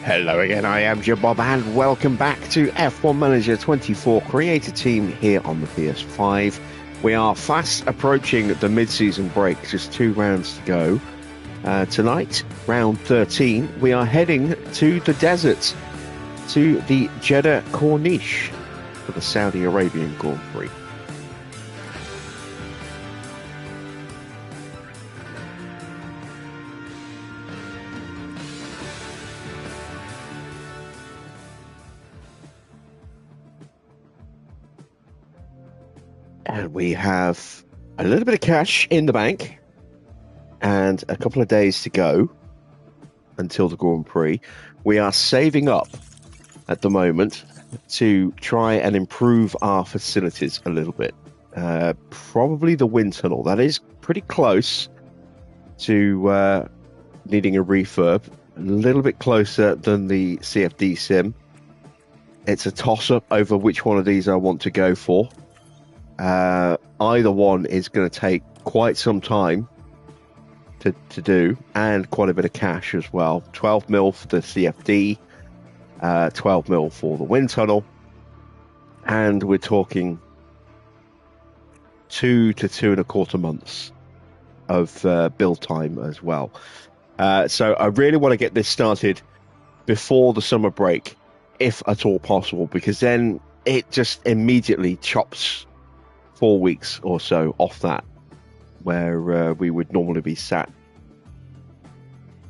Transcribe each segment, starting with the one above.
Hello again, I am Bob, and welcome back to F1 Manager 24 Creator Team here on the PS5. We are fast approaching the mid-season break, just 2 rounds to go. Tonight, round 13, we are heading to the desert, to the Jeddah Corniche for the Saudi Arabian Grand Prix. And we have a little bit of cash in the bank and a couple of days to go until the Grand Prix. We are saving up at the moment to try and improve our facilities a little bit. Probably the wind tunnel. That is pretty close to needing a refurb. A little bit closer than the CFD sim. It's a toss-up over which one of these I want to go for. Either one is going to take quite some time to do, and quite a bit of cash as well. 12 mil for the CFD, 12 mil for the wind tunnel, and we're talking 2 to 2.25 months of build time as well. So I really want to get this started before the summer break, if at all possible, because then it just immediately chops 4 weeks or so off that, where we would normally be sat,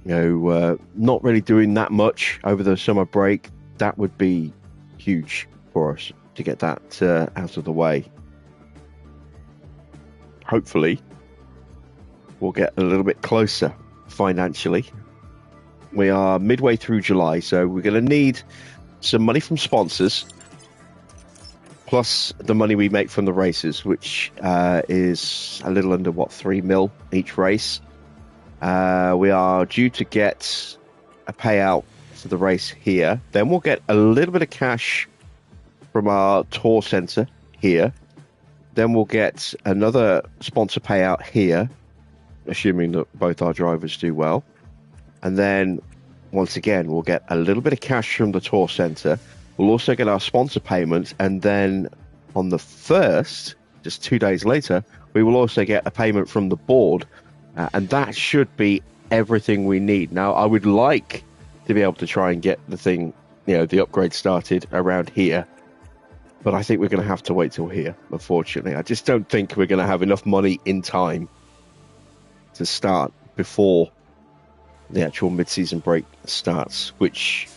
not really doing that much over the summer break. That would be huge for us to get that out of the way. Hopefully, we'll get a little bit closer financially. We are midway through July, so we're going to need some money from sponsors, plus the money we make from the races, which is a little under, 3 mil each race. We are due to get a payout for the race here. Then we'll get a little bit of cash from our tour centre here. Then we'll get another sponsor payout here, assuming that both our drivers do well. And then, once again, we'll get a little bit of cash from the tour centre. We'll also get our sponsor payment, and then on the 1st, just 2 days later, we will also get a payment from the board, and that should be everything we need. Now, I would like to be able to try and get the thing, the upgrade started around here, but I think we're going to have to wait till here, unfortunately. I just don't think we're going to have enough money in time to start before the actual mid-season break starts, which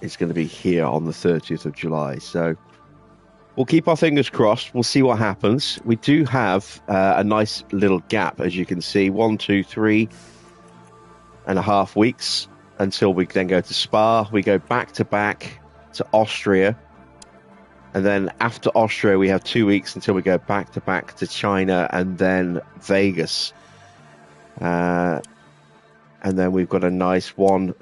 is going to be here on the 30th of July. So we'll keep our fingers crossed. We'll see what happens. We do have a nice little gap, as you can see, 3.5 weeks until we then go to Spa. We go back to Austria, and then after Austria we have 2 weeks until we go back to China, and then Vegas, and then we've got a nice 1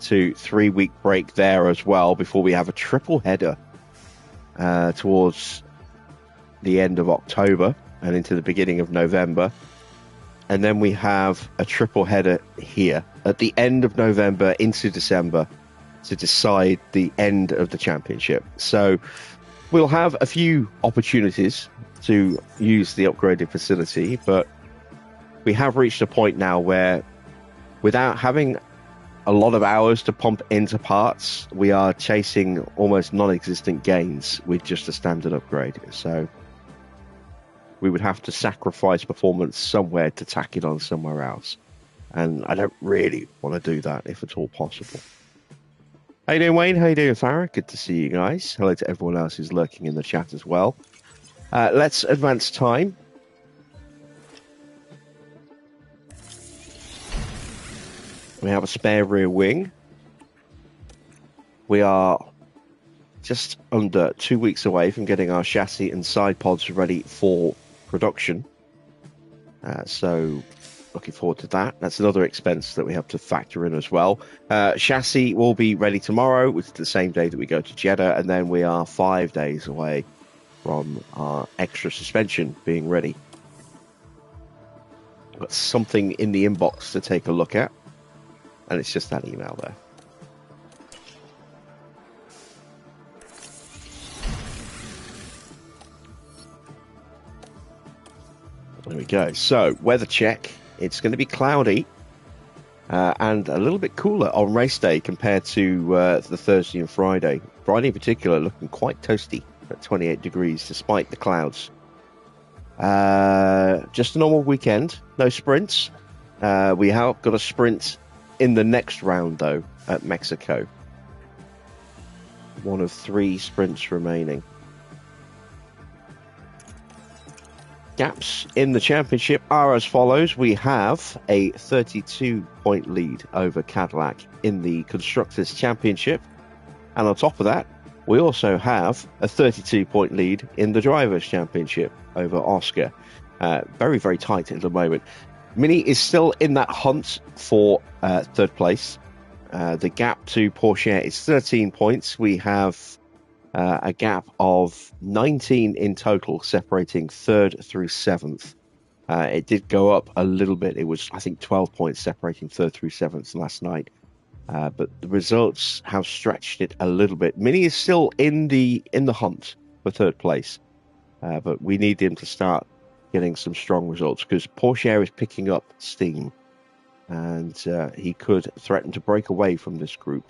to 3 week break there as well before we have a triple header towards the end of October and into the beginning of November. And then we have a triple header here at the end of November into December to decide the end of the championship. So we'll have a few opportunities to use the upgraded facility, but we have reached a point now where, without having a lot of hours to pump into parts, we are chasing almost non-existent gains with just a standard upgrade. So we would have to sacrifice performance somewhere to tack it on somewhere else, and I don't really want to do that if at all possible. How you doing, Wayne? How you doing, Farah? Good to see you guys. Hello to everyone else who's lurking in the chat as well. Let's advance time. We have a spare rear wing. We are just under 2 weeks away from getting our chassis and side pods ready for production. So looking forward to that. That's another expense that we have to factor in as well. Chassis will be ready tomorrow, which is the same day that we go to Jeddah, and then we are 5 days away from our extra suspension being ready. Got something in the inbox to take a look at, and it's just that email there. There we go. So, weather check. It's going to be cloudy and a little bit cooler on race day compared to the Thursday and Friday. Friday in particular looking quite toasty at 28 degrees despite the clouds. Just a normal weekend. No sprints. We have got a sprint in the next round, though, at Mexico. One of 3 sprints remaining. Gaps in the championship are as follows. We have a 32-point lead over Cadillac in the Constructors' Championship. And on top of that, we also have a 32-point lead in the Drivers' Championship over Oscar. Very, very tight at the moment. Mini is still in that hunt for third place. The gap to Porsche is 13 points. We have a gap of 19 in total, separating 3rd through 7th. It did go up a little bit. It was, I think, 12 points separating 3rd through 7th last night. But the results have stretched it a little bit. Mini is still in the hunt for third place. But we need him to start getting some strong results because Porsche is picking up steam. And he could threaten to break away from this group.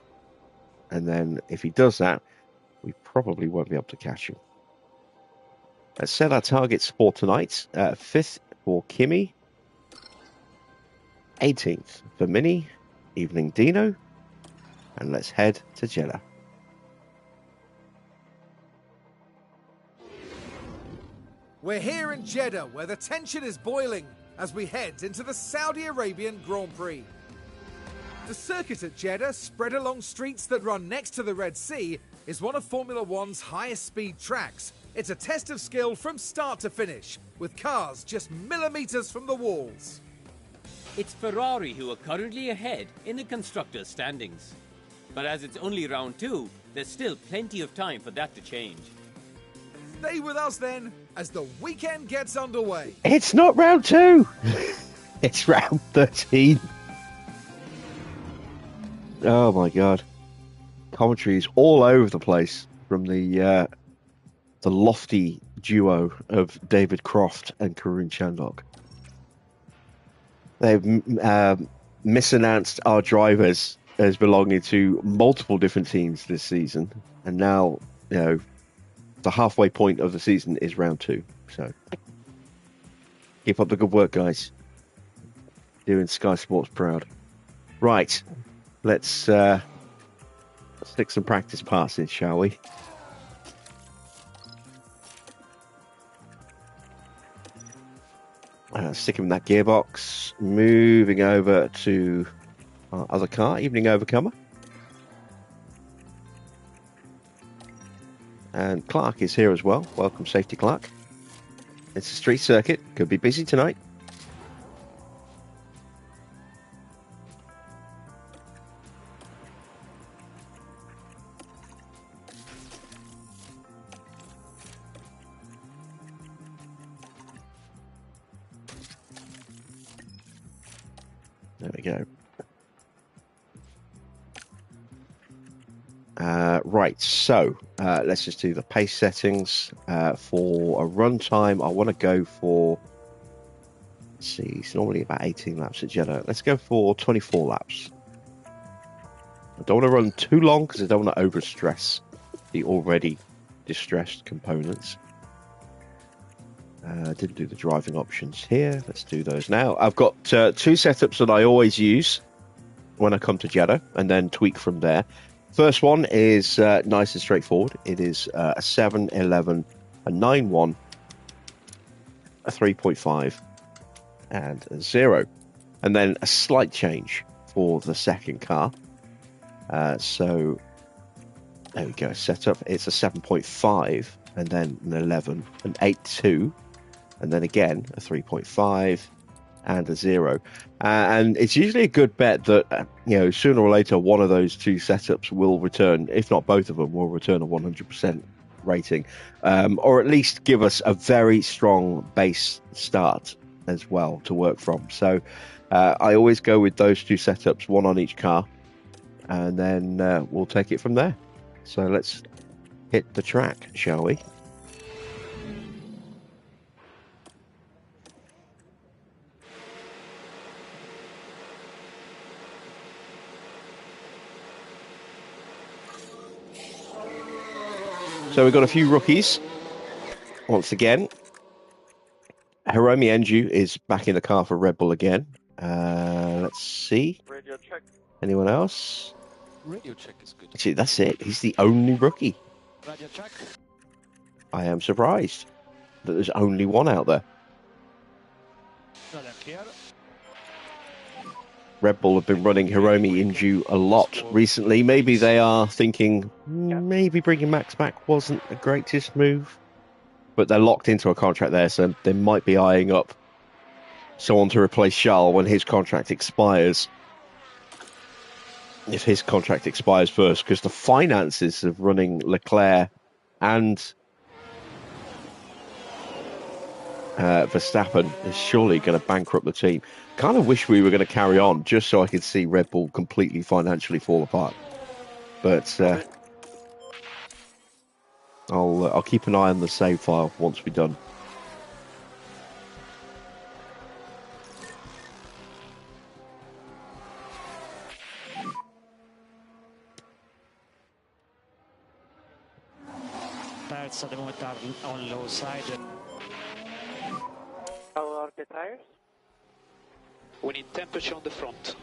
And then if he does that, we probably won't be able to catch him. Let's set our targets for tonight. 5th for Kimi. 18th for Mini. Evening Dino. And let's head to Jeddah. We're here in Jeddah, where the tension is boiling as we head into the Saudi Arabian Grand Prix. The circuit at Jeddah, spread along streets that run next to the Red Sea, is one of Formula One's highest speed tracks. It's a test of skill from start to finish, with cars just millimeters from the walls. It's Ferrari who are currently ahead in the constructors' standings. But as it's only round 2, there's still plenty of time for that to change. Stay with us then, as the weekend gets underway. It's not round 2. It's round 13. Oh my god. Commentary is all over the place from the lofty duo of David Croft and Karun Chandok. They've misannounced our drivers as belonging to multiple different teams this season, and now, you know, the halfway point of the season is round 2. So keep up the good work, guys. Doing Sky Sports proud. Right, let's stick some practice passes, shall we? Sticking with that gearbox, moving over to our other car, Evening Overcomer. And Clark is here as well. Welcome, Safety Clark. It's a street circuit. Could be busy tonight. There we go. Right, so let's just do the pace settings. For a run time, I want to go for, let's see, it's normally about 18 laps at Jeddah. Let's go for 24 laps. I don't want to run too long because I don't want to overstress the already distressed components. Didn't do the driving options here. Let's do those now. I've got 2 setups that I always use when I come to Jeddah and then tweak from there. First one is nice and straightforward. It is a 7, 11, a 9, 1, a 3.5, and a 0. And then a slight change for the second car. So there we go. Setup. It's a 7.5, and then an 11, an 8, 2, and then again a 3.5. And a 0, and it's usually a good bet that sooner or later one of those 2 setups will return, if not both of them will return a 100% rating, or at least give us a very strong base start as well to work from. So I always go with those 2 setups, one on each car, and then we'll take it from there. So let's hit the track, shall we? So we've got a few rookies. Once again, Hiromi Enju is back in the car for Red Bull again. Let's see. Radio check. Anyone else? Radio check is good. Actually, that's it. He's the only rookie. Radio check. I am surprised that there's only one out there. Radio clear. Red Bull have been running Hiromi Enju a lot recently. Maybe they are thinking maybe bringing Max back wasn't a greatest move. But they're locked into a contract there, so they might be eyeing up someone to replace Charles when his contract expires. If his contract expires first, because the finances of running Leclerc and Verstappen is surely going to bankrupt the team. Kind of wish we were going to carry on just so I could see Red Bull completely financially fall apart. But I'll keep an eye on the save file once we're done. Tires at the moment are on low side. How are the tires? We need temperature on the front.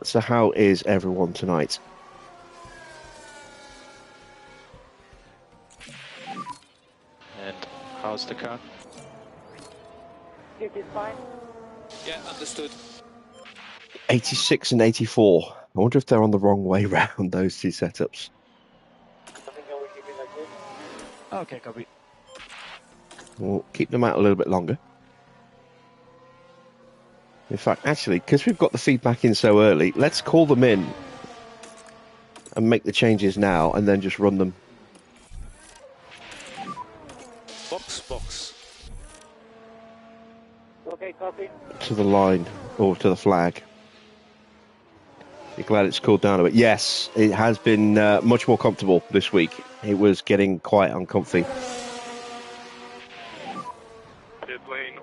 So how is everyone tonight? And how's the car? It is fine. Yeah, understood. 86 and 84. I wonder if they're on the wrong way round, those two setups. I think I will keep it like this. Okay, copy. We'll keep them out a little bit longer. In fact, actually, because we've got the feedback in so early, let's call them in and make the changes now and then just run them. Box. Okay, copy. To the line or to the flag. You're glad it's cooled down a bit. Yes, it has been much more comfortable this week. It was getting quite uncomfy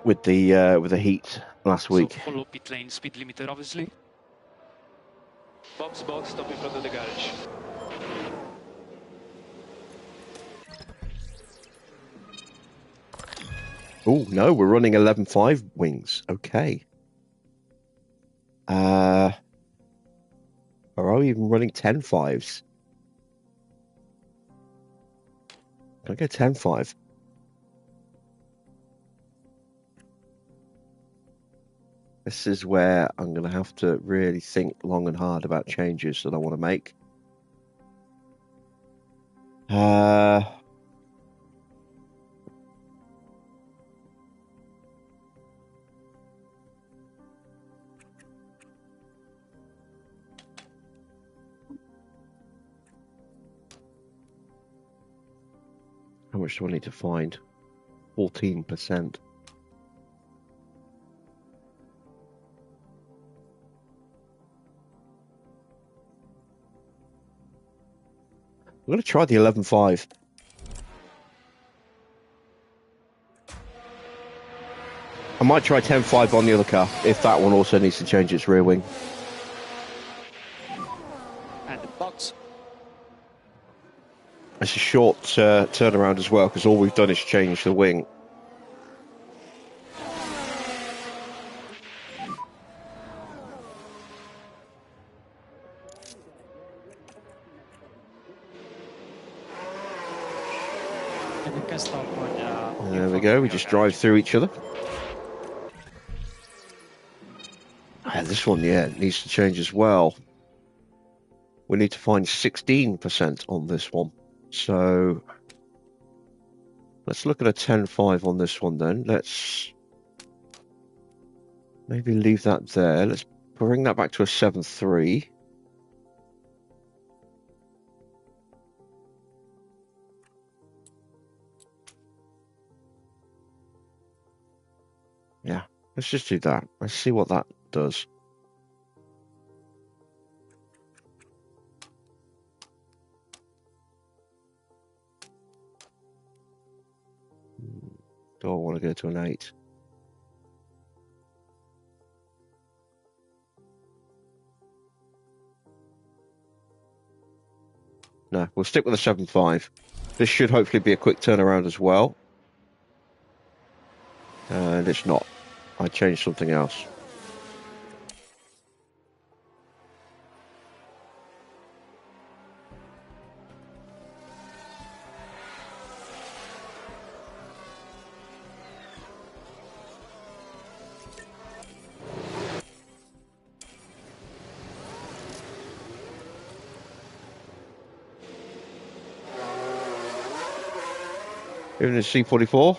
with the heat last week. So follow pit lane speed limiter, obviously. Box, stop in front of the garage. Oh no, we're running 11.5 wings. Okay. Are we even running 10.5s? Can I go 10.5? This is where I'm going to have to really think long and hard about changes that I want to make. How much do I need to find? 14%. I'm going to try the 11.5. I might try 10.5 on the other car, if that one also needs to change its rear wing. And the box. It's a short turnaround as well, because all we've done is change the wing. And you can stop on There we go, we just drive through each other. And this one, yeah, needs to change as well. We need to find 16% on this one. So let's look at a 10.5 on this one then. Let's maybe leave that there. Let's bring that back to a 7.3. Let's just do that. Let's see what that does. Do I want to go to an 8? No, we'll stick with the 7.5. This should hopefully be a quick turnaround as well. And it's not. I changed something else. Even a C44.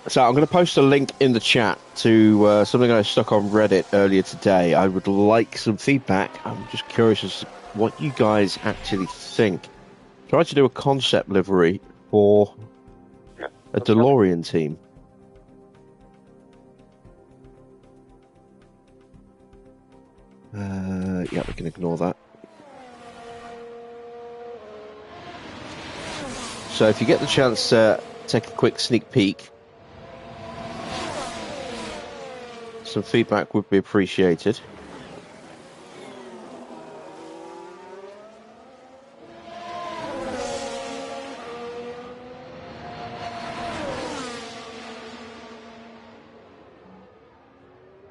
So I'm going to post a link in the chat to something I stuck on Reddit earlier today. I would like some feedback. I'm just curious as to what you guys actually think. Try to do a concept livery for a DeLorean team. Yeah, we can ignore that. So if you get the chance to take a quick sneak peek, some feedback would be appreciated.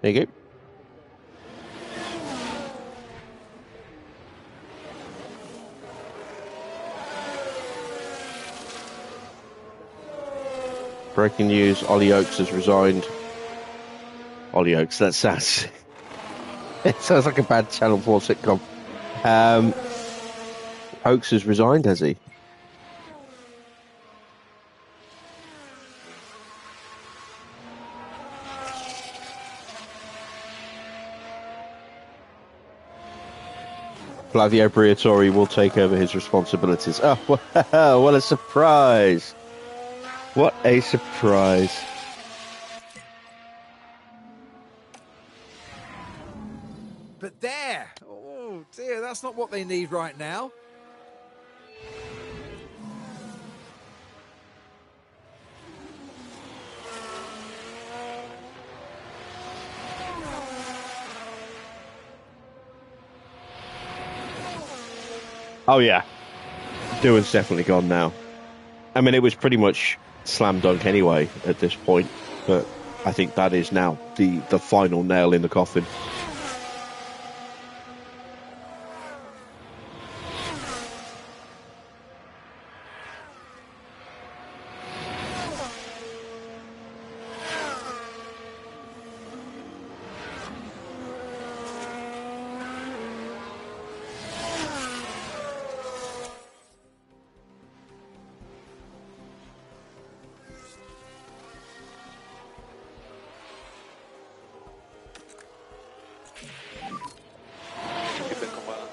There you go. Breaking news, Ollie Oakes has resigned. Ollie Oakes, that sounds... it sounds like a bad Channel 4 sitcom. Oakes has resigned, has he? Flavio Briatore will take over his responsibilities. Oh, wow, what a surprise! What a surprise. But there! Oh dear, that's not what they need right now. Oh yeah, Doohan's definitely gone now. I mean, it was pretty much slam dunk anyway at this point, but I think that is now the final nail in the coffin.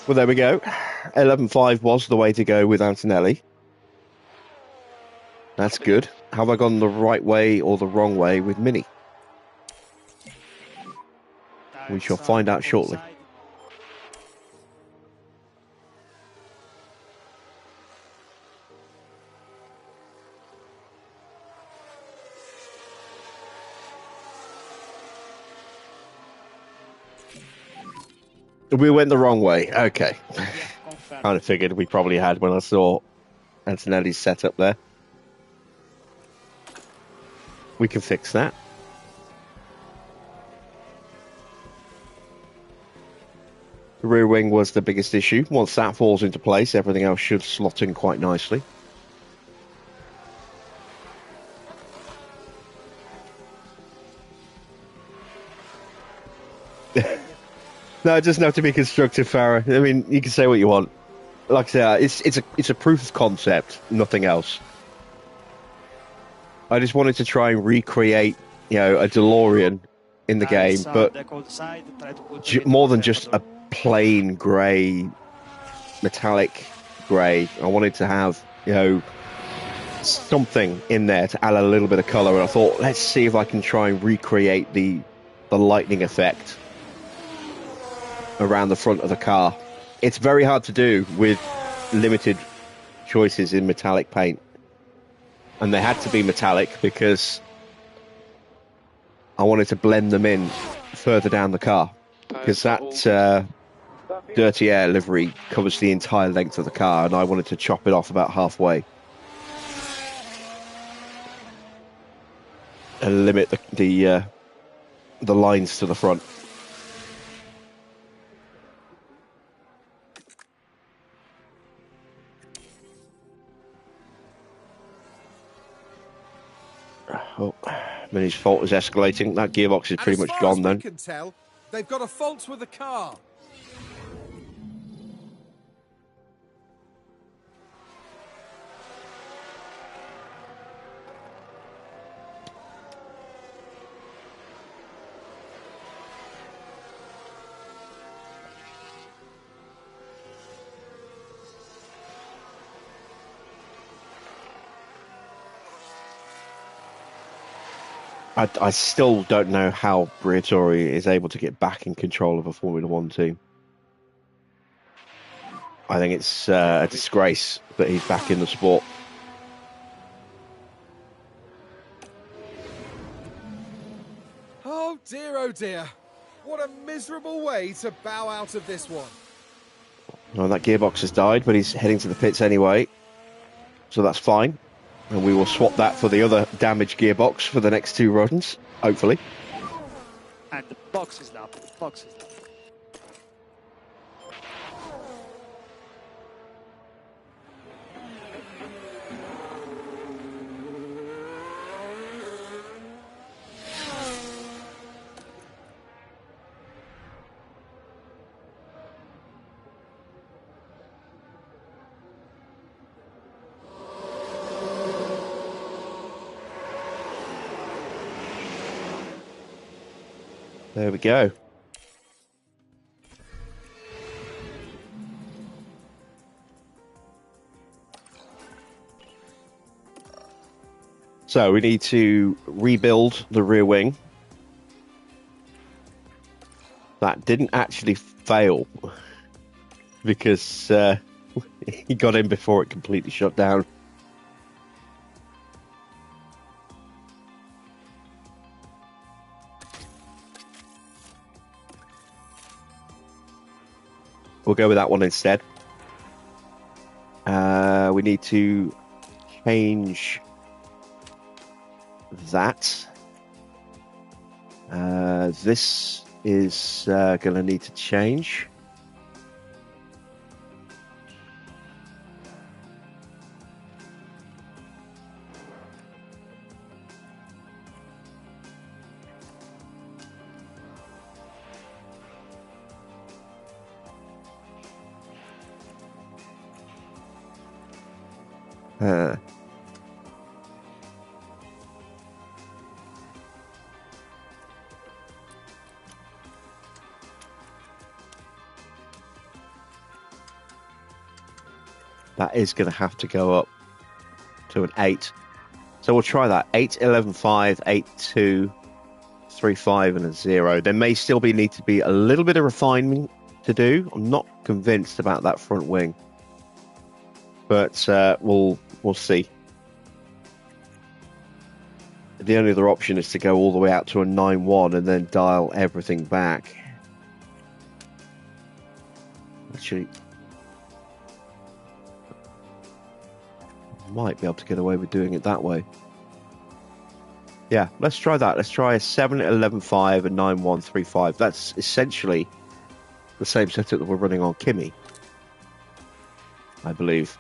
Well, there we go. 11.5 was the way to go with Antonelli. That's good. Have I gone the right way or the wrong way with Mini? We shall find out shortly. We went the wrong way. Okay. Kind of figured we probably had when I saw Antonelli's setup there. We can fix that. The rear wing was the biggest issue. Once that falls into place, everything else should slot in quite nicely. No, it doesn't have to be constructive, Farah. I mean, you can say what you want. Like I said, it's a proof of concept, nothing else. I just wanted to try and recreate, you know, a DeLorean in the game, but more than just a plain grey, metallic grey. I wanted to have, you know, something in there to add a little bit of colour, and I thought, let's see if I can try and recreate the lightning effect around the front of the car. It's very hard to do with limited choices in metallic paint, and they had to be metallic because I wanted to blend them in further down the car, because that dirty air livery covers the entire length of the car, and I wanted to chop it off about halfway and limit the lines to the front. Oh, Mini's fault is escalating. That gearbox is pretty much gone then. As far as we can tell, they've got a fault with the car. I still don't know how Briatore is able to get back in control of a Formula One team. I think it's a disgrace that he's back in the sport. Oh dear, what a miserable way to bow out of this one. Well, that gearbox has died, but he's heading to the pits anyway, so that's fine. And we will swap that for the other damaged gearbox for the next 2 runs, hopefully. And the box is up. The box is up. There we go. So we need to rebuild the rear wing. That didn't actually fail because he got in before it completely shut down. We'll go with that one instead. We need to change that. This is going to need to change. That is going to have to go up to an 8. So we'll try that. 8, 11, 5, 8, 2, 3, 5, and a 0. There may still need to be a little bit of refinement to do. I'm not convinced about that front wing. But we'll see. The only other option is to go all the way out to a 9-1 and then dial everything back. Actually, might be able to get away with doing it that way. Yeah, let's try that. Let's try a 7, 11, 5, and 9, 1, 3, 5. That's essentially the same setup that we're running on Kimi, I believe.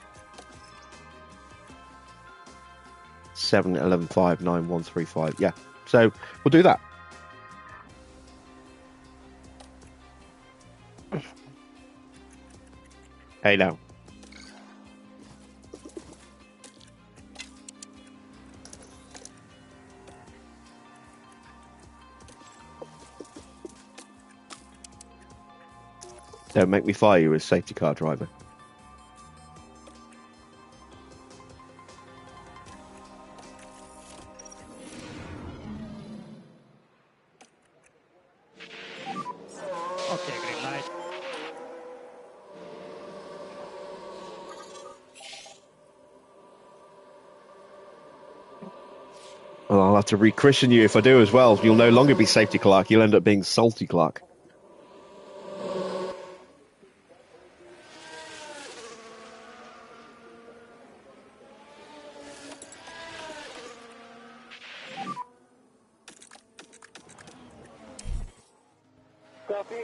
7, 11, 5, 9, 1, 3, 5. Yeah, so we'll do that. Hey now. Don't make me fire you as safety car driver. Okay, green light. Well, I'll have to rechristen you if I do as well. You'll no longer be Safety Clark. You'll end up being Salty Clark. Copy.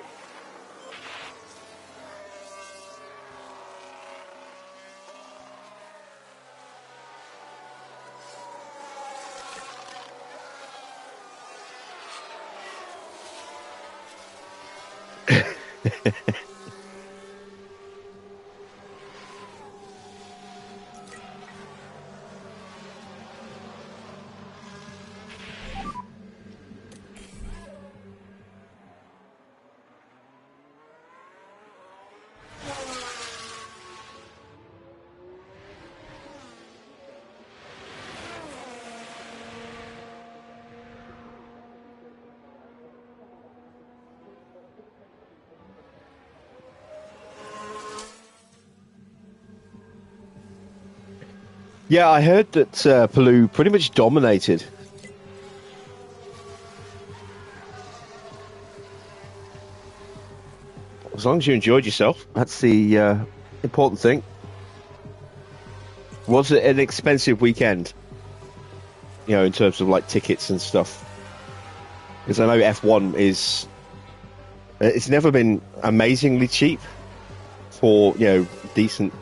Yeah, I heard that Palou pretty much dominated. As long as you enjoyed yourself, that's the important thing. Was it an expensive weekend? You know, in terms of like tickets and stuff. Because I know F1 is... It's never been amazingly cheap for, you know, decent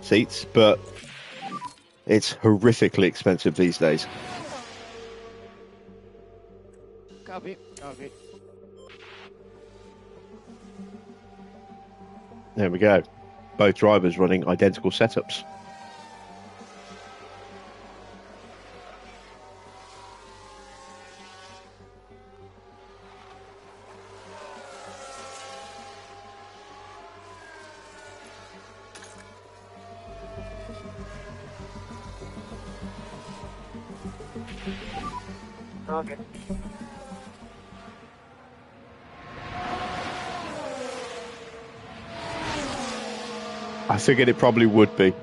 seats, but it's horrifically expensive these days. Copy. Copy. There we go. Both drivers running identical setups. Okay. I figured it probably would be.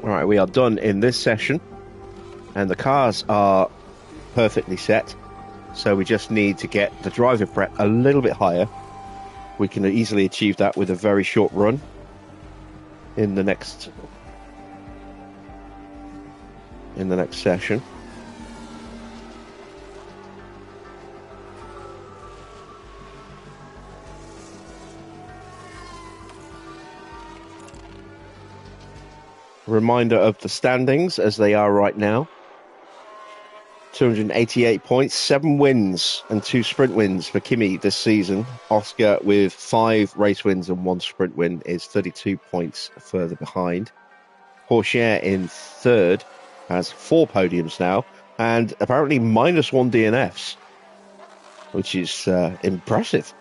All right, we are done in this session, and the cars are perfectly set. So we just need to get the driver prep a little bit higher. We can easily achieve that with a very short run in the next session. Reminder of the standings as they are right now. 288 points, 7 wins and 2 sprint wins for Kimi this season. Oscar, with 5 race wins and 1 sprint win, is 32 points further behind. Corniche in third has 4 podiums now and apparently minus 1 DNFs, which is impressive.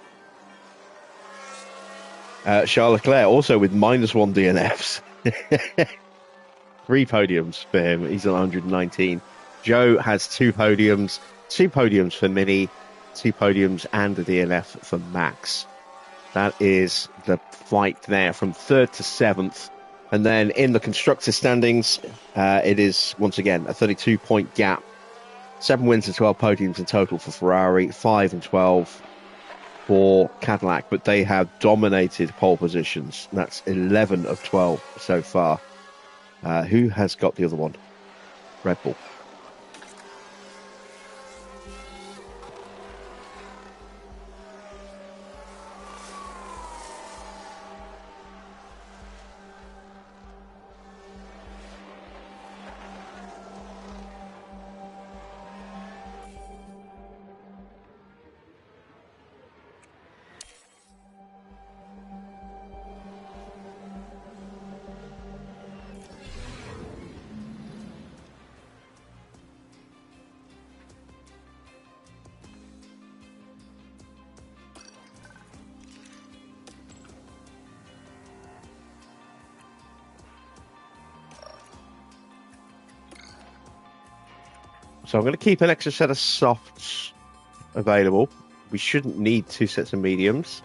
Charles Leclerc also with minus 1 DNFs. 3 podiums for him. He's on 119. Joe has 2 podiums. 2 podiums for Mini. 2 podiums and a DNF for Max. That is the fight there from 3rd to 7th. And then in the constructor standings, it is, once again, a 32-point gap. 7 wins and 12 podiums in total for Ferrari, 5 and 12 for Cadillac, but they have dominated pole positions. That's 11 of 12 so far. Who has got the other one? Red Bull. So I'm going to keep an extra set of softs available. We shouldn't need 2 sets of mediums.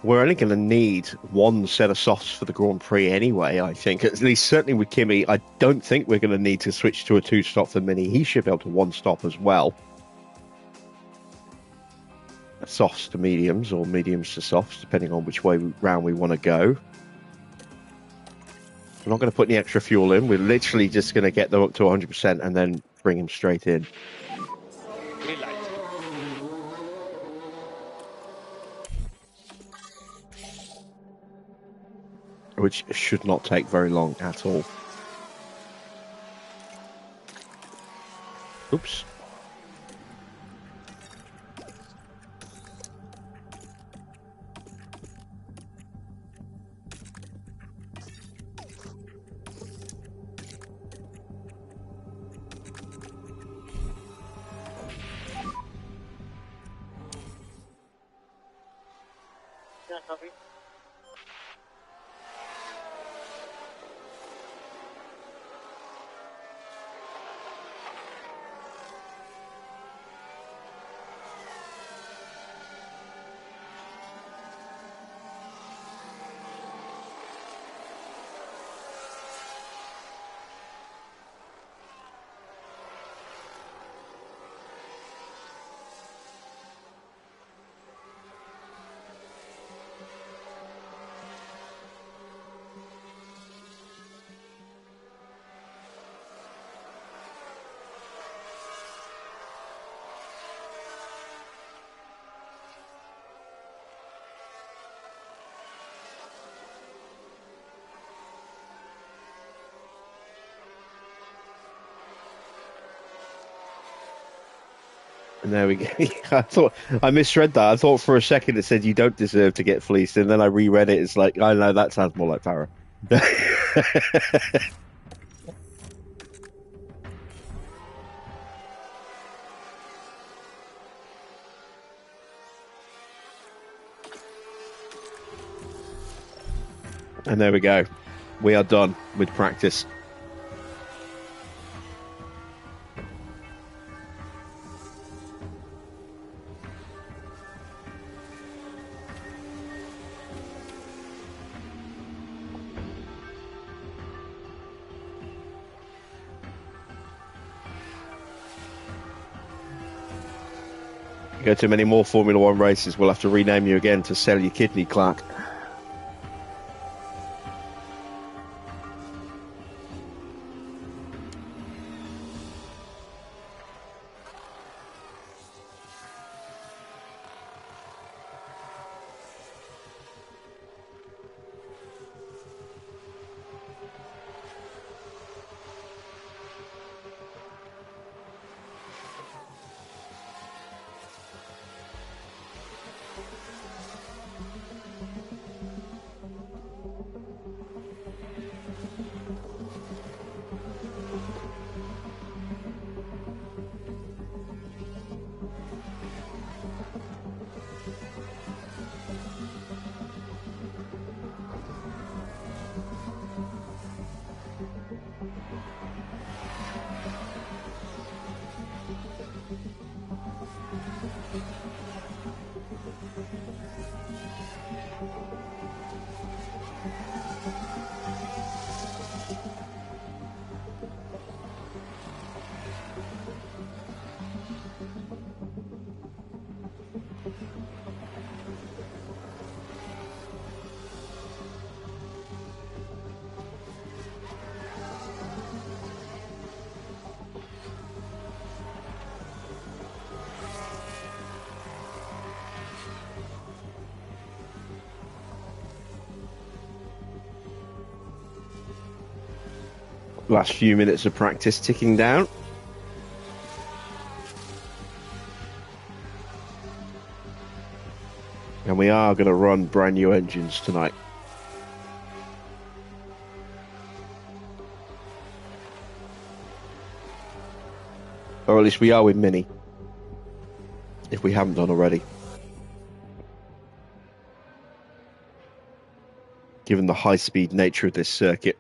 We're only going to need 1 set of softs for the Grand Prix anyway, I think. At least certainly with Kimi, I don't think we're going to need to switch to a 2-stop for Mini. He should be able to 1-stop as well. Softs to mediums or mediums to softs, depending on which way round we want to go. We're not going to put any extra fuel in. We're literally just going to get them up to 100% and then bring them straight in. Green light. Which should not take very long at all. Oops. Yeah, copy. And there we go. I misread that. I thought for a second it said you don't deserve to get fleeced, and then I reread it. It's like, I know that sounds more like Farah. And there we go. We are done with practice. Go to many more Formula One races, we'll have to rename you again to Sell Your Kidney, Clark. Last few minutes of practice ticking down. And we are going to run brand new engines tonight. Or at least we are with Mini. If we haven't done already. Given the high-speed nature of this circuit.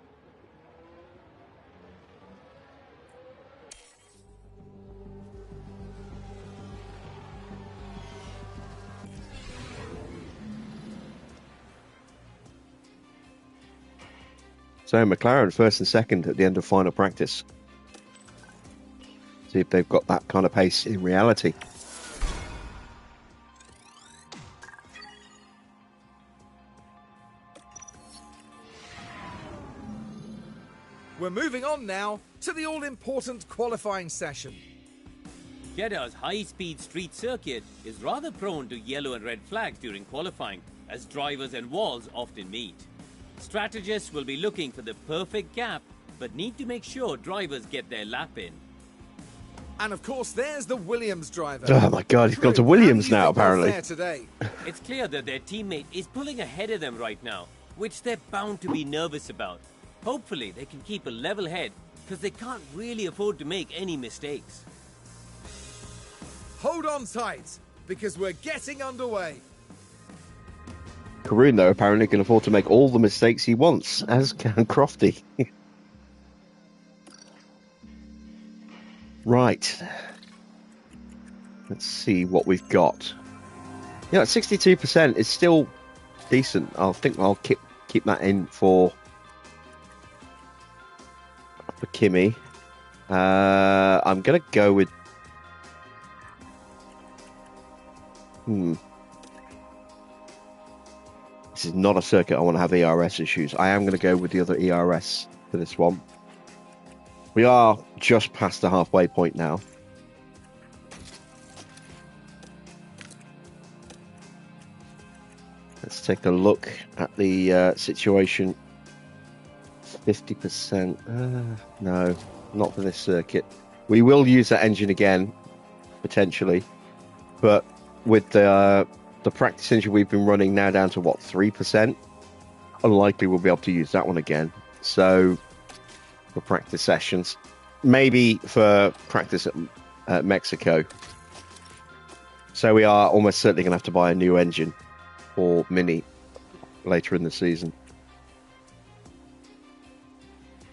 So McLaren first and second at the end of final practice. See if they've got that kind of pace in reality. We're moving on now to the all-important qualifying session. Jeddah's high-speed street circuit is rather prone to yellow and red flags during qualifying, as drivers and walls often meet. Strategists will be looking for the perfect gap, but need to make sure drivers get their lap in. And of course, there's the Williams driver. Oh my God, he's gone to Williams now, apparently. Today? It's clear that their teammate is pulling ahead of them right now, which they're bound to be nervous about. Hopefully, they can keep a level head, because they can't really afford to make any mistakes. Hold on tight, because we're getting underway. Karun, though, apparently can afford to make all the mistakes he wants, as can Crofty. Right. Let's see what we've got. Yeah, 62% is still decent. I think I'll keep that in for Kimi. I'm going to go with... This is not a circuit I want to have ERS issues. I am going to go with the other ERS for this one. We are just past the halfway point now. Let's take a look at the situation. 50%. No, not for this circuit. We will use that engine again, potentially. But with the practice engine we've been running now down to, what, 3%? Unlikely we'll be able to use that one again. So, for practice sessions. Maybe for practice at Mexico. So we are almost certainly going to have to buy a new engine for Mini later in the season.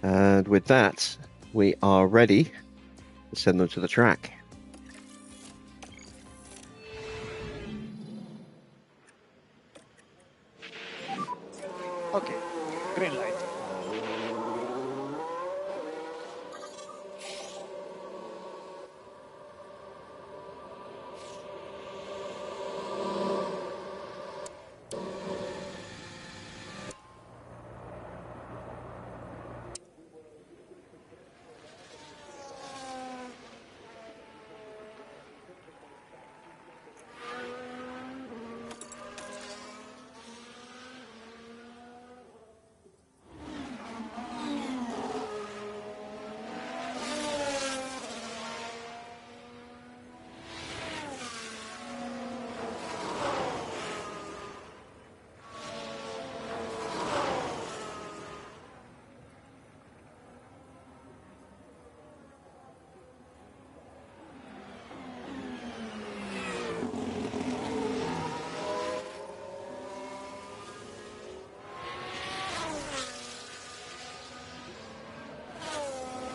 And with that, we are ready to send them to the track. Okay, green light.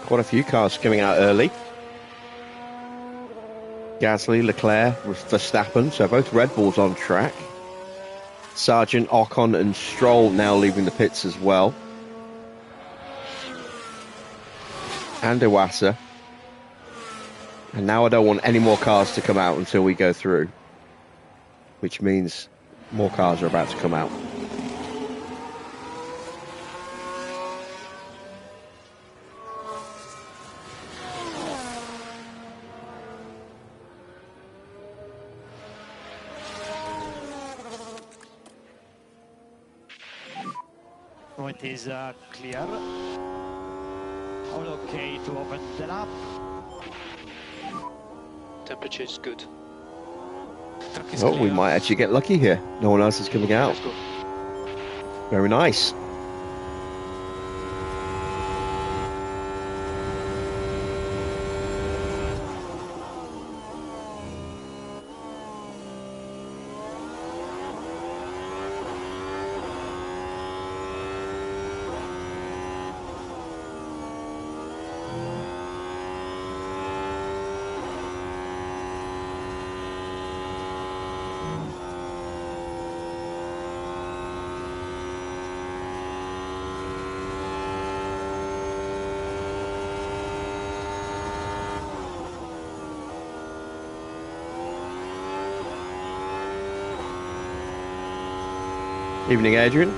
Quite a few cars coming out early. Gasly, Leclerc, Verstappen, so both Red Bulls on track. Sargent, Ocon and Stroll now leaving the pits as well. And Iwasa. And now I don't want any more cars to come out until we go through. Which means more cars are about to come out. Point is clear. All okay to open the lap. Temperature is good. Truck is Oh, we clear. might actually get lucky here. No one else is coming out. Let's go. Very nice. Evening, Adrian.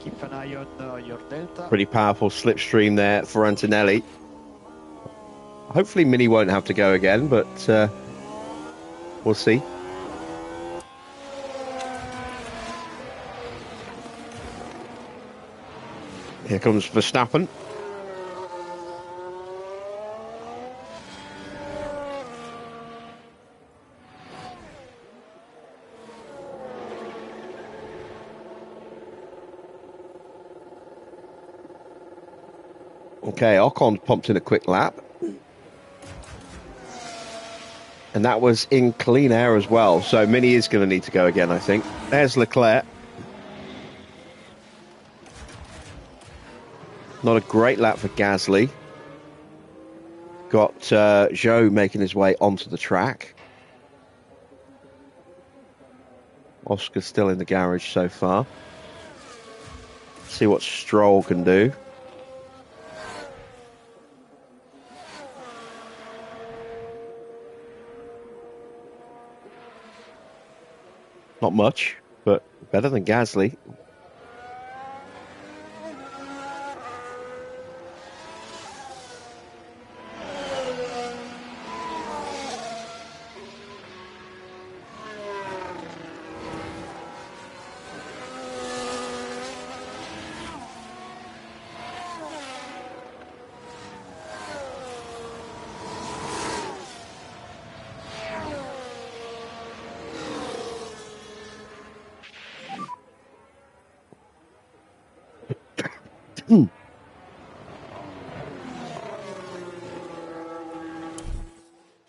Keep an eye on your delta. Pretty powerful slipstream there for Antonelli. Hopefully Mini won't have to go again, but we'll see. Here comes Verstappen. Okay, Ocon pumped in a quick lap. And that was in clean air as well. So Mini is going to need to go again, I think. There's Leclerc. Not a great lap for Gasly. Got Zhou making his way onto the track. Oscar's still in the garage so far. See what Stroll can do. Not much, but better than Gasly.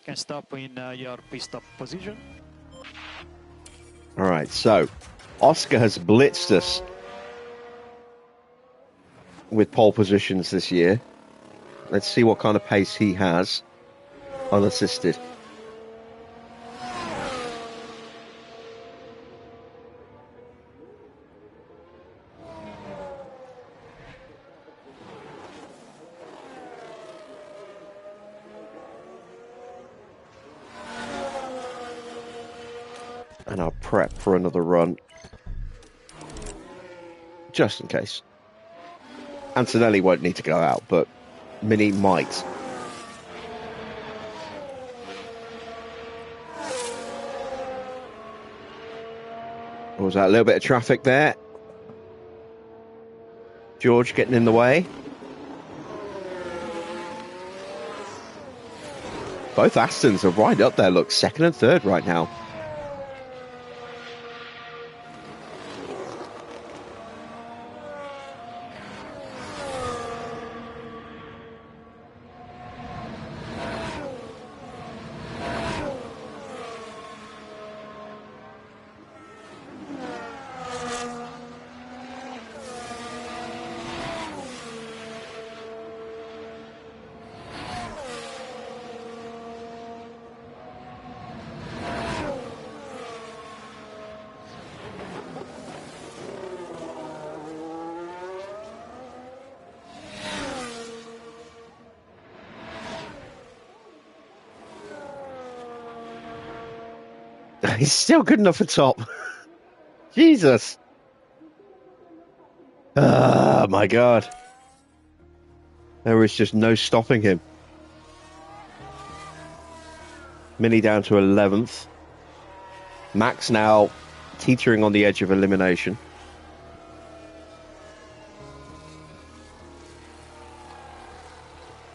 Can stop in your pit stop position. All right, so Oscar has blitzed us with pole positions this year. Let's see what kind of pace he has unassisted. And I'll prep for another run. Just in case. Antonelli won't need to go out, but Mini might. Was that a little bit of traffic there? George getting in the way. Both Astons are right up there, look, second and third right now. He's still good enough for top. Jesus. Oh, my God. There is just no stopping him. Mini down to 11th. Max now teetering on the edge of elimination.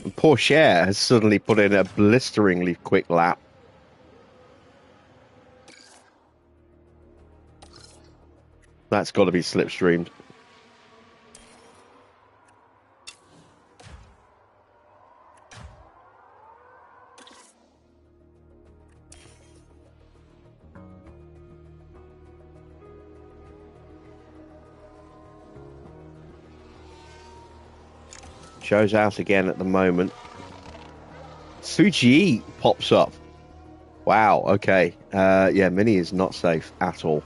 And poor Cher has suddenly put in a blisteringly quick lap. That's got to be slipstreamed. Show's out again at the moment. Fuji pops up. Wow, okay. Yeah, Mini is not safe at all.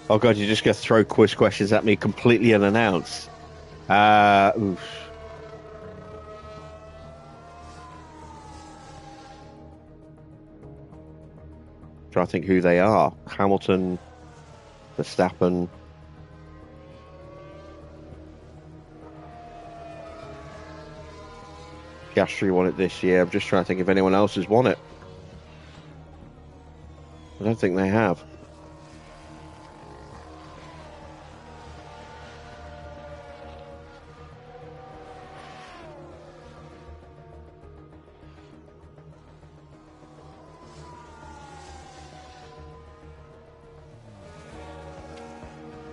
Oh God, you're just going to throw quiz questions at me completely unannounced. Oof. Trying to think who they are. Hamilton, Verstappen. Piastri won it this year. I'm just trying to think if anyone else has won it. I don't think they have.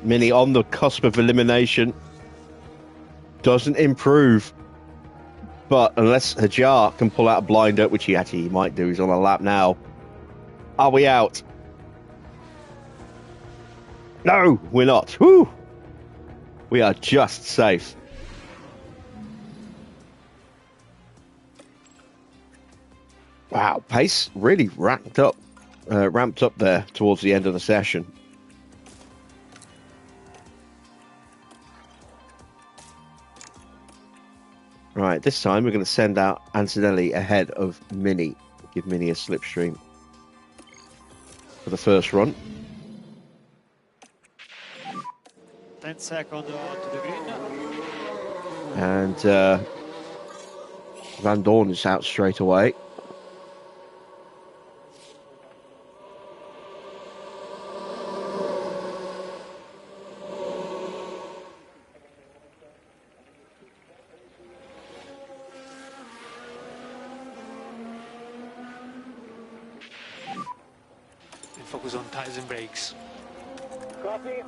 Mini on the cusp of elimination. Doesn't improve. But unless Hajar can pull out a blinder, which he actually might do, he's on a lap now. Are we out? No, we're not. Woo! We are just safe. Wow, pace really ramped up there towards the end of the session. Right, this time we're going to send out Antonelli ahead of Mini. Give Mini a slipstream for the first run. 10 seconds to the green. And Van Dorn is out straight away. Focus on tires and brakes. Copy.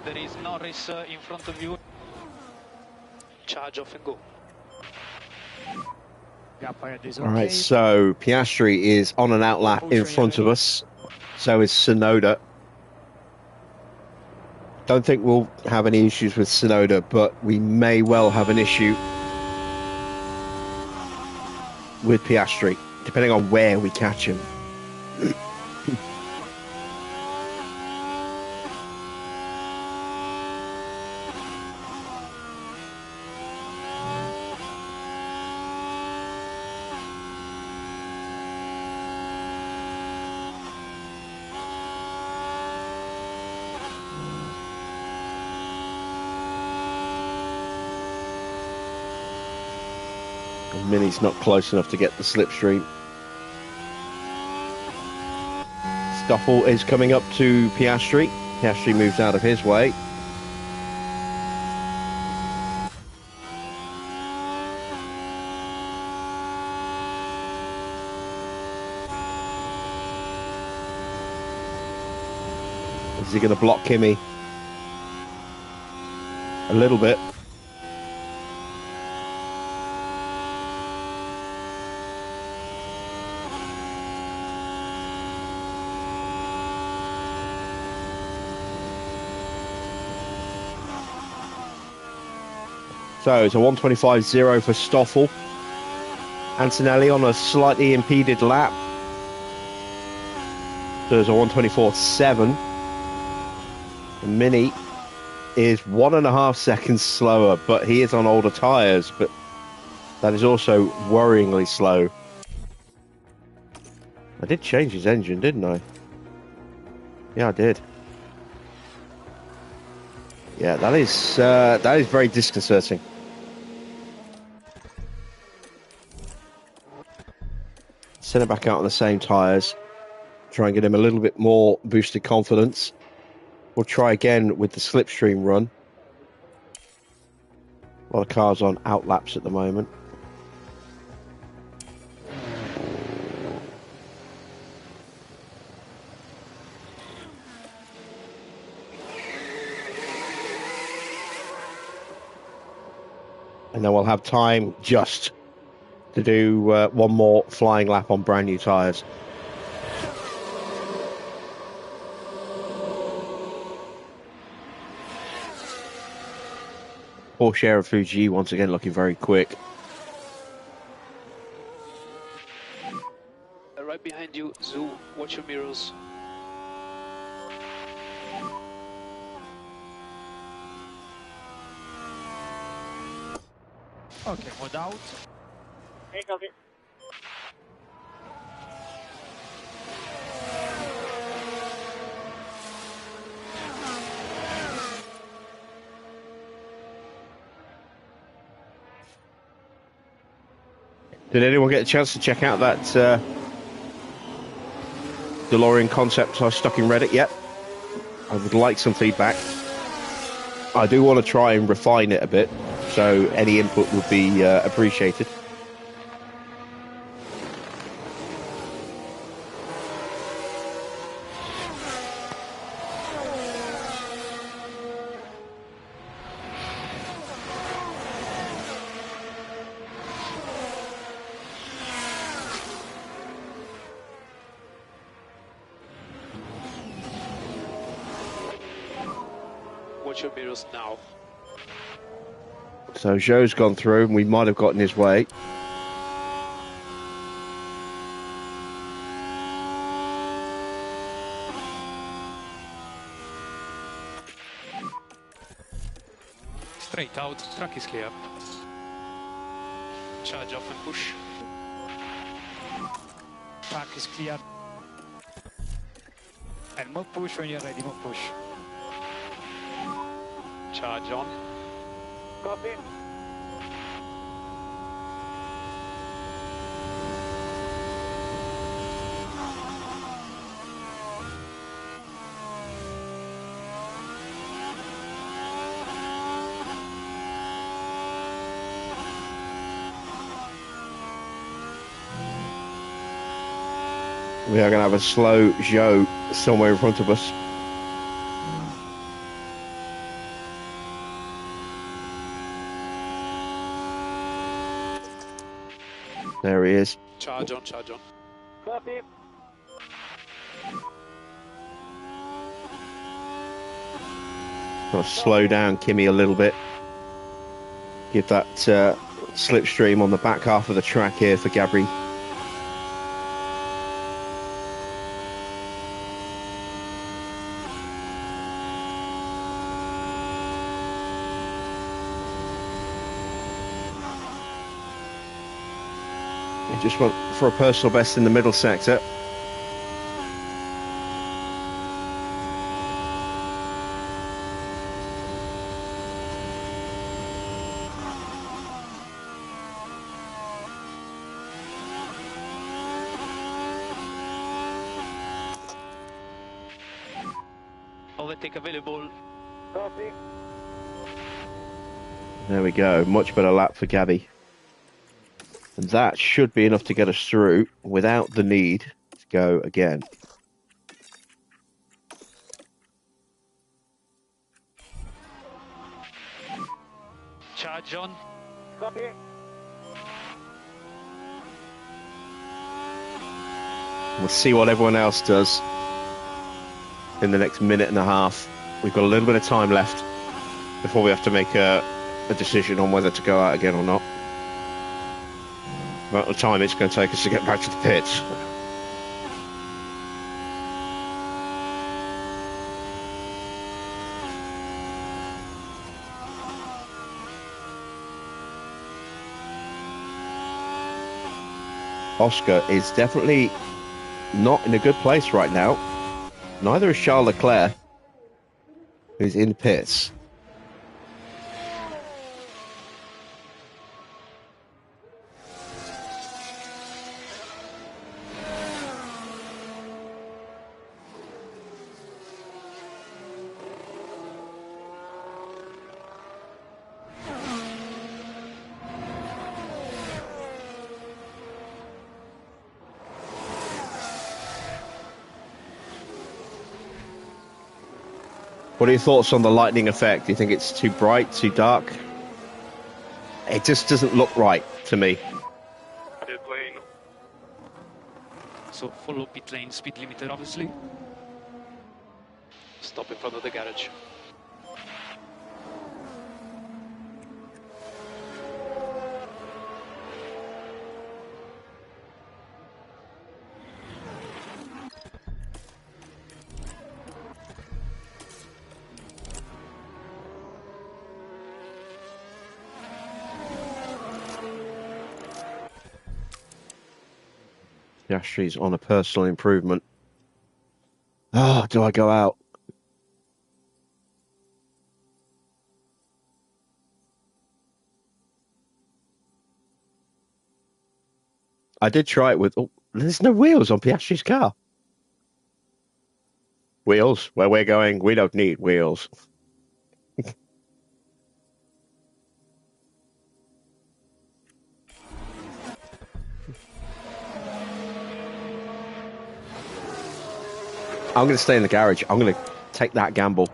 There is Norris in front of you. Charge off and go. Gap ahead is All okay. right, so Piastri is on an outlap in front of us. So is Tsunoda. Don't think we'll have any issues with Tsunoda, but we may well have an issue with Piastri, depending on where we catch him. Mini's not close enough to get the slipstream. Stoffel is coming up to Piastri. Piastri moves out of his way. Is he going to block Kimi? A little bit. So it's a 125.0 for Stoffel. Antonelli on a slightly impeded lap. So it's a 124.7. Mini is 1.5 seconds slower, but he is on older tyres, but that is also worryingly slow. I did change his engine, didn't I? Yeah, I did. Yeah, that is very disconcerting. Send it back out on the same tyres. Try and get him a little bit more boosted confidence. We'll try again with the slipstream run. A lot of cars on outlaps at the moment. And then we'll have time just to do one more flying lap on brand new tyres. Porsche and Fuji once again looking very quick. Right behind you, Zoo. Watch your mirrors. Okay, mode out. Hey, copy. Did anyone get a chance to check out that DeLorean concept I stuck in Reddit yet? I would like some feedback. I do want to try and refine it a bit, so any input would be appreciated. Watch your mirrors now. So Joe's gone through, and we might have gotten his way. Straight out, track is clear. Charge off and push. Track is clear. And more push when you're ready, more push. Charge on. Copy. We are going to have a slow Joe somewhere in front of us. There he is. Charge on, charge on. Copy. Got to slow down Kimi a little bit. Give that slipstream on the back half of the track here for Gabri. He just went for a personal best in the middle sector. Overtake available. Copy. There we go. Much better lap for Gabby. And that should be enough to get us through without the need to go again. Charge on. Copy. We'll see what everyone else does in the next minute and a half. We've got a little bit of time left before we have to make a decision on whether to go out again or not. About the time it's going to take us to get back to the pits. Oscar is definitely not in a good place right now. Neither is Charles Leclerc, who's in pits. What are your thoughts on the lightning effect? Do you think it's too bright, too dark? It just doesn't look right to me. So follow pit lane, speed limiter obviously. Stop in front of the garage. Piastri's on a personal improvement. Ah, do I go out? I did try it with... Oh, there's no wheels on Piastri's car. Wheels? Where we're going, we don't need wheels. I'm going to stay in the garage. I'm going to take that gamble.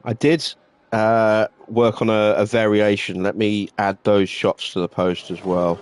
I did work on a variation. Let me add those shots to the post as well.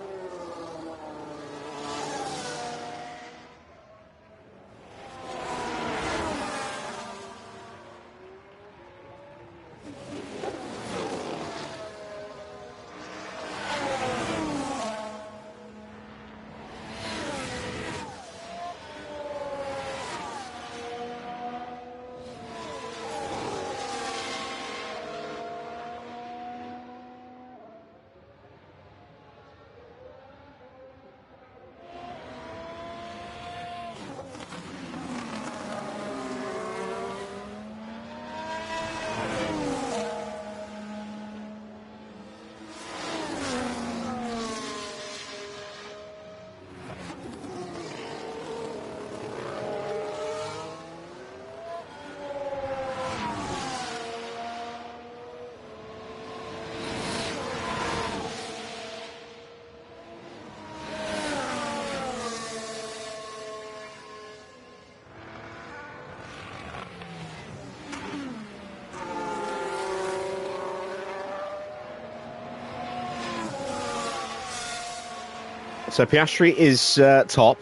So Piastri is top.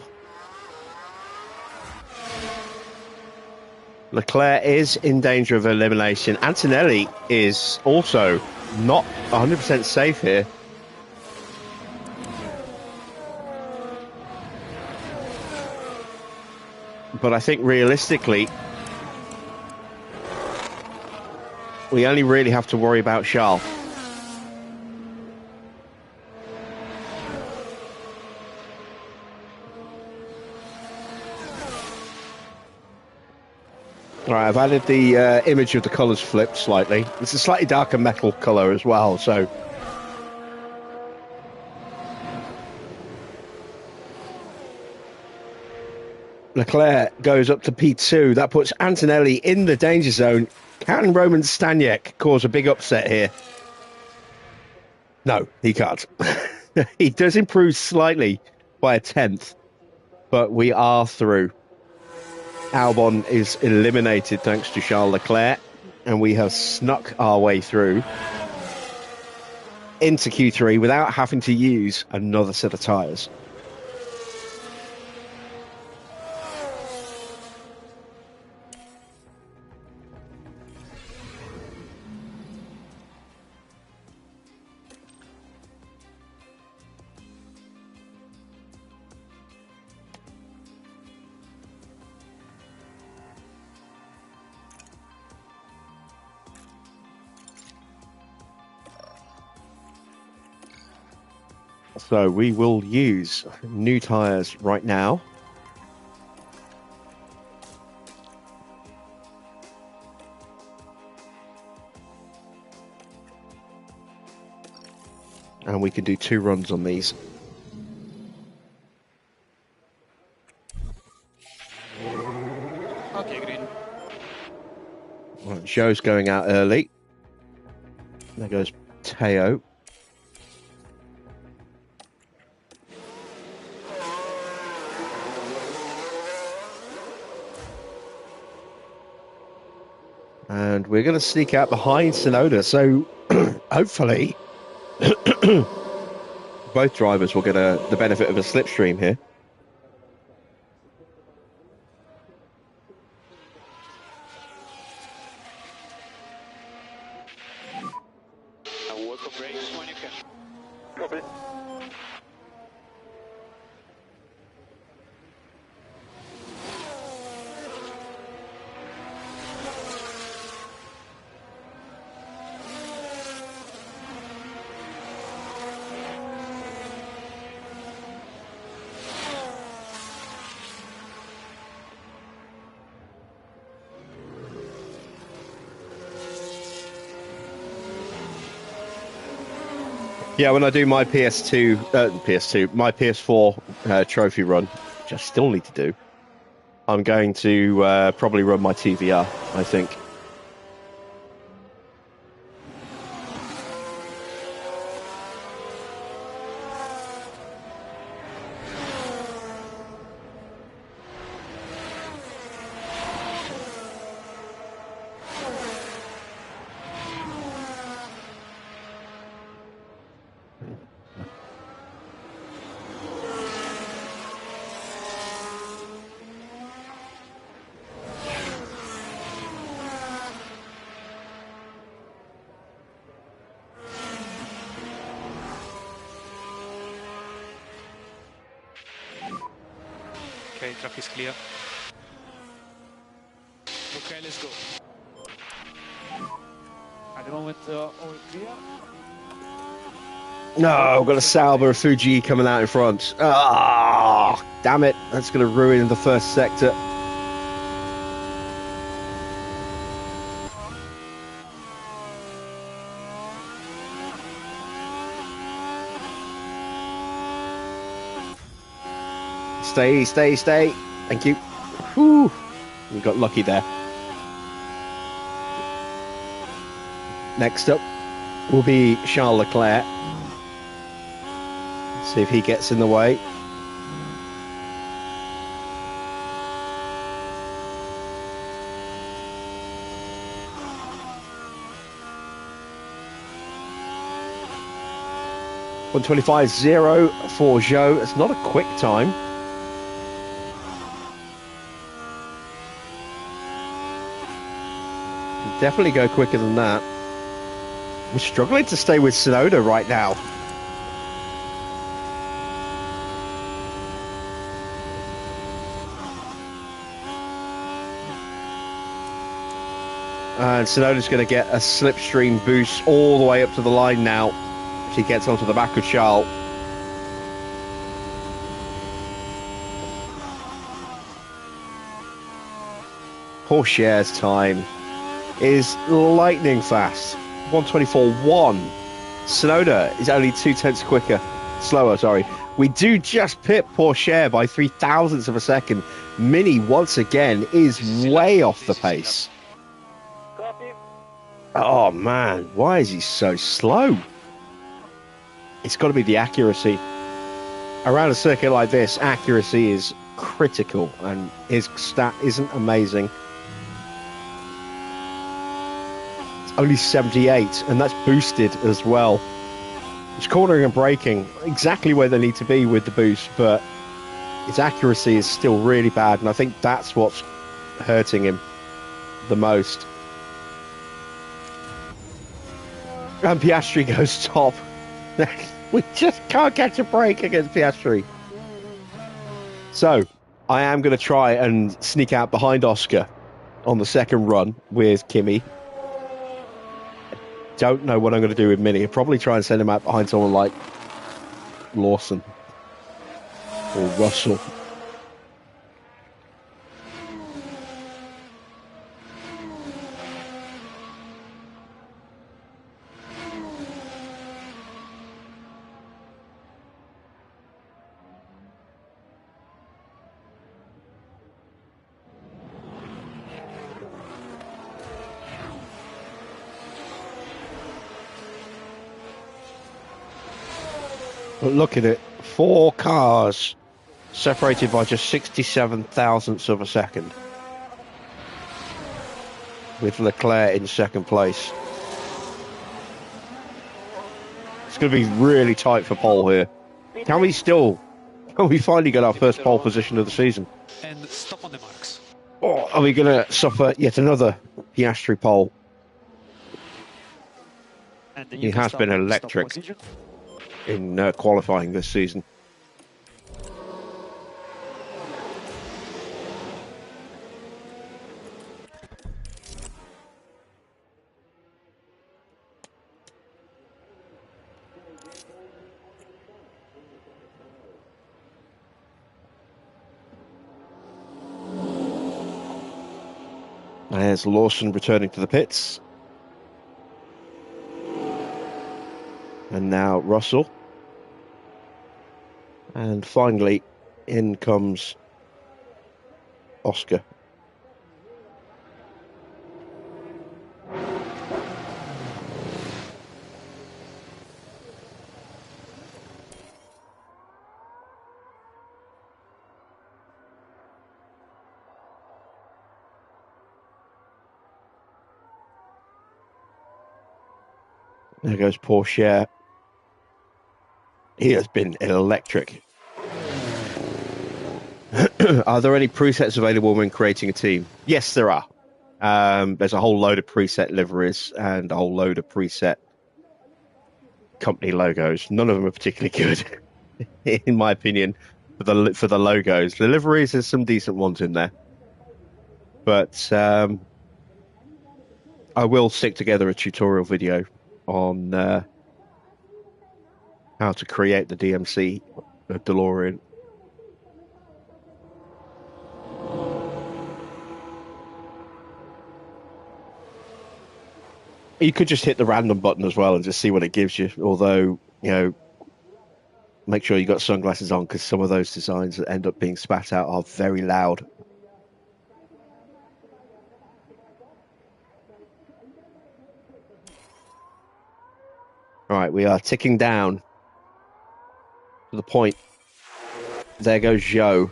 Leclerc is in danger of elimination. Antonelli is also not 100% safe here. But I think realistically, we only really have to worry about Charles. All right, I've added the image of the colours flipped slightly. It's a slightly darker metal colour as well, so... Leclerc goes up to P2. That puts Antonelli in the danger zone. Can Roman Staniek cause a big upset here? No, he can't. He does improve slightly by a tenth, but we are through. Albon is eliminated thanks to Charles Leclerc, and we have snuck our way through into Q3 without having to use another set of tyres. So we will use new tyres right now. And we can do 2 runs on these. Okay, green. Right, Joe's going out early. There goes Teo. And we're going to sneak out behind Tsunoda, so hopefully both drivers will get the benefit of a slipstream here. Now work on brakes when you can. Copy. Yeah, when I do my my PS4 trophy run, which I still need to do, I'm going to probably run my TVR, I think. Okay, track is clear. Okay, let's go. At the moment, all clear. No, I've got a Sauber of Fuji coming out in front. Ah, damn it. That's going to ruin the first sector. Stay. Thank you. Whew. We got lucky there. Next up will be Charles Leclerc. See if he gets in the way. .25.0 for Joe. It's not a quick time. Definitely go quicker than that. We're struggling to stay with Tsunoda right now. And Tsunoda's going to get a slipstream boost all the way up to the line now. She gets onto the back of Charles. Pourchaire's time is lightning fast. 1:24.1. Tsunoda is only 0.2 slower, sorry. We do just pit Pourchaire by 0.003 of a second. Mini, once again, is way off the pace. Copy. Oh, man. Why is he so slow? It's got to be the accuracy. Around a circuit like this, accuracy is critical, and his stat isn't amazing. It's only 78, and that's boosted as well. He's cornering and braking exactly where they need to be with the boost, but his accuracy is still really bad, and I think that's what's hurting him the most. And Piastri goes top. We just can't catch a break against Piastri. So, I am going to try and sneak out behind Oscar on the second run with Kimi. Don't know what I'm going to do with Mini. I'll probably try and send him out behind someone like Lawson or Russell. But look at it, 4 cars separated by just 67 thousandths of a second, with Leclerc in second place. It's going to be really tight for pole here. Can we finally get our first pole position of the season? And stop on the marks. Or are we going to suffer yet another Piastri pole? And He has been electric in qualifying this season. There's Lawson returning to the pits. And now Russell. And finally, in comes Oscar. There goes Pourchaire. He has been electric. Are there any presets available when creating a team? Yes, there are. There's a whole load of preset liveries and a whole load of preset company logos. None of them are particularly good, in my opinion, for the logos. The liveries, there's some decent ones in there. But I will stick together a tutorial video on how to create the DMC DeLorean. You could just hit the random button as well and just see what it gives you. Although, you know, make sure you got sunglasses on, because some of those designs that end up being spat out are very loud. All right, we are ticking down to the point. There goes Zhou.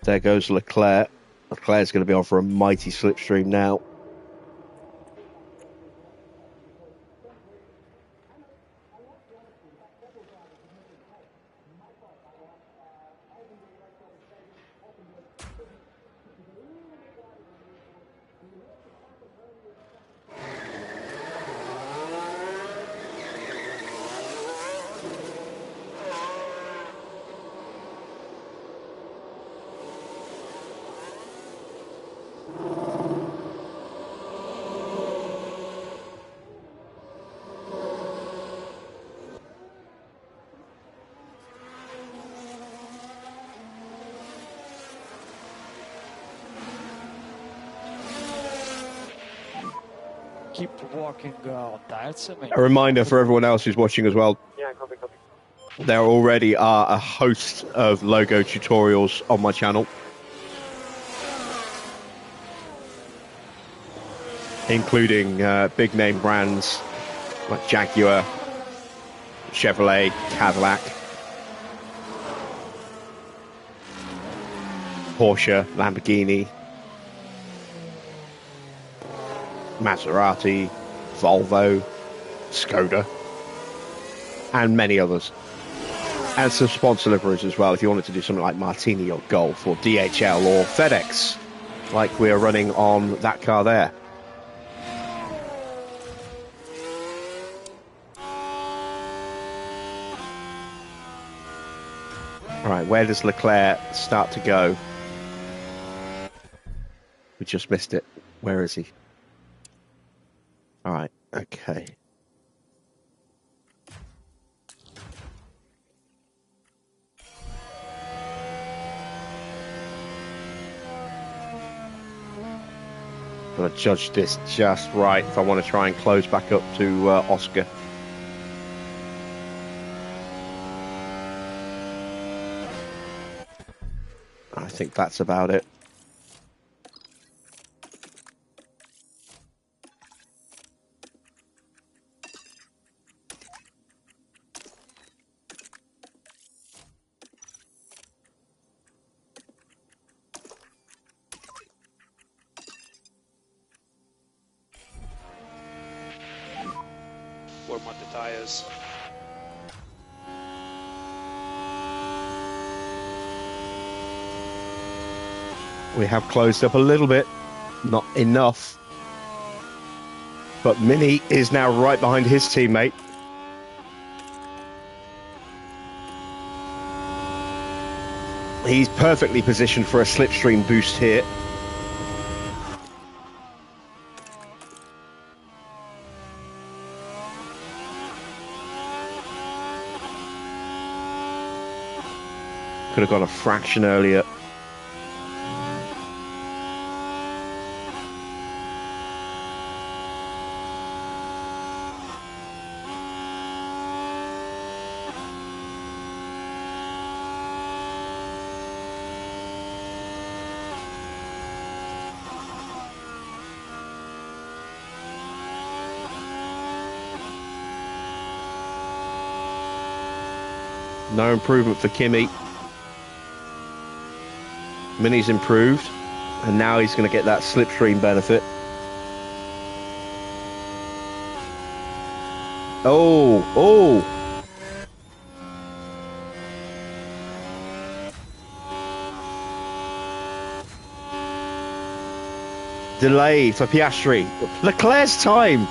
There goes Leclerc. Leclerc's going to be on for a mighty slipstream now. Keep walking on tiles. A reminder for everyone else who's watching as well, Yeah, copy, copy. there already are a host of logo tutorials on my channel, including big name brands like Jaguar, Chevrolet, Cadillac, Porsche, Lamborghini, Maserati, Volvo, Skoda, and many others. And some sponsor liveries as well, if you wanted to do something like Martini or Golf or DHL or FedEx, like we're running on that car there. All right, where does Leclerc start to go? We just missed it. Where is he? All right, okay. Got to judge this just right if I want to try and close back up to Oscar. I think that's about it. Warm up the tires. We have closed up a little bit, not enough. But Mini is now right behind his teammate. He's perfectly positioned for a slipstream boost here. Could have gone a fraction earlier. No improvement for Kimi. Mini's improved, and now he's going to get that slipstream benefit. Oh. Delay for Piastri. Leclerc's time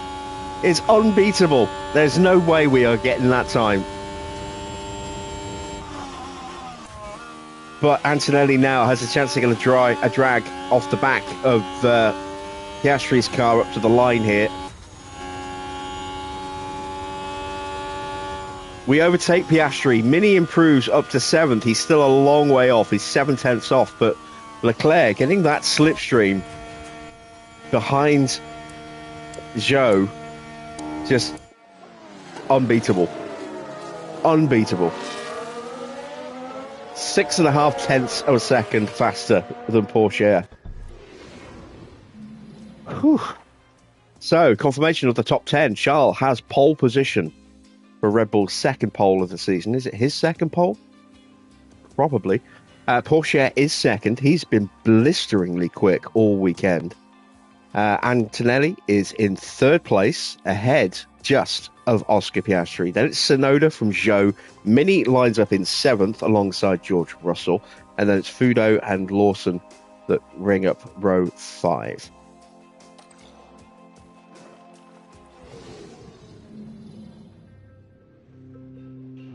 is unbeatable. There's no way we are getting that time. But Antonelli now has a chance to get a drag off the back of Piastri's car up to the line here. We overtake Piastri. Mini improves up to 7th. He's still a long way off. He's 7/10 off. But Leclerc getting that slipstream behind Zhou, just unbeatable. Unbeatable. 6.5 tenths of a second faster than Porsche. Whew. So, confirmation of the top 10. Charles has pole position for Red Bull's second pole of the season. Is it his second pole? Probably. Porsche is second. He's been blisteringly quick all weekend. Antonelli is in third place, ahead just of Oscar Piastri. Then it's Tsunoda from Zhou. Mini lines up in 7th alongside George Russell. And then it's Fudo and Lawson that ring up row 5.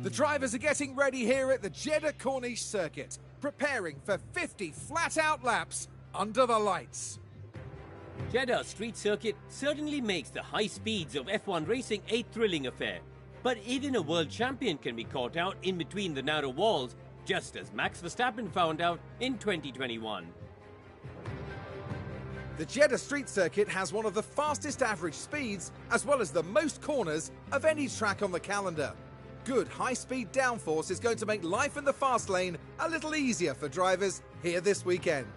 The drivers are getting ready here at the Jeddah Corniche circuit, preparing for 50 flat-out laps under the lights. Jeddah street circuit certainly makes the high speeds of F1 racing a thrilling affair. But even a world champion can be caught out in between the narrow walls, just as Max Verstappen found out in 2021. The Jeddah street circuit has one of the fastest average speeds, as well as the most corners of any track on the calendar. Good high-speed downforce is going to make life in the fast lane a little easier for drivers here this weekend.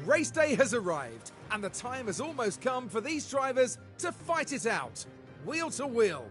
Race day has arrived, and the time has almost come for these drivers to fight it out, wheel to wheel.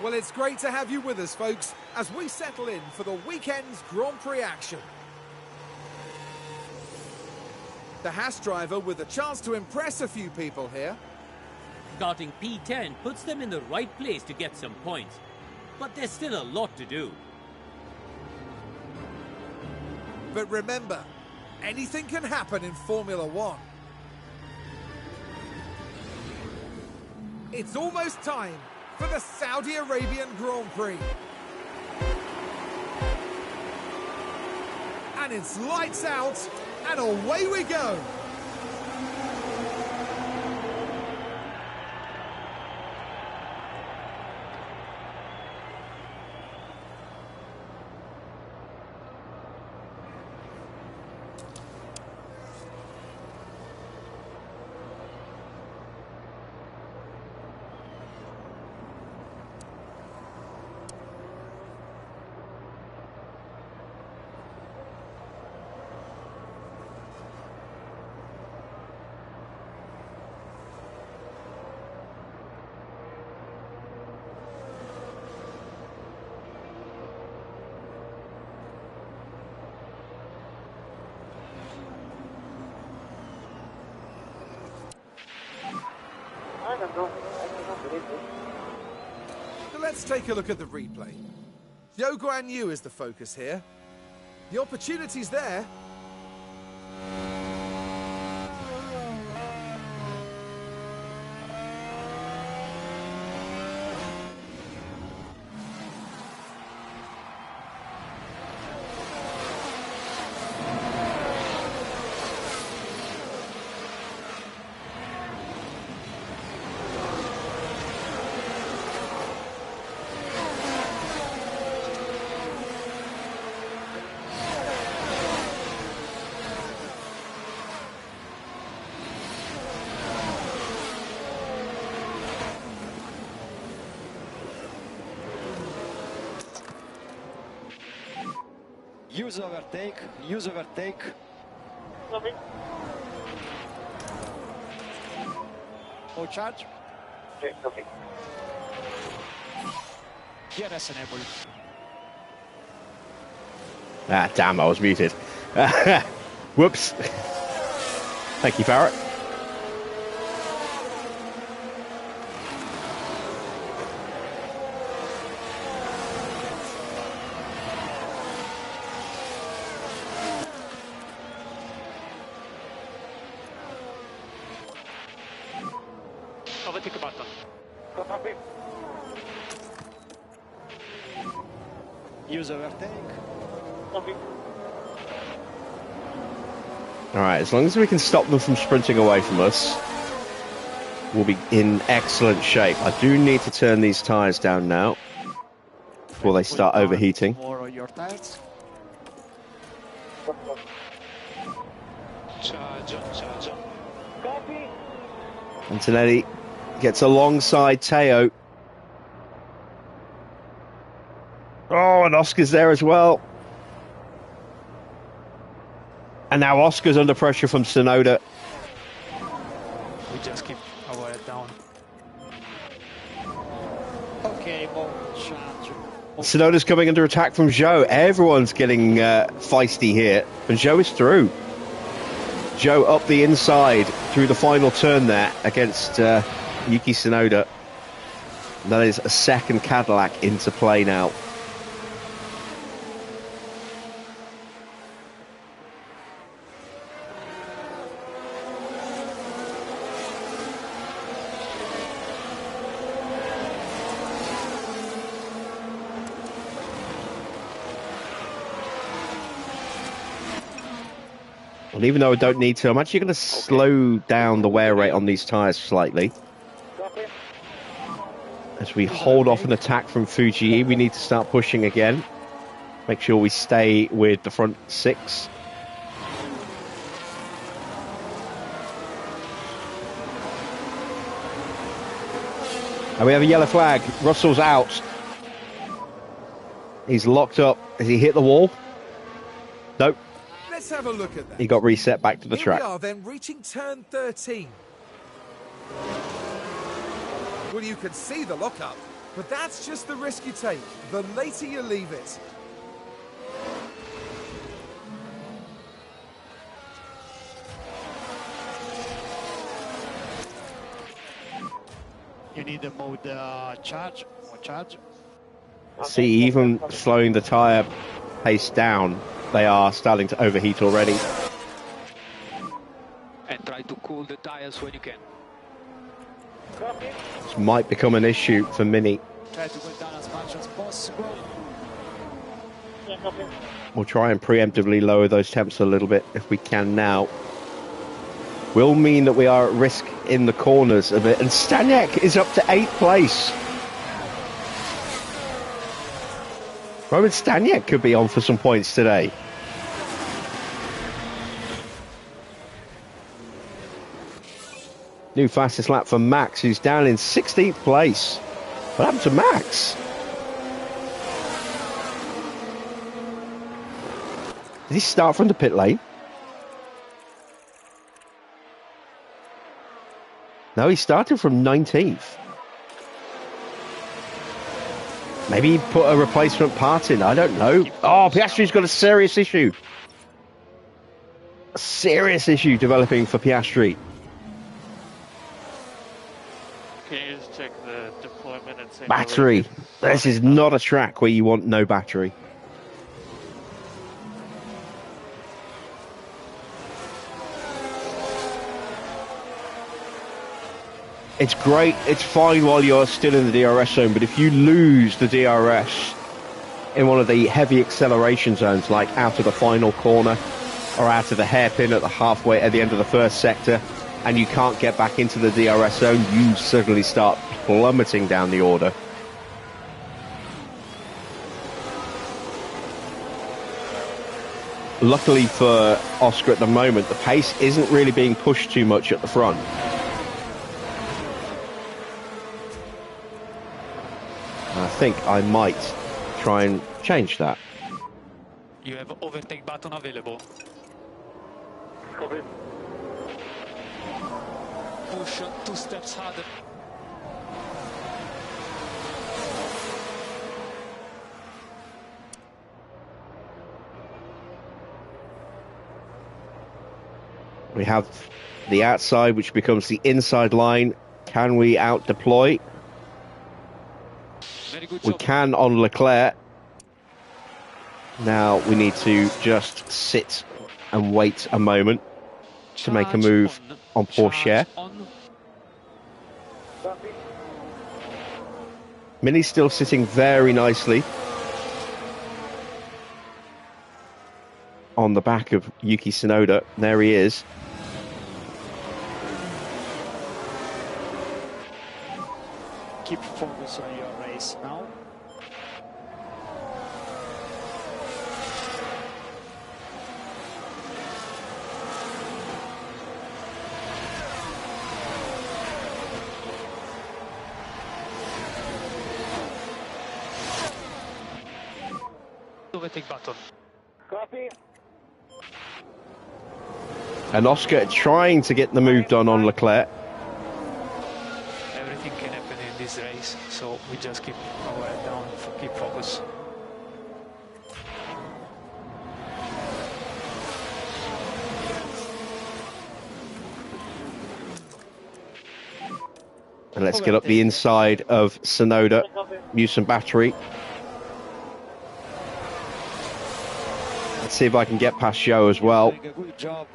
Well, it's great to have you with us, folks, as we settle in for the weekend's Grand Prix action. The Haas driver with a chance to impress a few people here. Starting P10 puts them in the right place to get some points, but there's still a lot to do. But remember, anything can happen in Formula One. It's almost time for the Saudi Arabian Grand Prix. And it's lights out, and away we go. So let's take a look at the replay. Zhou Guan Yu is the focus here. The opportunity's there. Use overtake, use overtake. Copy. No charge. Okay, copy. DRS enable. Ah, damn, I was muted. Whoops. Thank you, Barrett. overtake button. Copy. Use overtake. Copy. Alright, as long as we can stop them from sprinting away from us, we'll be in excellent shape. I do need to turn these tyres down now before they start overheating. More on your tires. Charge on. Copy. Antonelli gets alongside Teo. Oh, and Oscar's there as well. And now Oscar's under pressure from Sonoda. We just keep our head down. Okay, more charge. Sonoda's coming under attack from Zhou. Everyone's getting feisty here. And Zhou is through. Zhou up the inside through the final turn there against Yuki Tsunoda. And that is a second Cadillac into play now. And even though I don't need to, I'm actually going to slow down the wear rate on these tyres slightly. Copy. As we hold off an attack from Fuji, we need to start pushing again. Make sure we stay with the front six. And we have a yellow flag. Russell's out. He's locked up. Has he hit the wall? Nope. Let's have a look at that. He got reset back to the Here track. we are then reaching turn 13. Well, you can see the lockup, but that's just the risk you take. The later you leave it. You need the mode charge. More charge. See, even slowing the tyre pace down, they are starting to overheat already. And try to cool the tires when you can. Copy. This might become an issue for Mini. Try to go down as much as possible. Yeah, copy. We'll try and preemptively lower those temps a little bit if we can now. Will mean that we are at risk in the corners a bit. And Staniak is up to 8th place. Roman Staniak could be on for some points today. New fastest lap for Max, who's down in 16th place. What happened to Max? Did he start from the pit lane? No, he started from 19th. Maybe he put a replacement part in, I don't know. Oh, Piastri's got a serious issue. A serious issue developing for Piastri. Can you just check the deployment and say Battery. This is not a track where you want no battery. It's great, it's fine while you're still in the DRS zone, but if you lose the DRS in one of the heavy acceleration zones, like out of the final corner or out of the hairpin at the halfway at the end of the first sector, and you can't get back into the DRS zone, you suddenly start plummeting down the order. Luckily for Oscar at the moment, the pace isn't really being pushed too much at the front. I think I might try and change that. You have overtake button available. Copy. Push 2 steps harder. We have the outside, which becomes the inside line. Can we out deploy? Very good We job. can on Leclerc. Now we need to just sit and wait a moment to make a move on Porsche. On. Mini's still sitting very nicely on the back of Yuki Tsunoda. There he is. Keep focus on your race now. Overtake button. Copy. And Oscar trying to get the move done on Leclerc. Everything can happen in this race, so we just keep our head down, keep focus. And let's get up the inside of Tsunoda. Use some battery. Let's see if I can get past Joe as well. Doing a good job.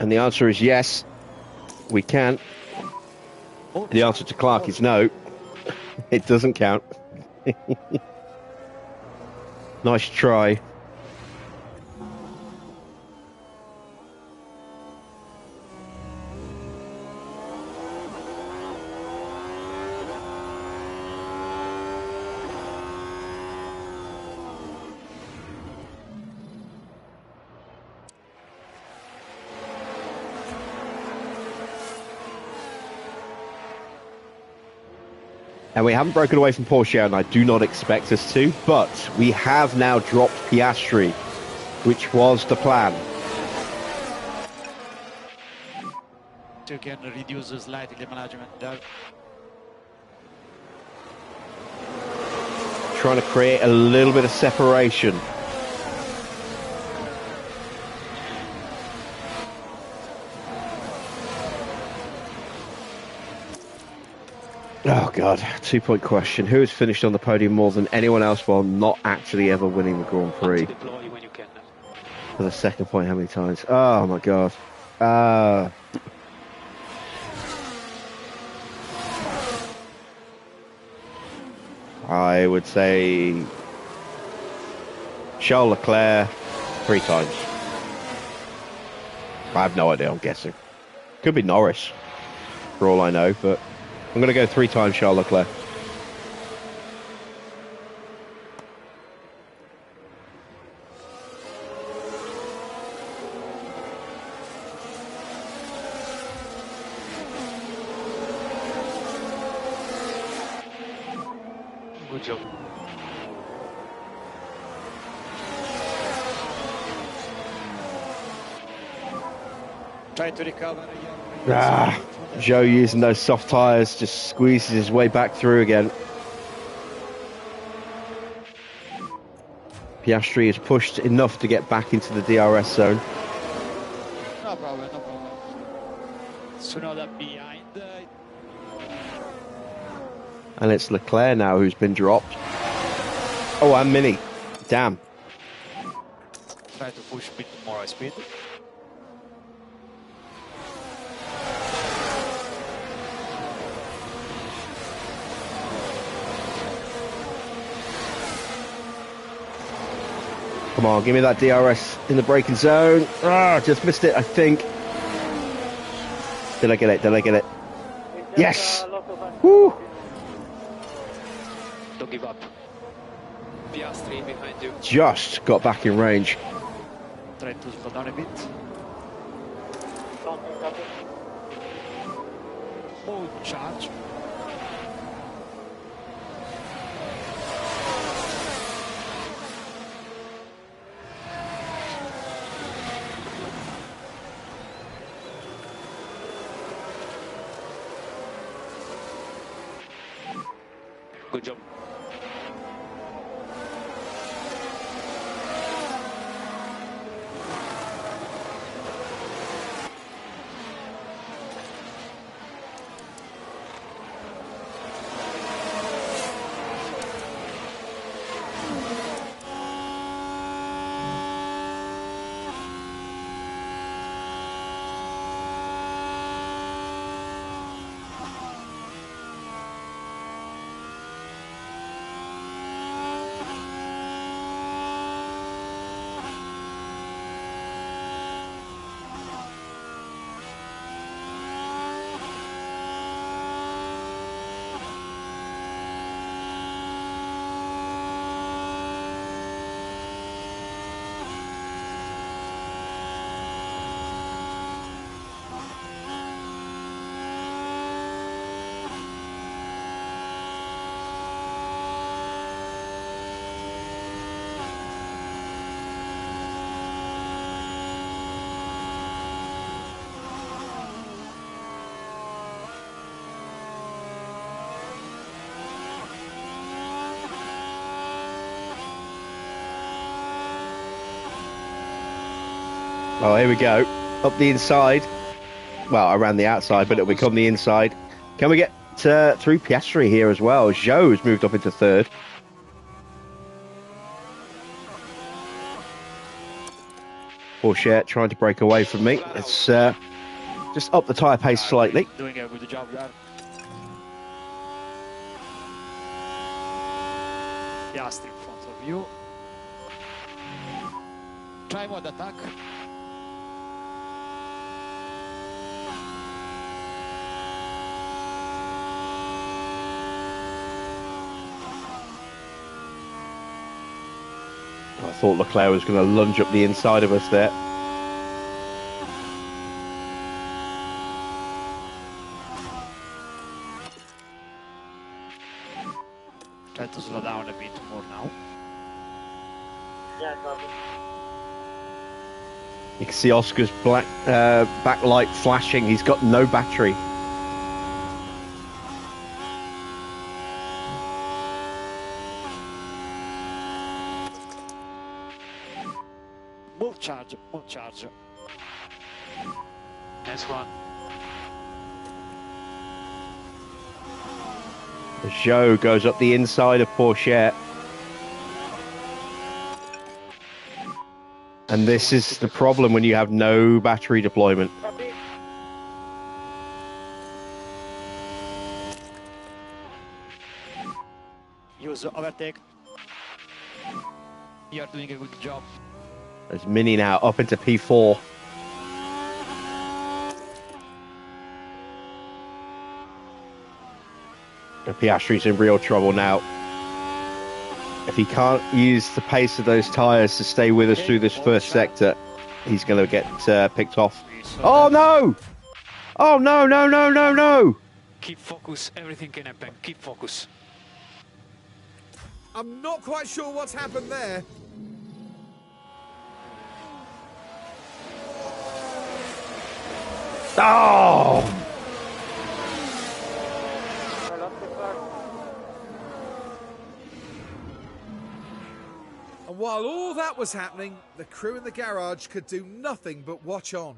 And the answer is yes, we can. The answer to Clark is no. It doesn't count. Nice try. And we haven't broken away from Porsche yet, and I do not expect us to, but we have now dropped Piastri, which was the plan. You can reduce slightly the management there. Trying to create a little bit of separation. Oh God, 2-point question. Who has finished on the podium more than anyone else while not actually ever winning the Grand Prix? Deploy when you can. For the second point, how many times? Oh my God. I would say Charles Leclerc 3 times. I have no idea, I'm guessing. Could be Norris, for all I know, but I'm going to go 3 times Charles Leclerc. Good job. Try to recover. Joe using those soft tyres, just squeezes his way back through again. Piastri is pushed enough to get back into the DRS zone. No problem, no problem. Tsunoda behind. And it's Leclerc now who's been dropped. Oh, and Mini. Damn. Try to push a bit more speed. Come on, give me that DRS in the braking zone. Just missed it, I think. Did I get it? Did I get it? Yes! Woo! Don't give up. Piastri behind you. Just got back in range. Try to slow down a bit. Oh, charge. Good job. Oh, here we go. Up the inside. Well, around the outside, but it'll become the inside. Can we get through Piastri here as well? Zhou has moved up into third. Corniche trying to break away from me. It's just up the tyre pace slightly. Doing a good job there. Piastri in front of you. Try mode attack. I thought Leclerc was going to lunge up the inside of us there. Try to slow down a bit more now. Yeah, copy. You can see Oscar's black backlight flashing. He's got no battery. Move charge, move charge. Nice one. Zhou goes up the inside of Corniche. And this is the problem when you have no battery deployment. Copy. Use overtake. You are doing a good job. There's Mini now up into P4. And Piastri's in real trouble now. If he can't use the pace of those tyres to stay with us through this first sector, he's going to get picked off. Oh no! Oh no, no, no, no, no! Keep focus, everything can happen. Keep focus. I'm not quite sure what's happened there. Oh! I lost the car. And while all that was happening, the crew in the garage could do nothing but watch on.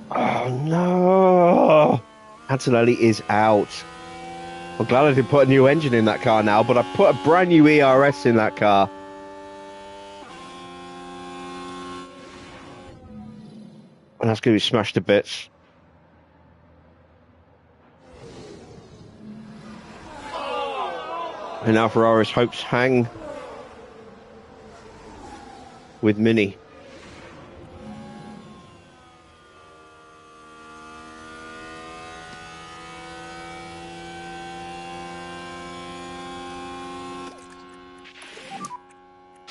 Oh no! Antonelli is out. I'm glad I didn't put a new engine in that car now, but I put a brand new ERS in that car. And that's going to be smashed to bits. And now Ferrari's hopes hang with Mini.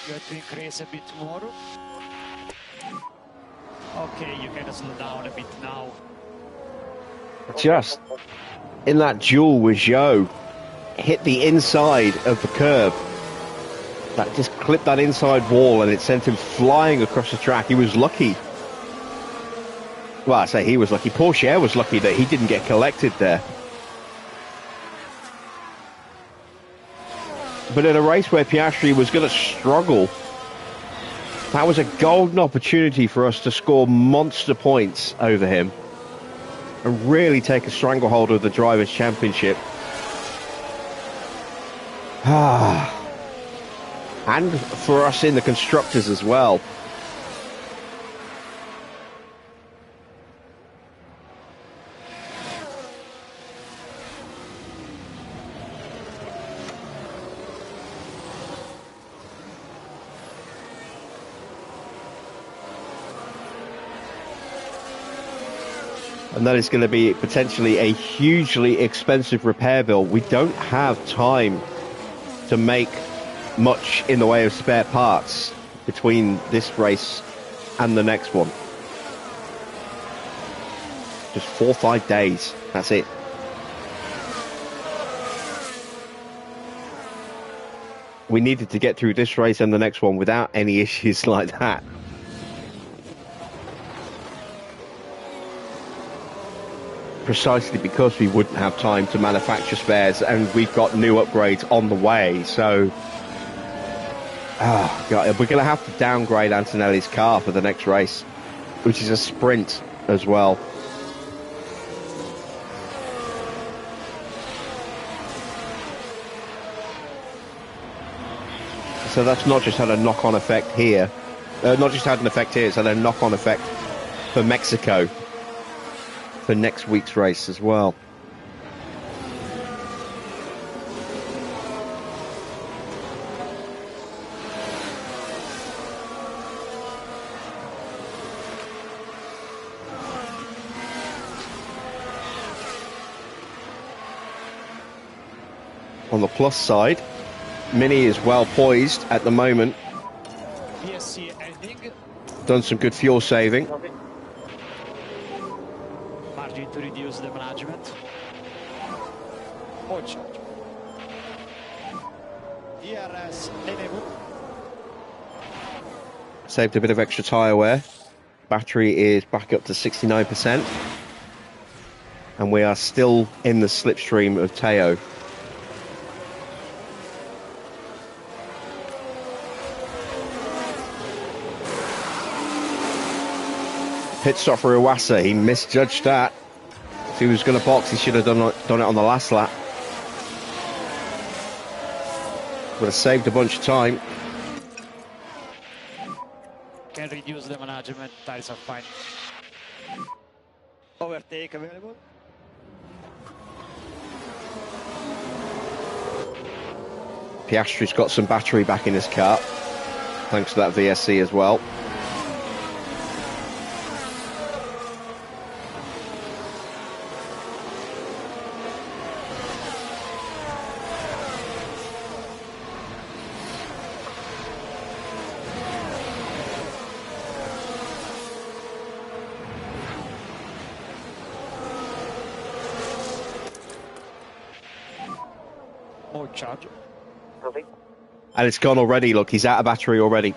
You have to increase a bit more. Okay, you can slow down a bit now. Just in that duel with Zhou, hit the inside of the curb. That just clipped that inside wall and it sent him flying across the track. He was lucky. Well, I say he was lucky. Corniche was lucky that he didn't get collected there. But in a race where Piastri was going to struggle, that was a golden opportunity for us to score monster points over him and really take a stranglehold of the Drivers' Championship. And for us in the Constructors as well. And that is going to be potentially a hugely expensive repair bill. We don't have time to make much in the way of spare parts between this race and the next one. Just 4 or 5 days. That's it. We needed to get through this race and the next one without any issues like that. Precisely because we wouldn't have time to manufacture spares and we've got new upgrades on the way, so Oh, God, we're going to have to downgrade Antonelli's car for the next race, which is a sprint as well. So that's not just had a knock-on effect here. Not just had an effect here, it's had a knock-on effect for Mexico for next week's race as well. On the plus side, Mini is well poised at the moment. PSC ending. Done some good fuel saving. Copy. Margin to reduce the management. More charge. DRS enable. Saved a bit of extra tyre wear. Battery is back up to 69%. And we are still in the slipstream of Teo. Pit stop for Iwasa. He misjudged that. If he was going to box, he should have done it on the last lap. Would have saved a bunch of time. Can reduce the management. Tires are fine. Overtake available. Piastri's got some battery back in his car, thanks to that VSC as well. More charge. Copy. And it's gone already, look, he's out of battery already.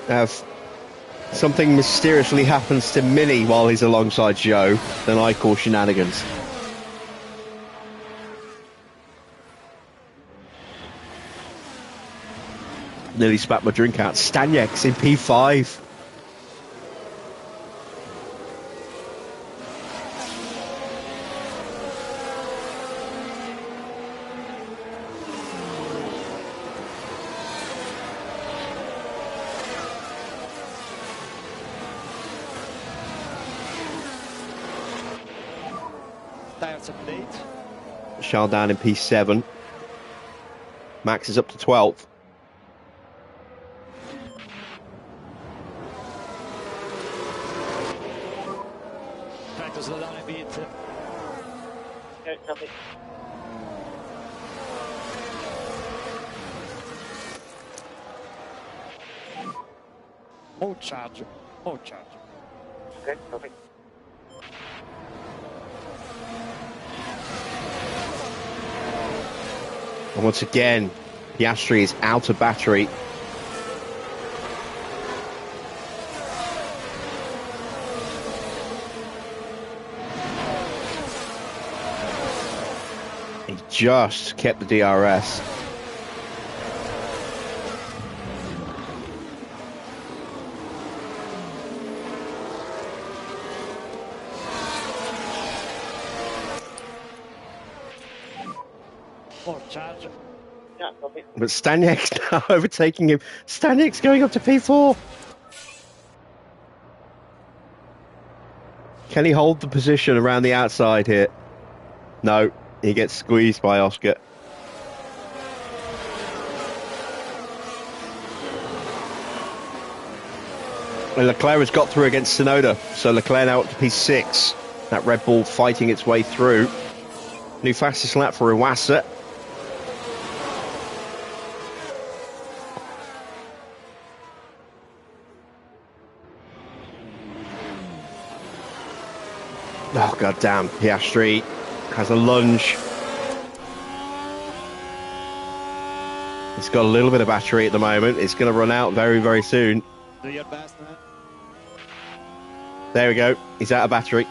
Now, if something mysteriously happens to Mini while he's alongside Joe, then I call shenanigans. Nearly spat my drink out. Staniek's in P5. Tires update. Charles down in P7. Max is up to 12th. Try to slow down a bit. Okay, copy. More charge. More charge. Okay, copy. And once again, Piastri is out of battery. He just kept the DRS. More charge. Yeah, copy. But Staniek's now overtaking him. Staniek's going up to P4. Can he hold the position around the outside here? No, he gets squeezed by Oscar. And Leclerc has got through against Tsunoda, so Leclerc now up to P6. That Red Bull fighting its way through. New fastest lap for Iwasa. Oh, goddamn. Piastri has a lunge. It's got a little bit of battery at the moment. It's going to run out very, very soon. Do your best, man. There we go. He's out of battery.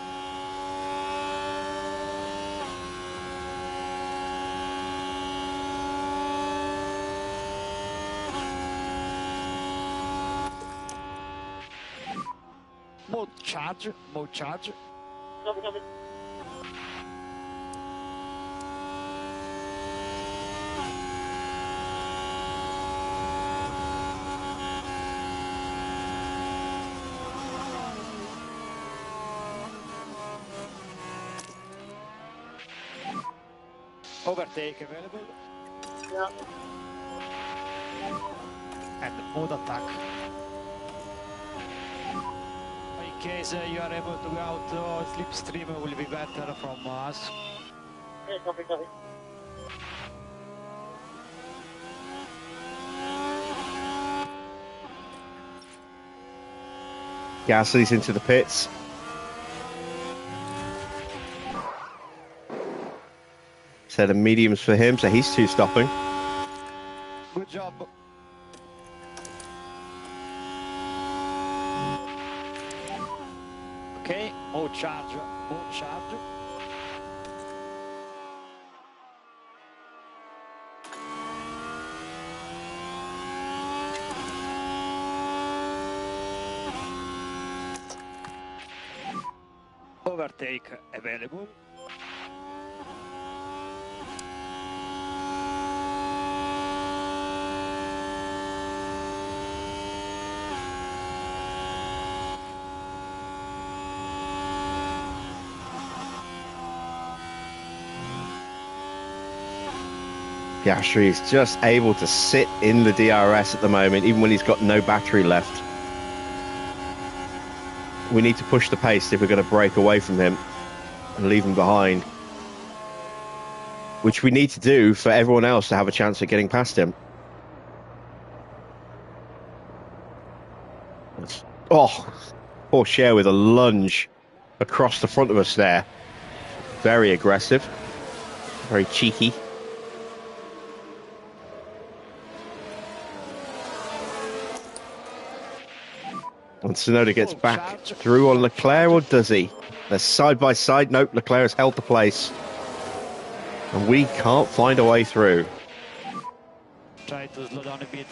Mode charge, mode charge. Copy, copy. Overtake available. Yeah. And mode attack. In case you are able to go out, slipstream will be better from us. Okay, copy, copy. Gasly's into the pits. Set of mediums for him, so he's 2 stopping. Good job. Okay, mode charge, mode charge. Overtake available. Piastri is just able to sit in the DRS at the moment, even when he's got no battery left. We need to push the pace if we're going to break away from him and leave him behind. Which we need to do for everyone else to have a chance at getting past him. Oh, poor Cher with a lunge across the front of us there. Very aggressive. Very cheeky. And Tsunoda gets back through on Leclerc, or does he? They're side by side. Nope, Leclerc has held the place. And we can't find a way through. Try to slow down a bit.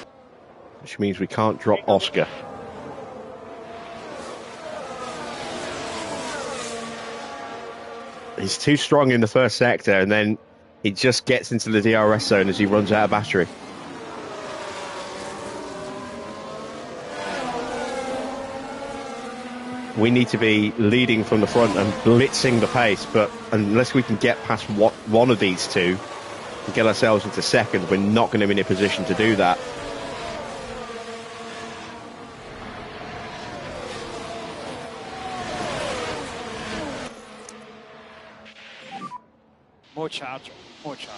Which means we can't drop Oscar. He's too strong in the first sector, and then he just gets into the DRS zone as he runs out of battery. We need to be leading from the front and blitzing the pace, but unless we can get past one of these two and get ourselves into second, we're not going to be in a position to do that. More charge, more charge.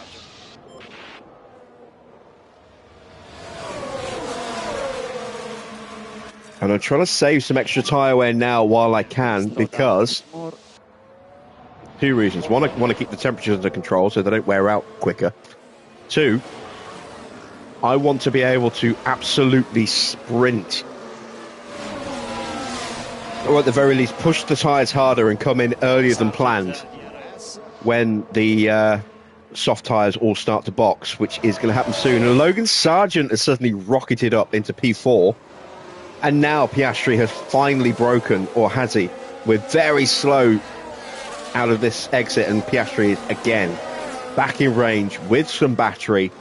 And I'm trying to save some extra tyre wear now while I can, because 2 reasons. One, I want to keep the temperatures under control so they don't wear out quicker. 2, I want to be able to absolutely sprint, or at the very least push the tyres harder and come in earlier than planned when the soft tyres all start to box, which is going to happen soon. And Logan Sargent has suddenly rocketed up into P4. And now Piastri has finally broken, or has he? We're very slow out of this exit, and Piastri is again back in range with some battery.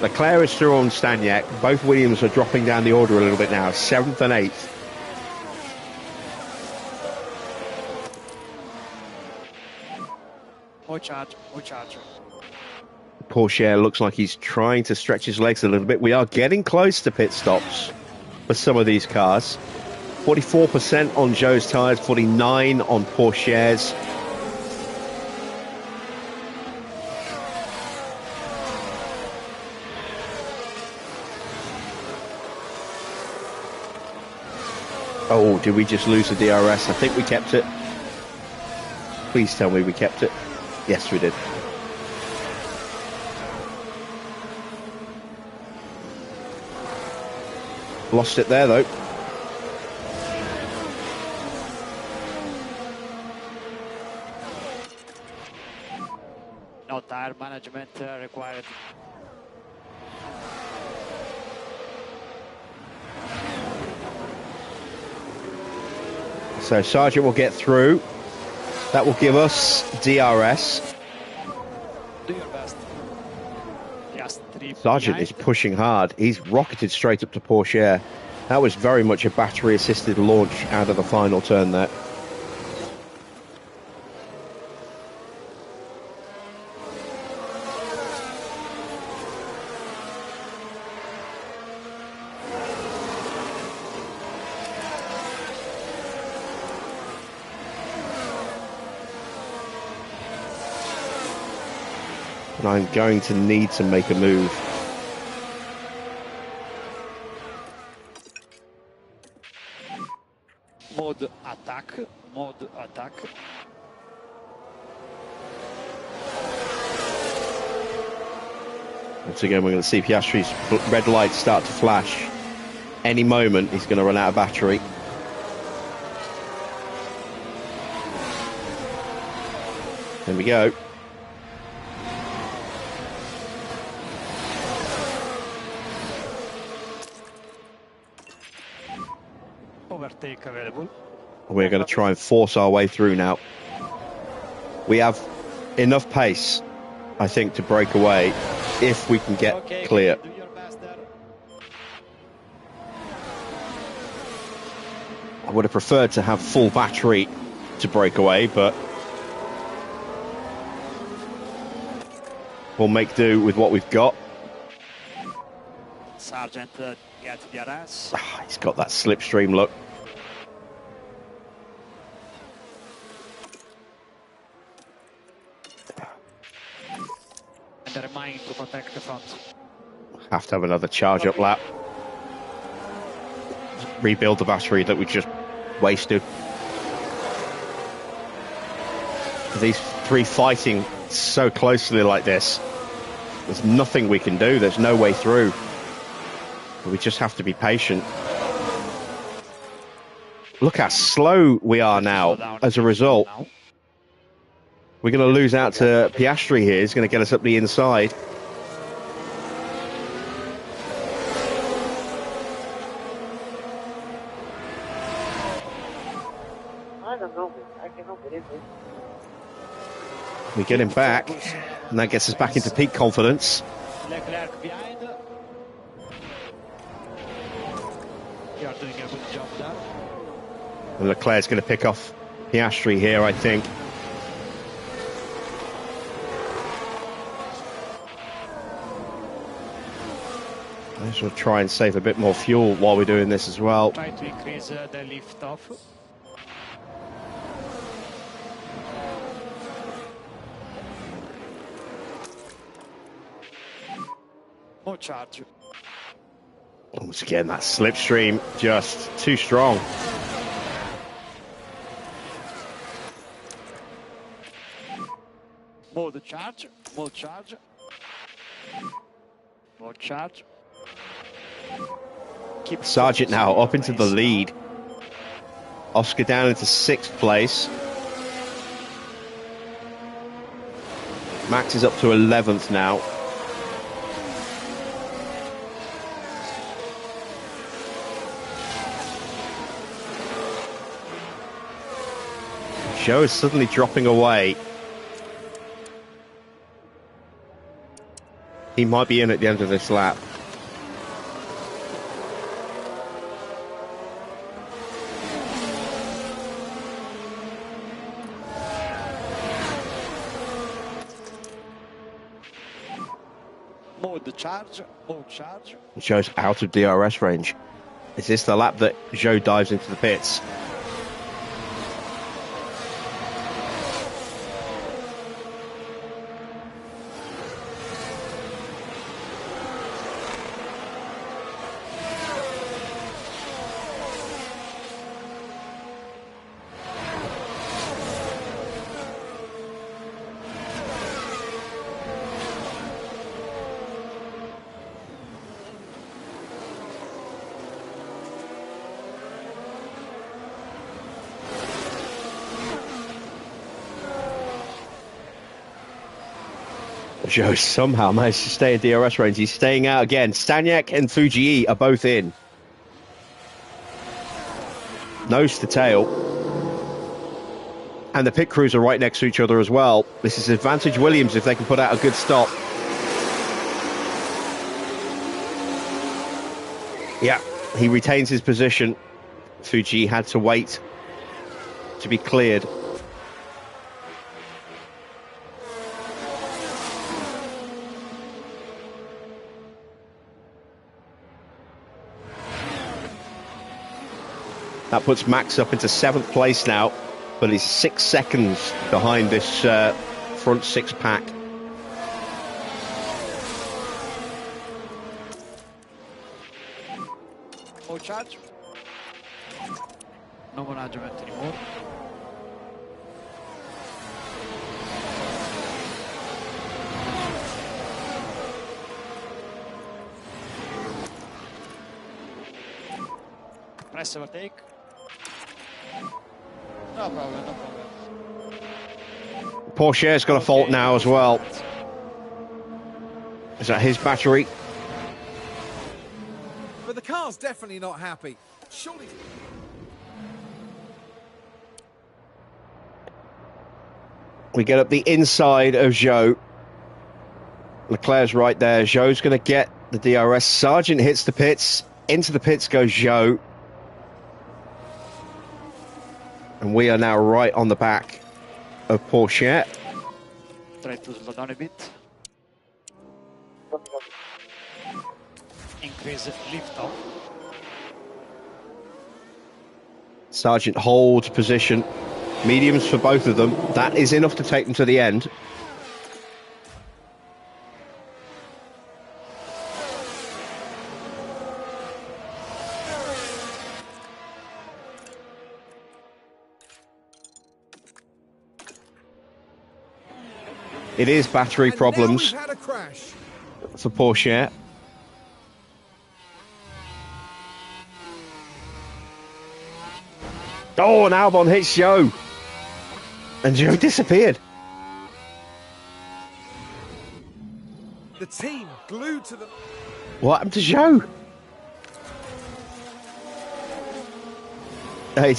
Leclerc is through on Staniak. Both Williams are dropping down the order a little bit now, 7th and 8th. More charge, more charge. Poor Cher looks like he's trying to stretch his legs a little bit. We are getting close to pit stops for some of these cars. 44% on Joe's tyres, 49 on Porsche's. Oh, did we just lose the DRS? I think we kept it. Please tell me we kept it. Yes, we did. Lost it there, though. management required. So Sergeant will get through. That will give us DRS. Do your best. Just 3 Sergeant behind. is pushing hard. He's rocketed straight up to Porsche. That was very much a battery-assisted launch out of the final turn there. And I'm going to need to make a move. Mode attack. Mode attack. Once again, we're going to see Piastri's red lights start to flash. Any moment, he's going to run out of battery. There we go. Overtake available. We're going to try and force our way through now. We have enough pace, I think, to break away if we can get clear. Do your best there. I would have preferred to have full battery to break away, but we'll make do with what we've got. Sergeant, get DRS. He's got that slipstream look. And remind to protect the front. Have to have another charge up lap. Rebuild the battery that we just wasted. These three fighting so closely like this, there's nothing we can do. There's no way through. We just have to be patient. Look how slow we are now as a result. We're going to lose out to Piastri here. He's going to get us up the inside. I don't know. I cannot believe it. We get him back, and that gets us back into peak confidence. Leclerc behind. You are doing a good job there. And Leclerc's going to pick off Piastri here, I think. I should try and save a bit more fuel while we're doing this as well. Try to increase the lift off. More charge. Once again, that slipstream just too strong. More the charge. More charge. More charge. Keep Sargent now up into the race lead. Oscar down into 6th place. Max is up to 11th now. Joe is suddenly dropping away. He might be in at the end of this lap. More the charge. More charge. Joe's out of DRS range. Is this the lap that Joe dives into the pits? Joe somehow managed to stay in DRS range. He's staying out again. Staniak and Fujii are both in. Nose to tail. And the pit crews are right next to each other as well. This is advantage Williams if they can put out a good stop. Yeah, he retains his position. Fujii had to wait to be cleared. That puts Max up into 7th place now, but he's 6 seconds behind this front 6 pack. No charge. No management anymore. Press overtake. No problem, no problem. Pourchaire's got a fault now as well. Is that his battery? But the car's definitely not happy. Surely. We get up the inside of Zhou. Leclerc's right there. Zhou's going to get the DRS. Sargent hits the pits. Into the pits goes Zhou. And we are now right on the back of Pourchaire. Try to slow down a bit. Increase the lift off. Sargent holds position. Mediums for both of them. That is enough to take them to the end. It is battery problems Now we've had a crash. for Pourchaire. Oh, and Albon hits Zhou. And Zhou disappeared. The team glued to the... What happened to Zhou? He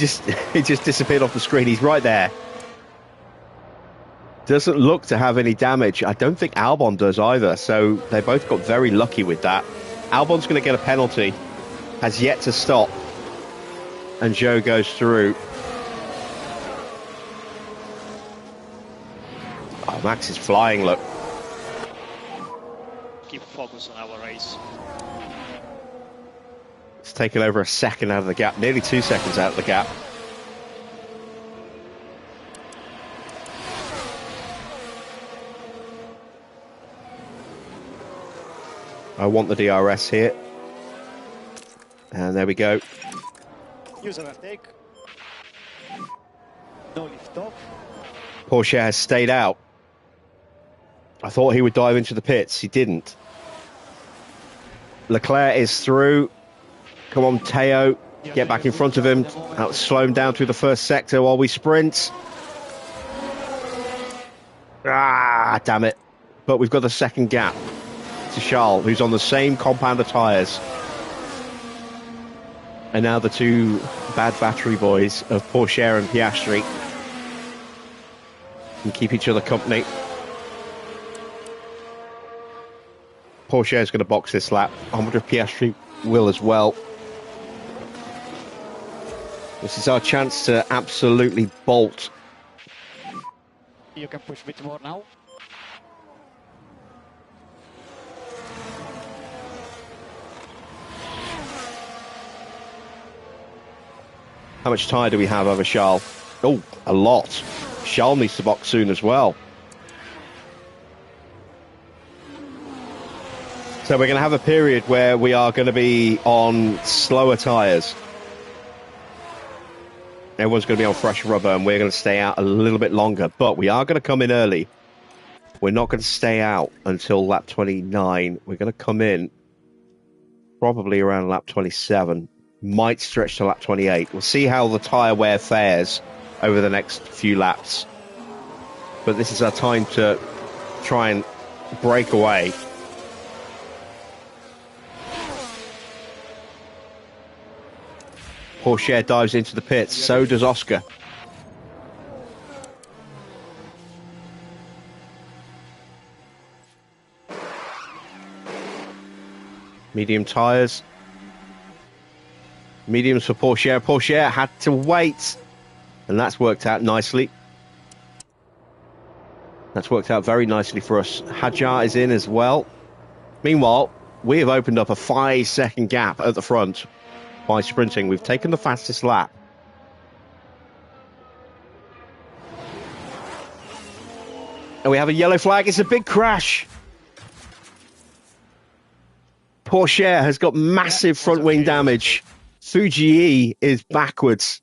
just disappeared off the screen. He's right there. Doesn't look to have any damage. I don't think Albon does either. So they both got very lucky with that. Albon's going to get a penalty. Has yet to stop. And Zhou goes through. Oh, Max is flying, look. Keep focus on our race. It's taken over a second out of the gap. Nearly 2 seconds out of the gap. I want the DRS here. And there we go. Use overtake. No lift off. Pourchaire has stayed out. I thought he would dive into the pits. He didn't. Leclerc is through. Come on, Teo. Get back in front of him. That'll slow him down through the first sector while we sprint. Ah, damn it. But we've got the second gap to Charles, who's on the same compound of tyres. And now the two bad battery boys of Pourchaire and Piastri can keep each other company. Pourchaire's going to box this lap. I wonder if Piastri will as well. This is our chance to absolutely bolt. You can push a bit more now. How much tyre do we have over Charles? Oh, a lot. Charles needs to box soon as well. So we're going to have a period where we are going to be on slower tyres. Everyone's going to be on fresh rubber and we're going to stay out a little bit longer. But we are going to come in early. We're not going to stay out until lap 29. We're going to come in probably around lap 27. Might stretch to lap 28. We'll see how the tyre wear fares over the next few laps. But this is our time to try and breakaway. Corniche dives into the pits. So does Oscar. Medium tyres. Mediums for Corniche. Corniche had to wait. And that's worked out nicely. That's worked out very nicely for us. Hajar is in as well. Meanwhile, we have opened up a 5-second gap at the front by sprinting. We've taken the fastest lap. And we have a yellow flag. It's a big crash. Corniche has got massive front wing damage. Fuji is backwards.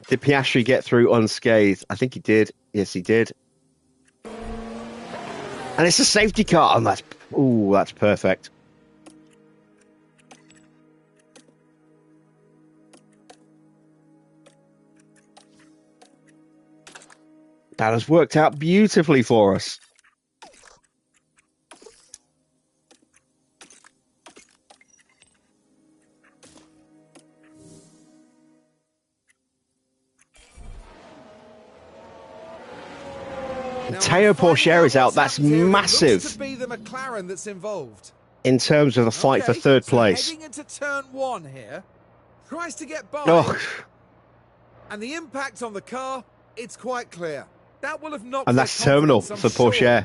Did Piastri get through unscathed? I think he did. Yes, he did. And it's a safety car. And that's perfect. That has worked out beautifully for us. Teo Corniche is out. That's massive. To be the McLaren that's involved. In terms of the fight for third place. Heading into turn 1 here. Tries to get by. Oh. And the impact on the car, it's quite clear. That will have knocked. And that's terminal for Corniche.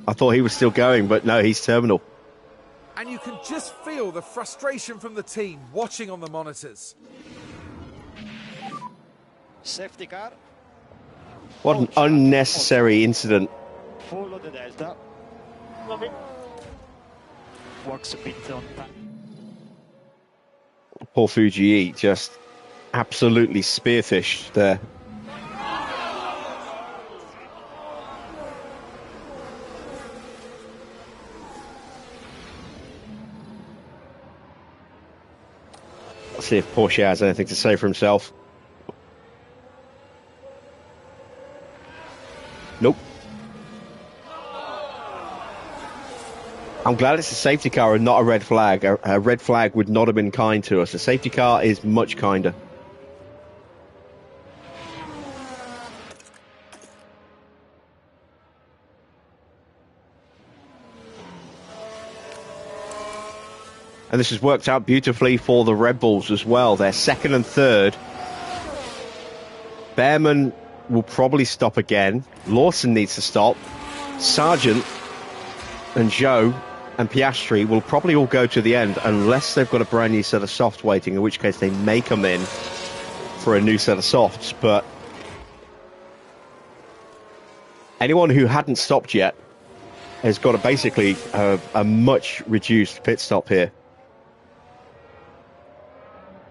I thought he was still going, but no, he's terminal. And you can just feel the frustration from the team watching on the monitors. Safety car. What an unnecessary incident. Follow the Delta. Works a bit on time. Poor Fuji just absolutely spearfished there. Let's see if Corniche has anything to say for himself. Nope. I'm glad it's a safety car and not a red flag. A red flag would not have been kind to us. A safety car is much kinder. And this has worked out beautifully for the Red Bulls as well. They're second and third. Behrman will probably stop again. Lawson needs to stop. Sargent and Joe and Piastri will probably all go to the end unless they've got a brand new set of softs waiting, in which case they may come in for a new set of softs. But anyone who hadn't stopped yet has got basically a much reduced pit stop here.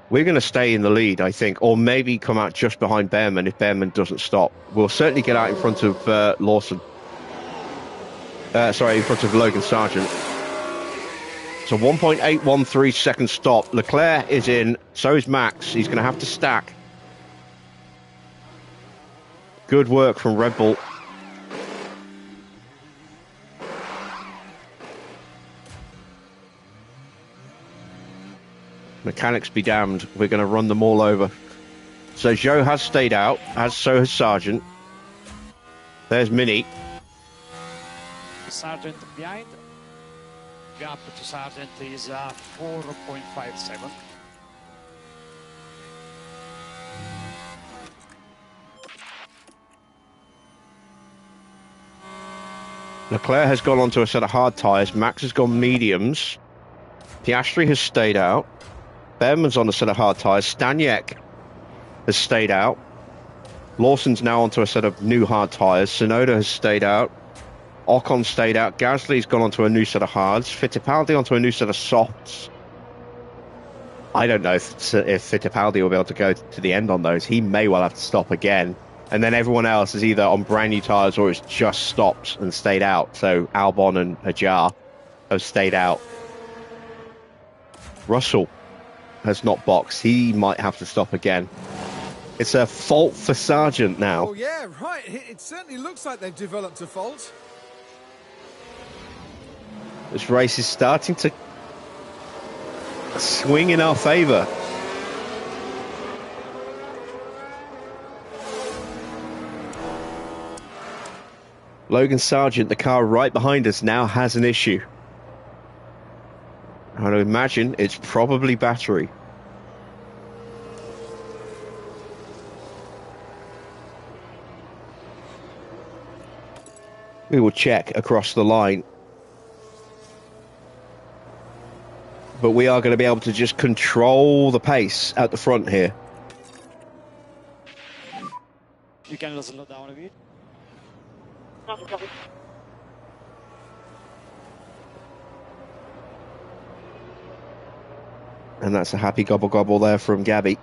We're going to stay in the lead, I think, or maybe come out just behind Behrman if Behrman doesn't stop. We'll certainly get out in front of Lawson. In front of Logan Sargent. So 1.813 second stop. Leclerc is in, so is Max. He's going to have to stack. Good work from Red Bull. Mechanics be damned. We're going to run them all over. So Joe has stayed out, so has Sargent. There's Mini. Sargent behind. Gap to Sargent is 4.57. Leclerc has gone onto a set of hard tyres. Max has gone mediums. Piastri has stayed out. Behrman's on a set of hard tyres. Staniek has stayed out. Lawson's now onto a set of new hard tyres. Tsunoda has stayed out. Ocon stayed out. Gasly's gone onto a new set of hards. Fittipaldi onto a new set of softs. I don't know if Fittipaldi will be able to go to the end on those. He may well have to stop again. And then everyone else is either on brand new tyres or has just stopped and stayed out. So Albon and Hajar have stayed out. Russell has not boxed. He might have to stop again. It's a fault for Sargent now. Oh, yeah, right. It certainly looks like they've developed a fault. This race is starting to swing in our favour. Logan Sargent, the car right behind us, now has an issue. I would imagine it's probably battery. We will check across the line. But we are going to be able to just control the pace at the front here. You can slow down a bit. And that's a happy gobble gobble there from Gabby.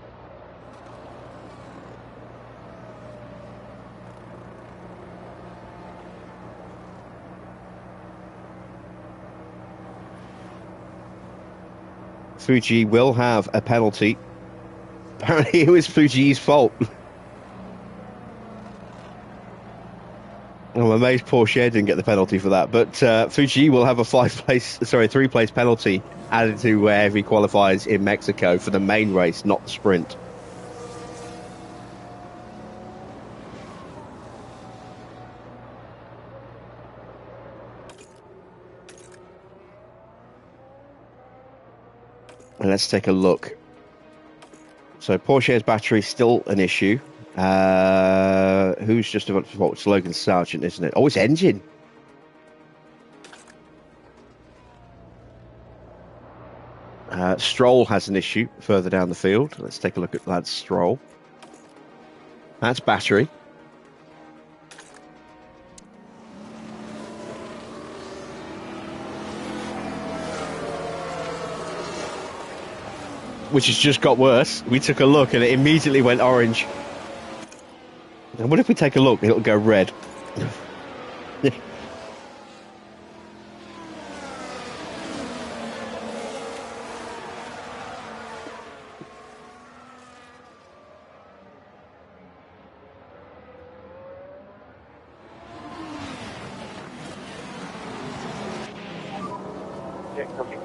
Fuji will have a penalty. Apparently it was Fuji's fault. I'm amazed Porsche didn't get the penalty for that, but Fuji will have a 3-place penalty added to wherever he qualifies in Mexico for the main race, not the sprint. And let's take a look. So Porsche's battery is still an issue. Who's just about to fault? It's Logan Sargent, isn't it? Oh, it's engine. Stroll has an issue further down the field. Let's take a look at that Stroll. That's battery. Which has just got worse. We took a look and it immediately went orange. And what if we take a look? It'll go red. Yeah, copy.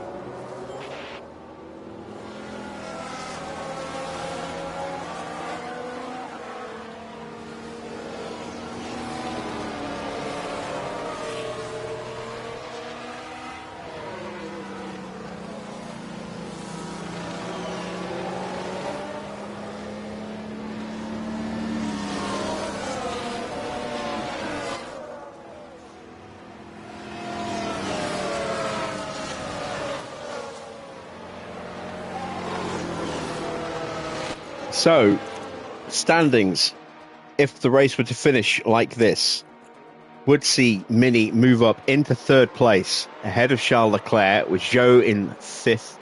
So, standings, if the race were to finish like this, would see Mini move up into third place ahead of Charles Leclerc, with Zhou in fifth,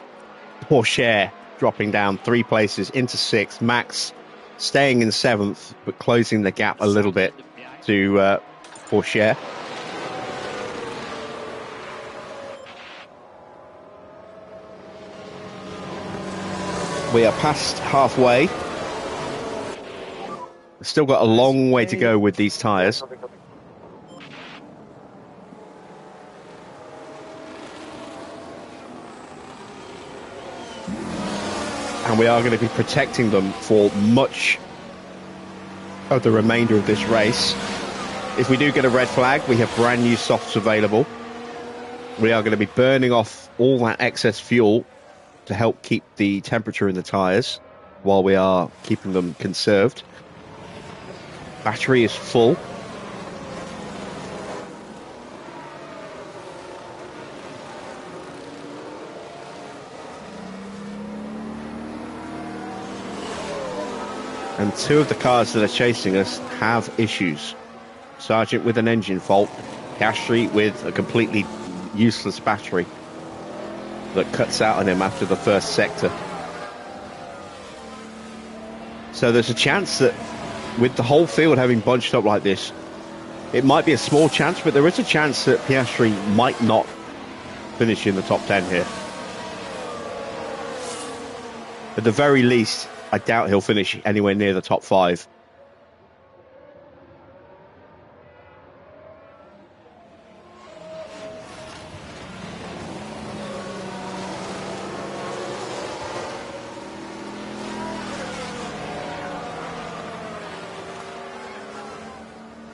Porsche dropping down 3 places into sixth, Max staying in seventh but closing the gap a little bit to Porsche. We are past halfway. Still got a long way to go with these tyres. Copy, copy. And we are going to be protecting them for much of the remainder of this race. If we do get a red flag, we have brand new softs available. We are going to be burning off all that excess fuel to help keep the temperature in the tyres while we are keeping them conserved. Battery is full. And 2 of the cars that are chasing us have issues. Sargent with an engine fault, Piastri with a completely useless battery that cuts out on him after the first sector. So there's a chance that with the whole field having bunched up like this, it might be a small chance, but there is a chance that Piastri might not finish in the top 10 here. At the very least, I doubt he'll finish anywhere near the top 5.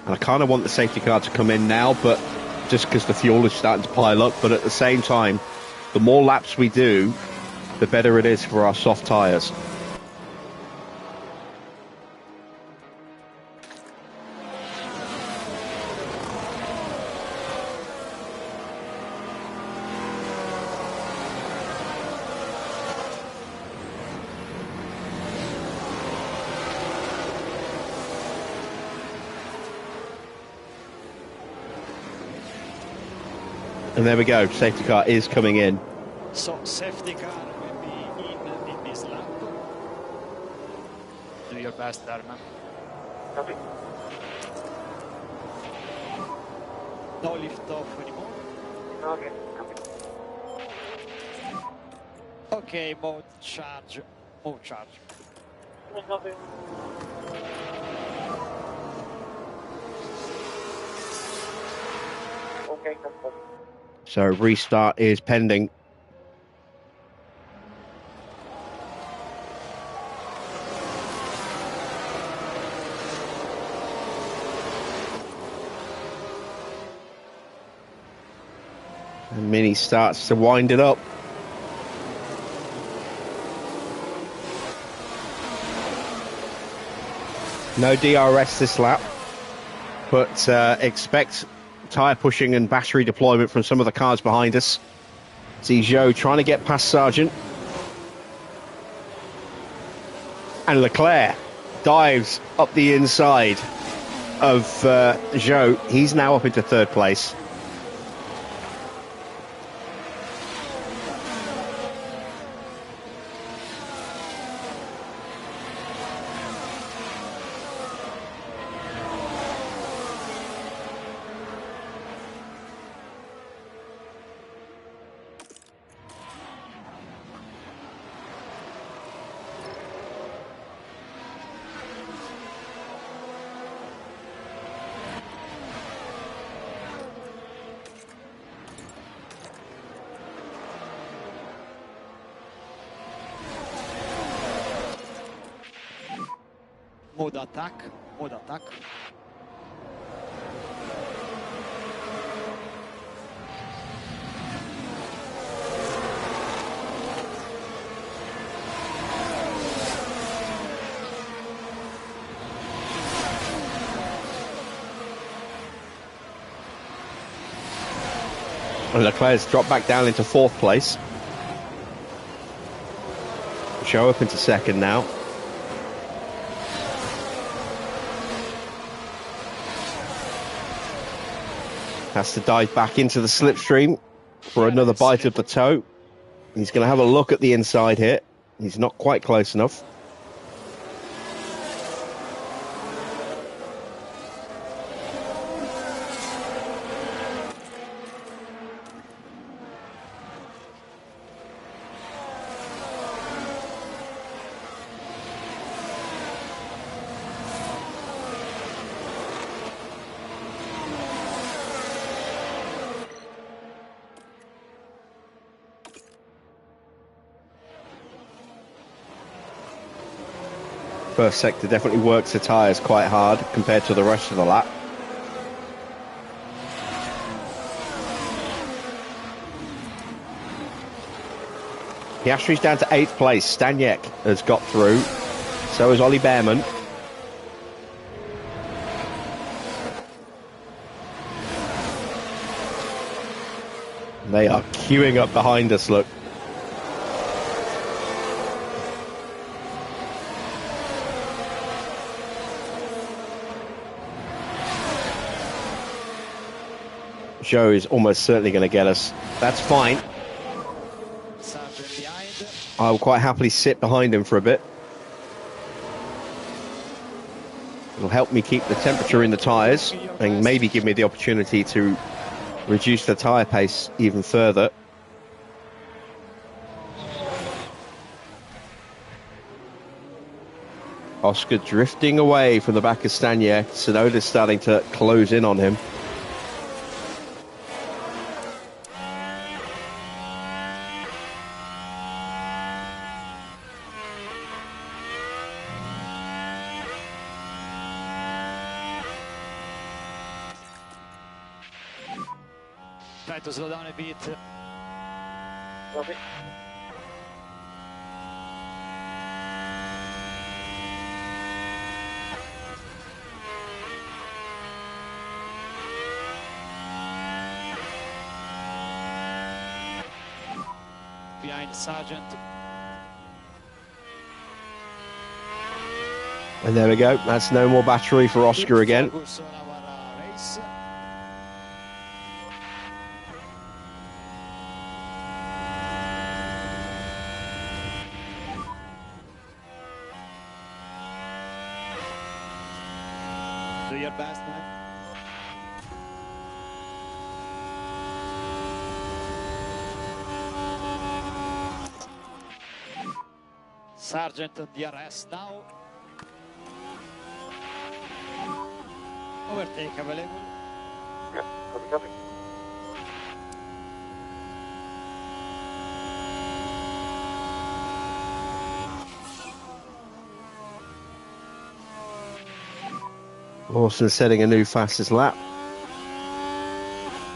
And I kind of want the safety car to come in now, but just because the fuel is starting to pile up. But at the same time, the more laps we do, the better it is for our soft tyres. And there we go, safety car is coming in. So safety car will be in this lap. Do your best, Darman. Copy. No lift off anymore. Okay, copy. Okay, mode charge. Mode charge. Copy. Okay, copy. So restart is pending. And Mini starts to wind it up. No DRS this lap, but expect tyre pushing and battery deployment from some of the cars behind us. See Joe trying to get past Sargent. And Leclerc dives up the inside of Joe. He's now up into 3rd place. Mode attack. Mode attack. And Leclerc's dropped back down into 4th place. Joe up into 2nd now. Has to dive back into the slipstream for another bite of the toe. He's going to have a look at the inside here. He's not quite close enough. First sector definitely works the tyres quite hard compared to the rest of the lap. Piastri's down to 8th place. Staniek has got through. So is Ollie Behrman. They are queuing up behind us, look. Joe is almost certainly going to get us. That's fine. I'll quite happily sit behind him for a bit. It'll help me keep the temperature in the tyres and maybe give me the opportunity to reduce the tyre pace even further. Oscar drifting away from the back of Staniek. Tsunoda's starting to close in on him. Try to slow down a bit. Copy. Behind Sergeant. And there we go. That's no more battery for Oscar again. Focus on our race. Do your best, man. Sergeant on DRS now. Overtake available. Yeah, copy, copy. Lawson setting a new fastest lap.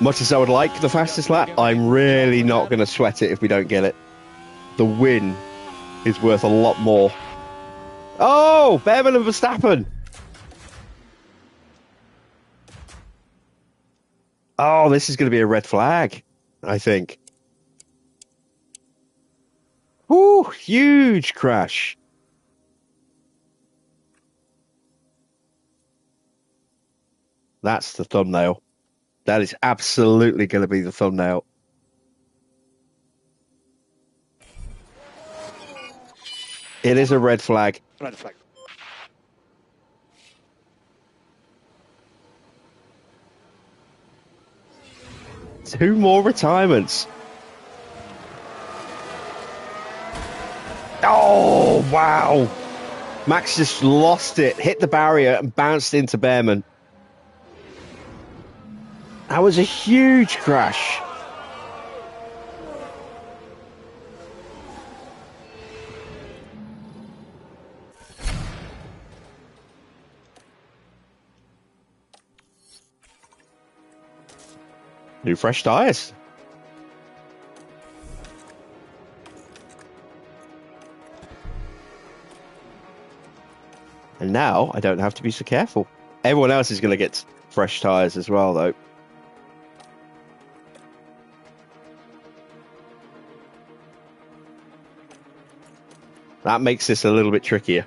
Much as I would like the fastest lap, I'm really not going to sweat it if we don't get it. The win is worth a lot more. Oh, Behrman and Verstappen. Oh, this is going to be a red flag, I think. Woo, huge crash. That's the thumbnail. That is absolutely going to be the thumbnail. It is a red flag. Red flag. Two more retirements. Oh, wow. Max just lost it, hit the barrier and bounced into Behrman. That was a huge crash. New fresh tyres. And now I don't have to be so careful. Everyone else is going to get fresh tyres as well, though. That makes this a little bit trickier.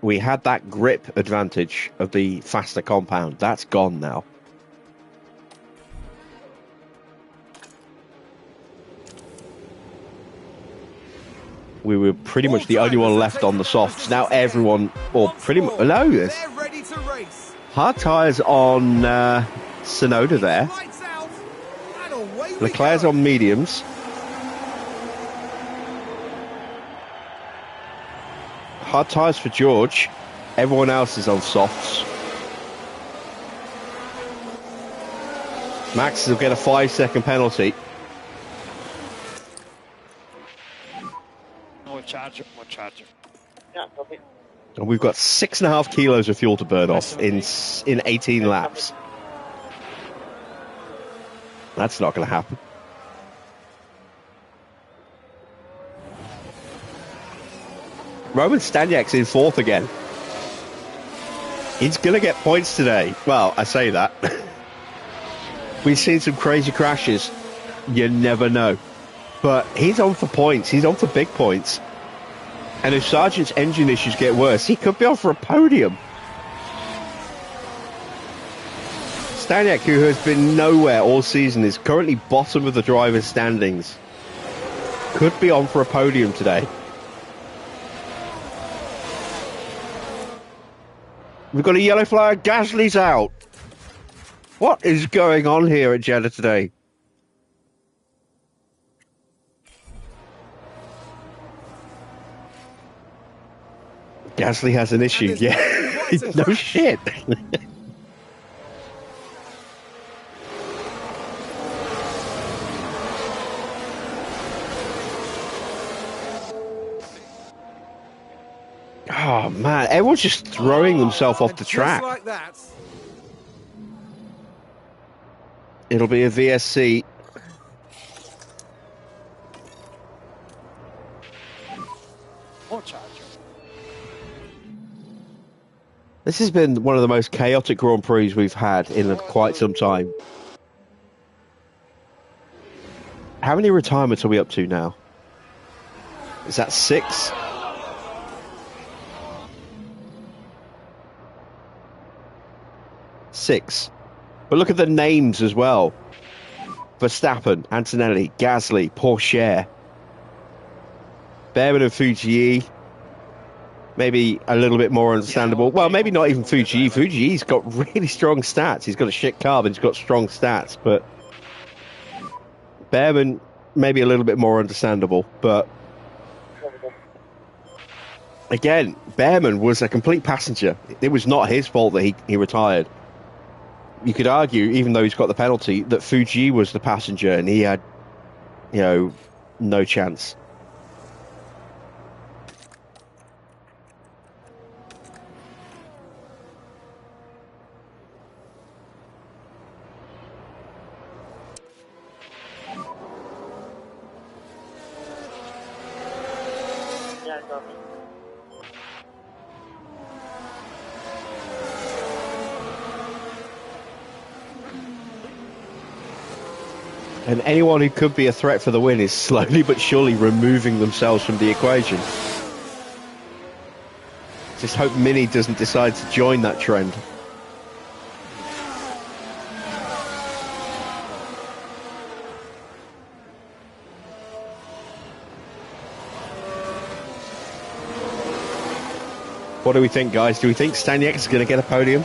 We had that grip advantage of the faster compound. That's gone now. We were pretty much the only one left on the softs. Now everyone, or pretty much, no, there's hard tyres on Tsunoda there. Leclerc's on mediums. Hard tyres for George. Everyone else is on softs. Max will get a 5-second penalty. More charger, more charger. Yeah, copy. And we've got 6.5 kilos of fuel to burn off in 18 laps. That's not going to happen. Roman Staniek's in fourth again. He's going to get points today. Well, I say that. We've seen some crazy crashes. You never know. But he's on for points. He's on for big points. And if Sargent's engine issues get worse, he could be on for a podium. Staniek, who has been nowhere all season, is currently bottom of the driver's standings. Could be on for a podium today. We've got a yellow flag. Gasly's out. What is going on here at Jeddah today? Gasly has an issue, And yeah. there's quite a No crash. shit. Oh, man. Everyone's just throwing themselves off And the just track. like that, It'll be a VSC. More charge. This has been one of the most chaotic Grand Prix we've had in quite some time. How many retirements are we up to now? Is that 6? Six. But look at the names as well. Verstappen, Antonelli, Gasly, Porsche, Behrman and Fuji. Maybe a little bit more understandable. Well, maybe not even Fuji. Fuji's got really strong stats. He's got a shit car, but he's got strong stats. But Behrman, maybe a little bit more understandable. But again, Behrman was a complete passenger. It was not his fault that he retired. You could argue, even though he's got the penalty, that Fuji was the passenger and he had, no chance. Yeah, I got it. And anyone who could be a threat for the win is slowly but surely removing themselves from the equation. Just hope Mini doesn't decide to join that trend. What do we think, guys? Do we think Staniek is going to get a podium?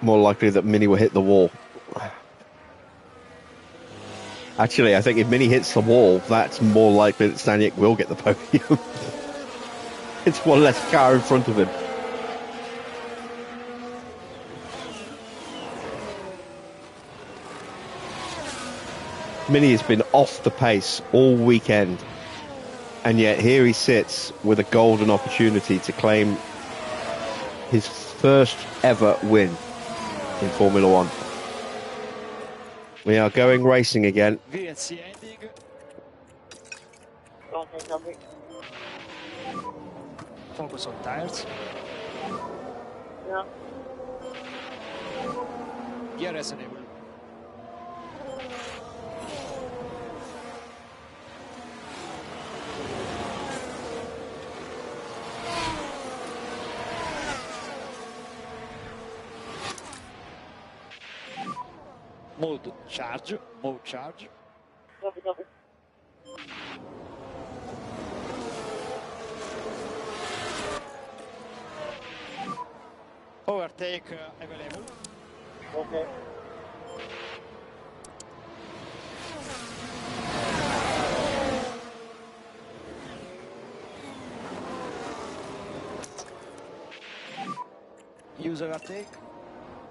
More likely that Mini will hit the wall. Actually, I think if Mini hits the wall, that's more likely that Staniek will get the podium. It's one less car in front of him. Mini has been off the pace all weekend, and yet here he sits with a golden opportunity to claim his first ever win in Formula One. We are going racing again. VSC ending. Copy. Focus on tires. Yeah. DRS enable. Mode charge. Copy. Overtake available. Okay. Use overtake.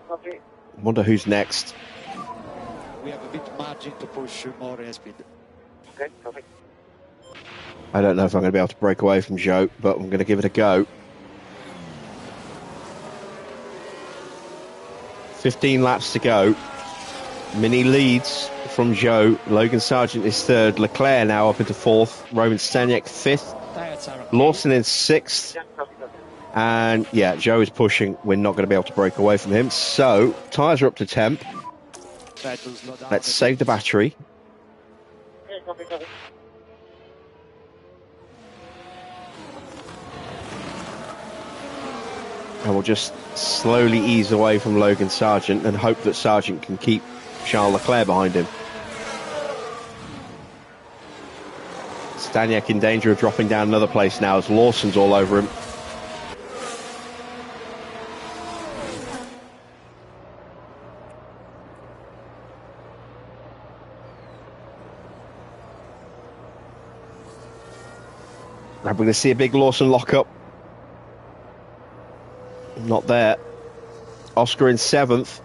Copy. Wonder who's next. We have a bit margin to push more airspeed. Okay, copy. I don't know if I'm going to be able to break away from Joe, but I'm going to give it a go. 15 laps to go. Mini leads from Joe. Logan Sargent is third. Leclerc now up into fourth. Roman Staniek fifth. Tires are okay. Lawson in sixth. Yeah, copy. And yeah, Joe is pushing. We're not going to be able to break away from him. So tyres are up to temp. Try to slow down Let's a save the bit. battery. copy, copy. And we'll just slowly ease away from Logan Sargent and hope that Sargent can keep Charles Leclerc behind him. Staniak in danger of dropping down another place now as Lawson's all over him. We're going to see a big Lawson lock-up. Not there. Oscar in 7th.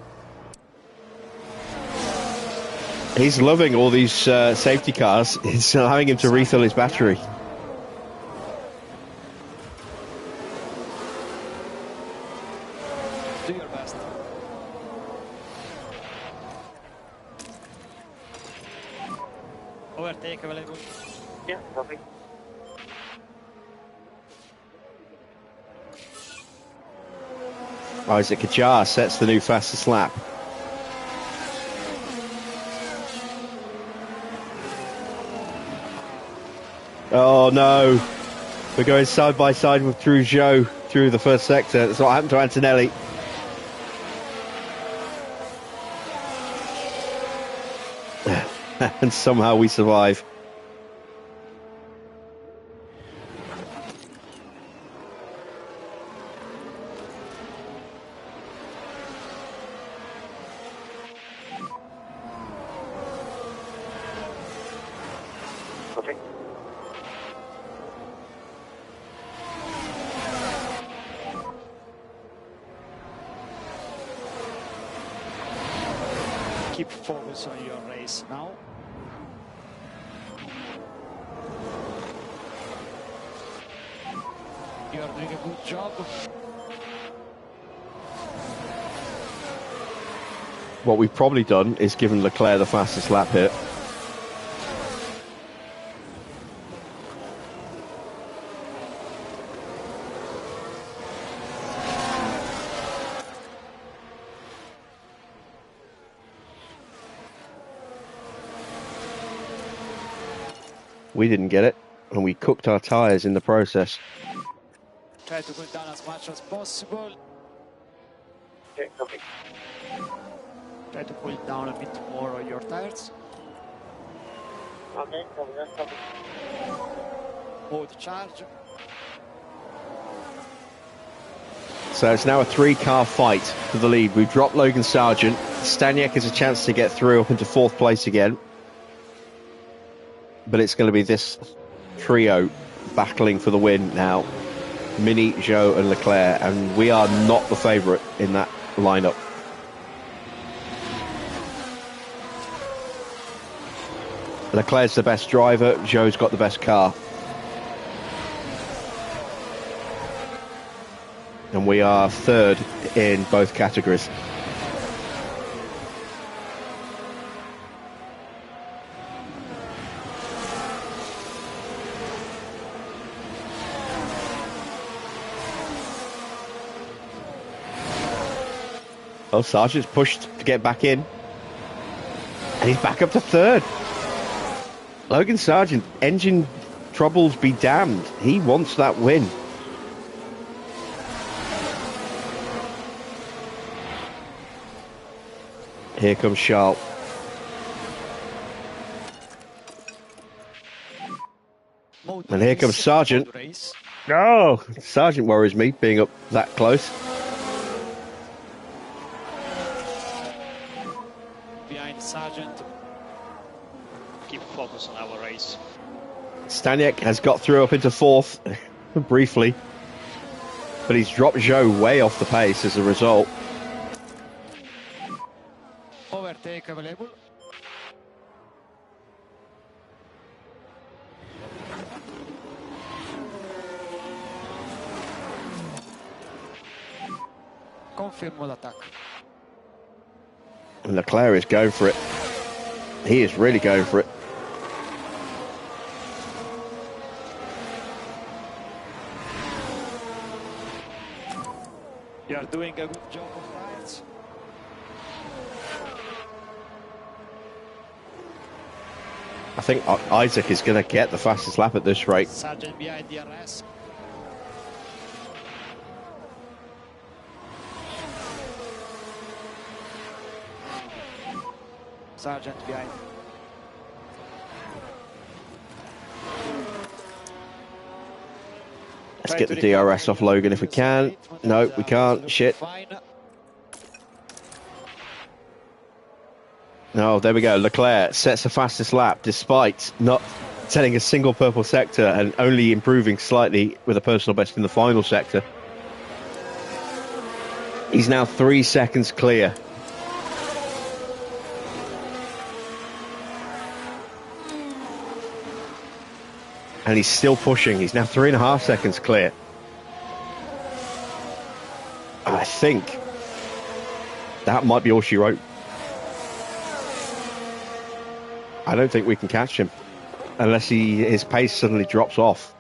He's loving all these safety cars. It's allowing him to refill his battery. Do your best. Overtake available. Yeah, copy. Isaac Ajar sets the new fastest lap. Oh no, we're going side by side with Joe through the first sector. That's what happened to Antonelli. And somehow we survive. Copy. Keep focus on your race now. You are doing a good job. What we've probably done is given Leclerc the fastest lap here. We didn't get it, and we cooked our tyres in the process. Try to go down as much as possible. Okay, copy. Try to cool down a bit more on your tires. Okay, copy, that's copy. Mode charge. So it's now a 3-car fight for the lead. We've dropped Logan Sargent. Staniak has a chance to get through up into 4th place again. But it's going to be this trio battling for the win now. Mini, Joe and Leclerc. And we are not the favourite in that lineup. Leclerc's the best driver. Joe's got the best car. And we are 3rd in both categories. Oh, Sargent's pushed to get back in. And he's back up to 3rd. Logan Sargent, engine troubles be damned. He wants that win. Here comes Charles. And here comes Sargent. No, Sargent worries me being up that close. Behind Sargent. Keep focus on our race. Staniak has got through up into 4th briefly, but he's dropped Joe way off the pace as a result. Overtake available. Confirm mode attack. And Leclerc is going for it. He is really going for it. You are doing a good job of rides. I think Isaac is going to get the fastest lap at this rate. Sergeant behind the RS. Sergeant behind. Let's get the DRS off Logan if we can. No, we can't. Shit. No, there we go. Leclerc sets the fastest lap despite not setting a single purple sector and only improving slightly with a personal best in the final sector. He's now 3 seconds clear. And he's still pushing. He's now 3.5 seconds clear. I think that might be all she wrote. I don't think we can catch him unless his pace suddenly drops off.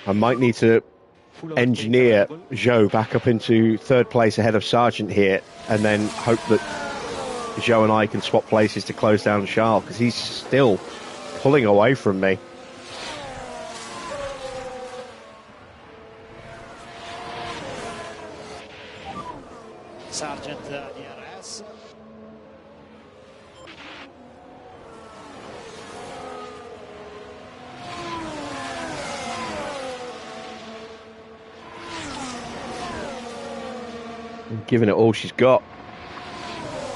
I might need to engineer Zhou back up into 3rd place ahead of Sargent here, and then hope that Zhou and I can swap places to close down Charles, because he's still pulling away from me. Sergeant DRS. Giving it all she's got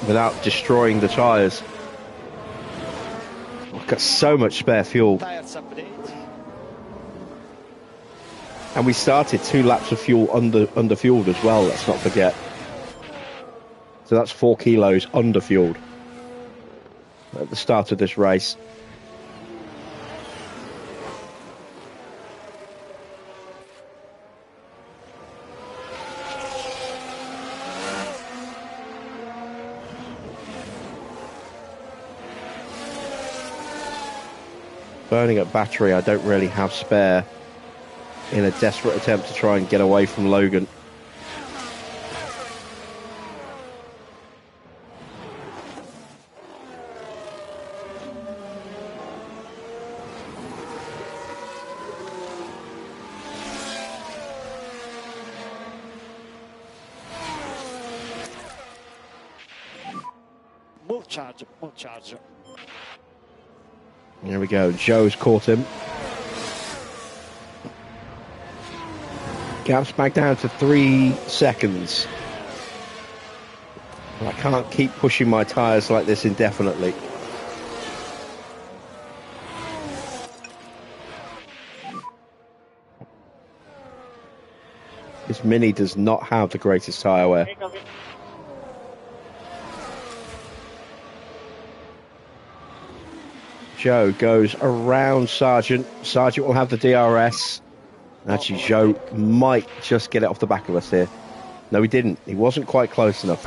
without destroying the tyres. We've got so much spare fuel. Tires update. And we started 2 laps of fuel under fueled as well, let's not forget. So that's 4 kilos under fueled at the start of this race. Burning up battery I don't really have spare in a desperate attempt to try and get away from Logan. Move charge, move charge. There we go. Joe's caught him. Gap's back down to 3 seconds. I can't keep pushing my tyres like this indefinitely. This Mini does not have the greatest tyre wear. Joe goes around Sargent. Sargent will have the DRS. Actually, Joe might just get it off the back of us here. No, he didn't. He wasn't quite close enough.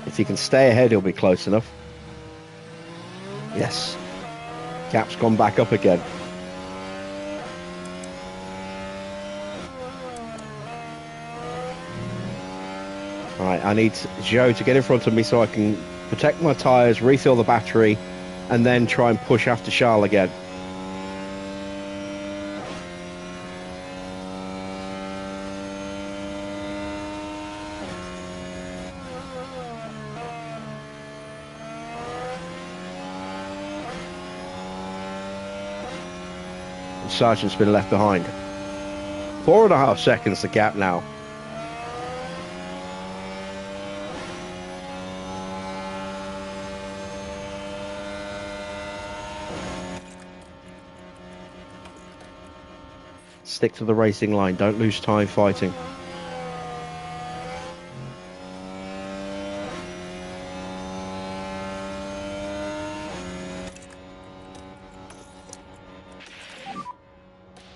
If he can stay ahead, he'll be close enough. Yes. Gap's gone back up again. Right, I need Joe to get in front of me so I can protect my tyres, refill the battery, and then try and push after Charles again. And Sargent's been left behind. 4.5 seconds the gap now. Stick to the racing line. Don't lose time fighting.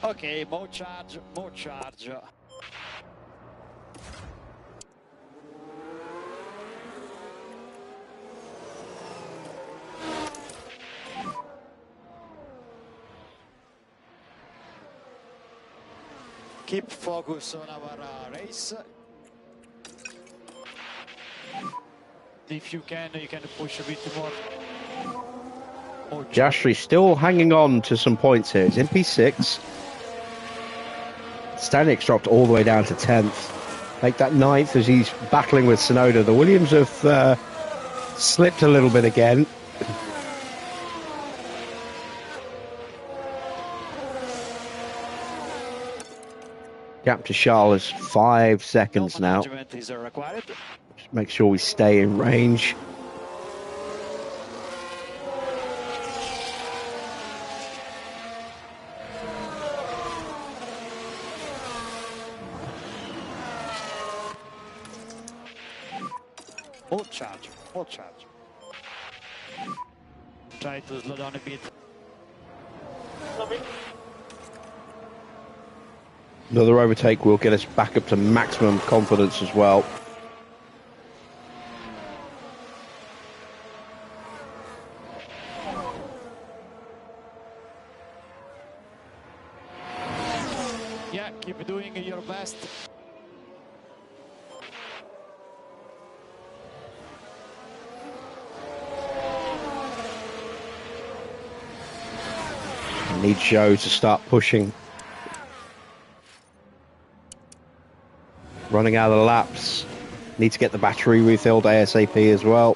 Okay, more charge, more charge. Keep focus on our race. If you can push a bit more. Piastri still hanging on to some points here. He's in P6. Staniek's dropped all the way down to 10th. Make that 9th as he's battling with Tsunoda. The Williams have slipped a little bit again. Gap to Charles is 5 seconds now. Just make sure we stay in range. Full charge, full charge. Try to slow down a bit. Another overtake will get us back up to maximum confidence as well. Yeah, keep doing your best. I need Joe to start pushing. Running out of laps. Need to get the battery refilled ASAP as well.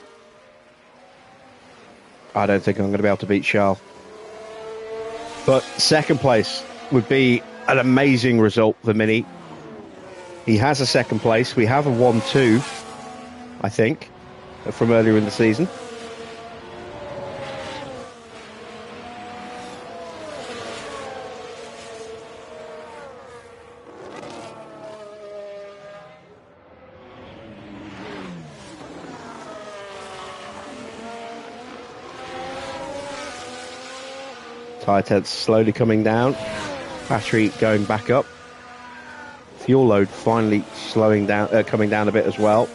I don't think I'm going to be able to beat Charles. But second place would be an amazing result for Mini. He has a second place. We have a 1-2, I think, from earlier in the season. Tyre temps slowly coming down. Battery going back up. Fuel load finally slowing down, coming down a bit as well.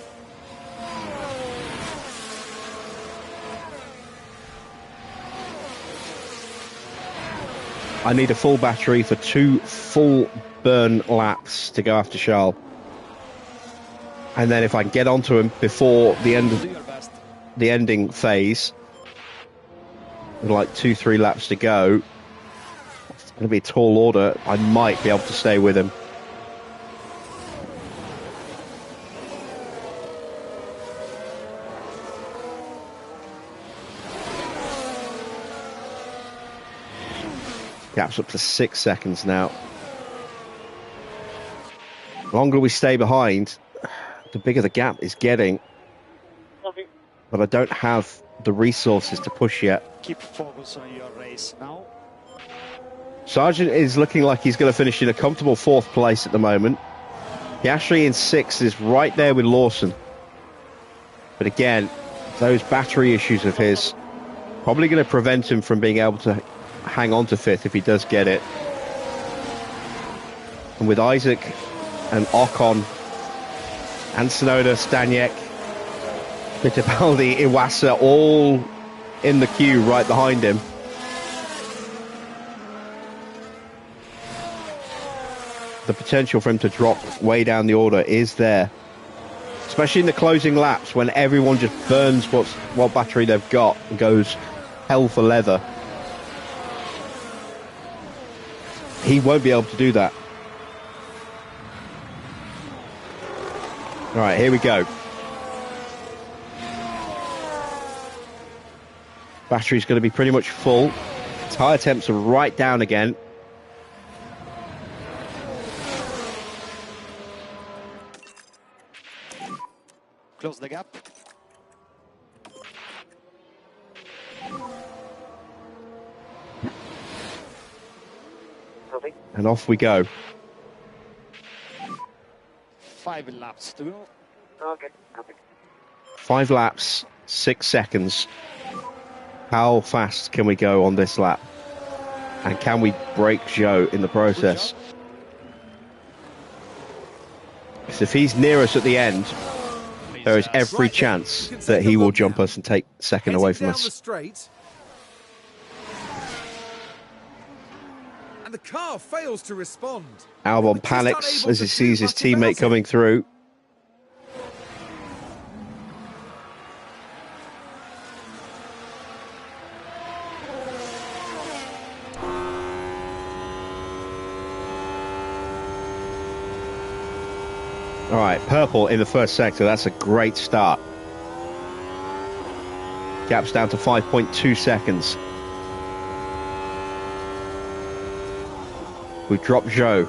I need a full battery for 2 full burn laps to go after Charles. And then if I can get onto him before the end of the ending phase, with like 2-3 laps to go, it's going to be a tall order. I might be able to stay with him. Gap's up to 6 seconds now. The longer we stay behind, the bigger the gap is getting. But I don't have the resources to push yet. Keep focus on your race now. Sargent is looking like he's going to finish in a comfortable 4th place at the moment. Piastri in 6th is right there with Lawson. But again, those battery issues of his probably going to prevent him from being able to hang on to 5th if he does get it. And with Isaac and Ocon and Tsunoda, Staniek, Fittipaldi, Iwasa all in the queue right behind him. The potential for him to drop way down the order is there. Especially in the closing laps when everyone just burns what battery they've got and goes hell for leather. He won't be able to do that. All right, here we go. Battery's going to be pretty much full. Tyre temps are right down again. Close the gap. And off we go. 5 laps to go. Okay. 5 laps, 6 seconds. How fast can we go on this lap? And can we break Joe in the process? Because if he's near us at the end, there is every chance that he will jump us and take second away from us. And the car fails to respond. Albon panics as he sees his teammate coming through. All right, purple in the first sector. That's a great start. Gap's down to 5.2 seconds. We've dropped Zhou.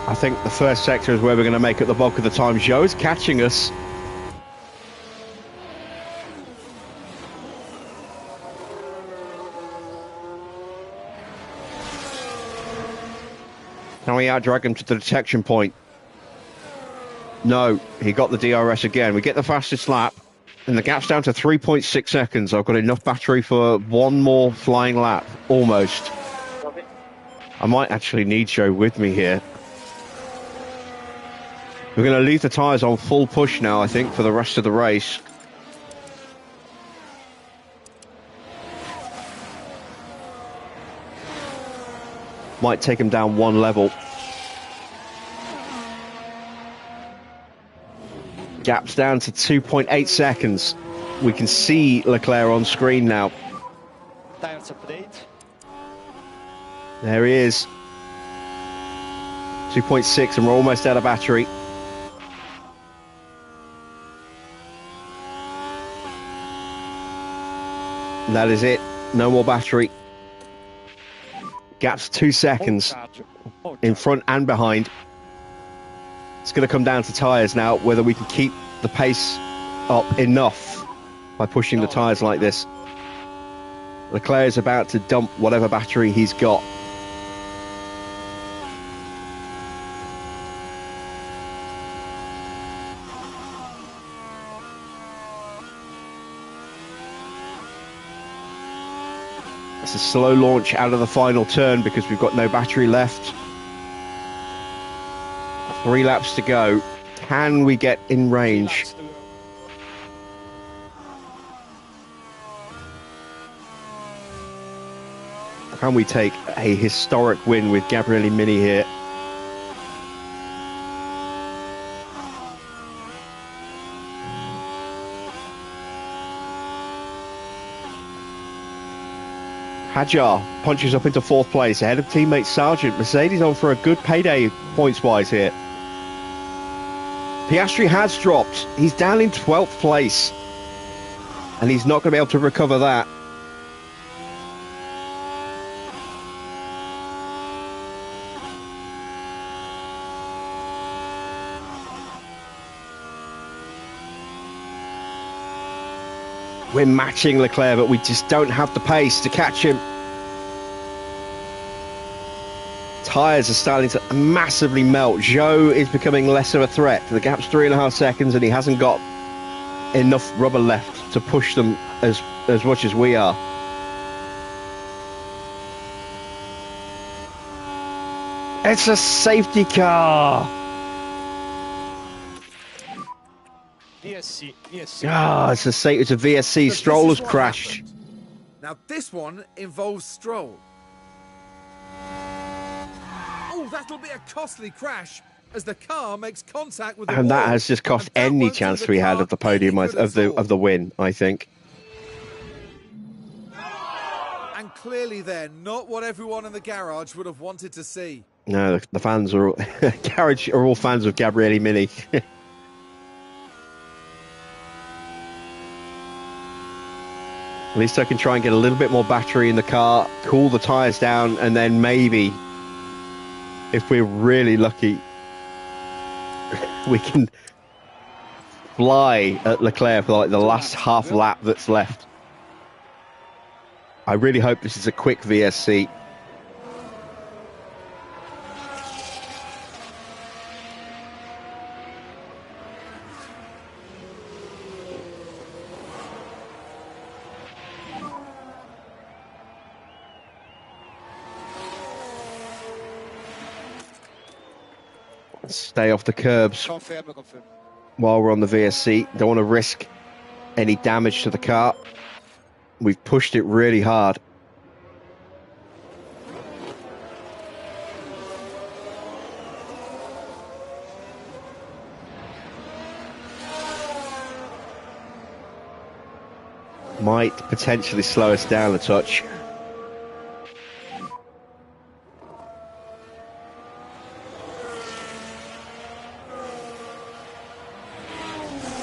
I think the first sector is where we're going to make up the bulk of the time. Zhou is catching us. Can we outdrag him to the detection point? No, he got the DRS again. We get the fastest lap, and the gap's down to 3.6 seconds. I've got enough battery for one more flying lap, almost. I might actually need Zhou with me here. We're going to leave the tyres on full push now, I think, for the rest of the race. Might take him down one level. Gap's down to 2.8 seconds. We can see Leclerc on screen now. Tires update. There he is. 2.6 and we're almost out of battery. And that is it. No more battery. Gap's 2 seconds in front and behind. It's going to come down to tyres now, whether we can keep the pace up enough by pushing the tyres like this. Leclerc is about to dump whatever battery he's got. It's a slow launch out of the final turn because we've got no battery left. 3 laps to go. Can we get in range? Can we take a historic win with Gabriele Mini here? Hadjar punches up into 4th place ahead of teammate Sargent. Mercedes on for a good payday points-wise here. Piastri has dropped. He's down in 12th place. And he's not going to be able to recover that. We're matching Leclerc, but we just don't have the pace to catch him. Tyres are starting to massively melt. Zhou is becoming less of a threat. The gap's 3.5 seconds and he hasn't got enough rubber left to push them as much as we are. It's a safety car. VSC. Ah, it's a VSC. Stroll has crashed. Now this one involves Stroll. Oh, that'll be a costly crash as the car makes contact with the wall. And that has just cost any chance we had of the podium, of the win, I think. And clearly then, not what everyone in the garage would have wanted to see. No, the fans are all, garage are all fans of Gabriele Mini. At least I can try and get a little bit more battery in the car, cool the tyres down, and then maybe, if we're really lucky, we can fly at Leclerc for like the last half lap that's left. I really hope this is a quick VSC. Stay off the curbs Confirm. while we're on the VSC. Don't want to risk any damage to the car. We've pushed it really hard. Might potentially slow us down a touch.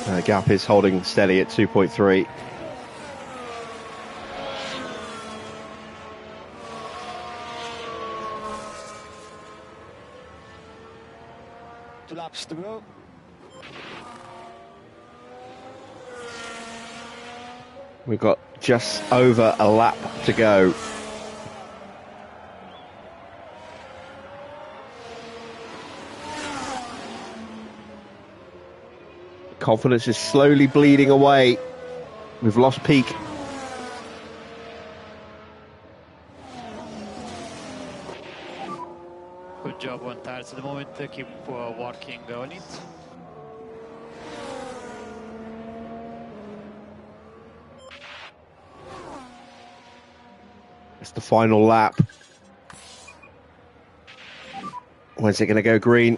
The gap is holding steady at 2.3. Two laps to go. We've got just over a lap to go. Confidence is slowly bleeding away. We've lost peak. Good job on tires at the moment. Keep working on it. It's the final lap. When's it going to go green?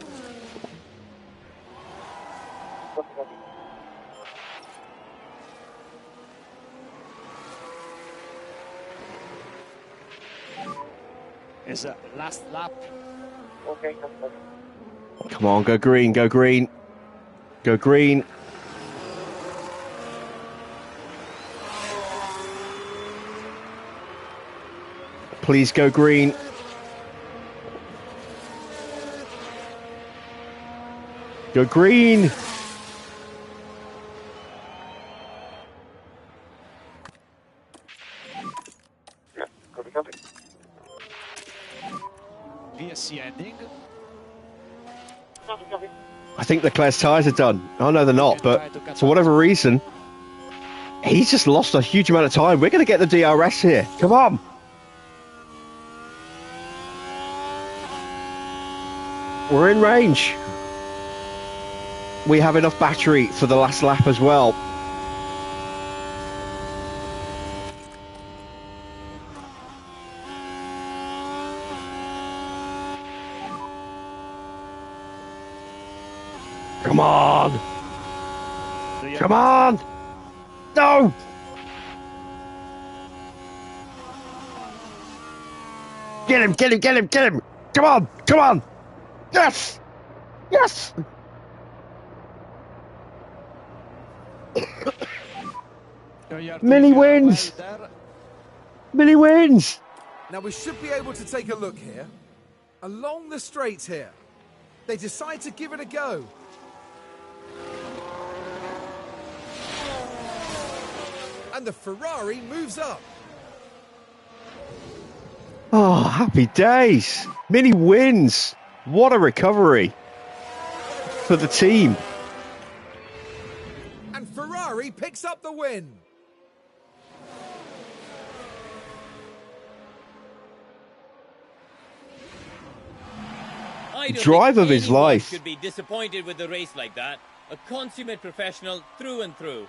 It's the last lap. Okay. Come on, go green, go green. Go green. Please go green. Go green. Copy. VSC ending. Copy. I think Leclerc's tyres are done. Oh, no, they're not. But for whatever reason, he's just lost a huge amount of time. We're going to get the DRS here. Come on. We're in range. We have enough battery for the last lap as well. Come on! Come on! No! Get him, get him, get him, get him! Come on, come on! Yes! Yes! Mini wins! Mini wins! Now we should be able to take a look here. Along the straight here. They decide to give it a go. And the Ferrari moves up. Oh, happy days. Mini wins. What a recovery for the team. And Ferrari picks up the win. I don't Drive think of his anyone life. Should be disappointed with the race like that. A consummate professional through and through.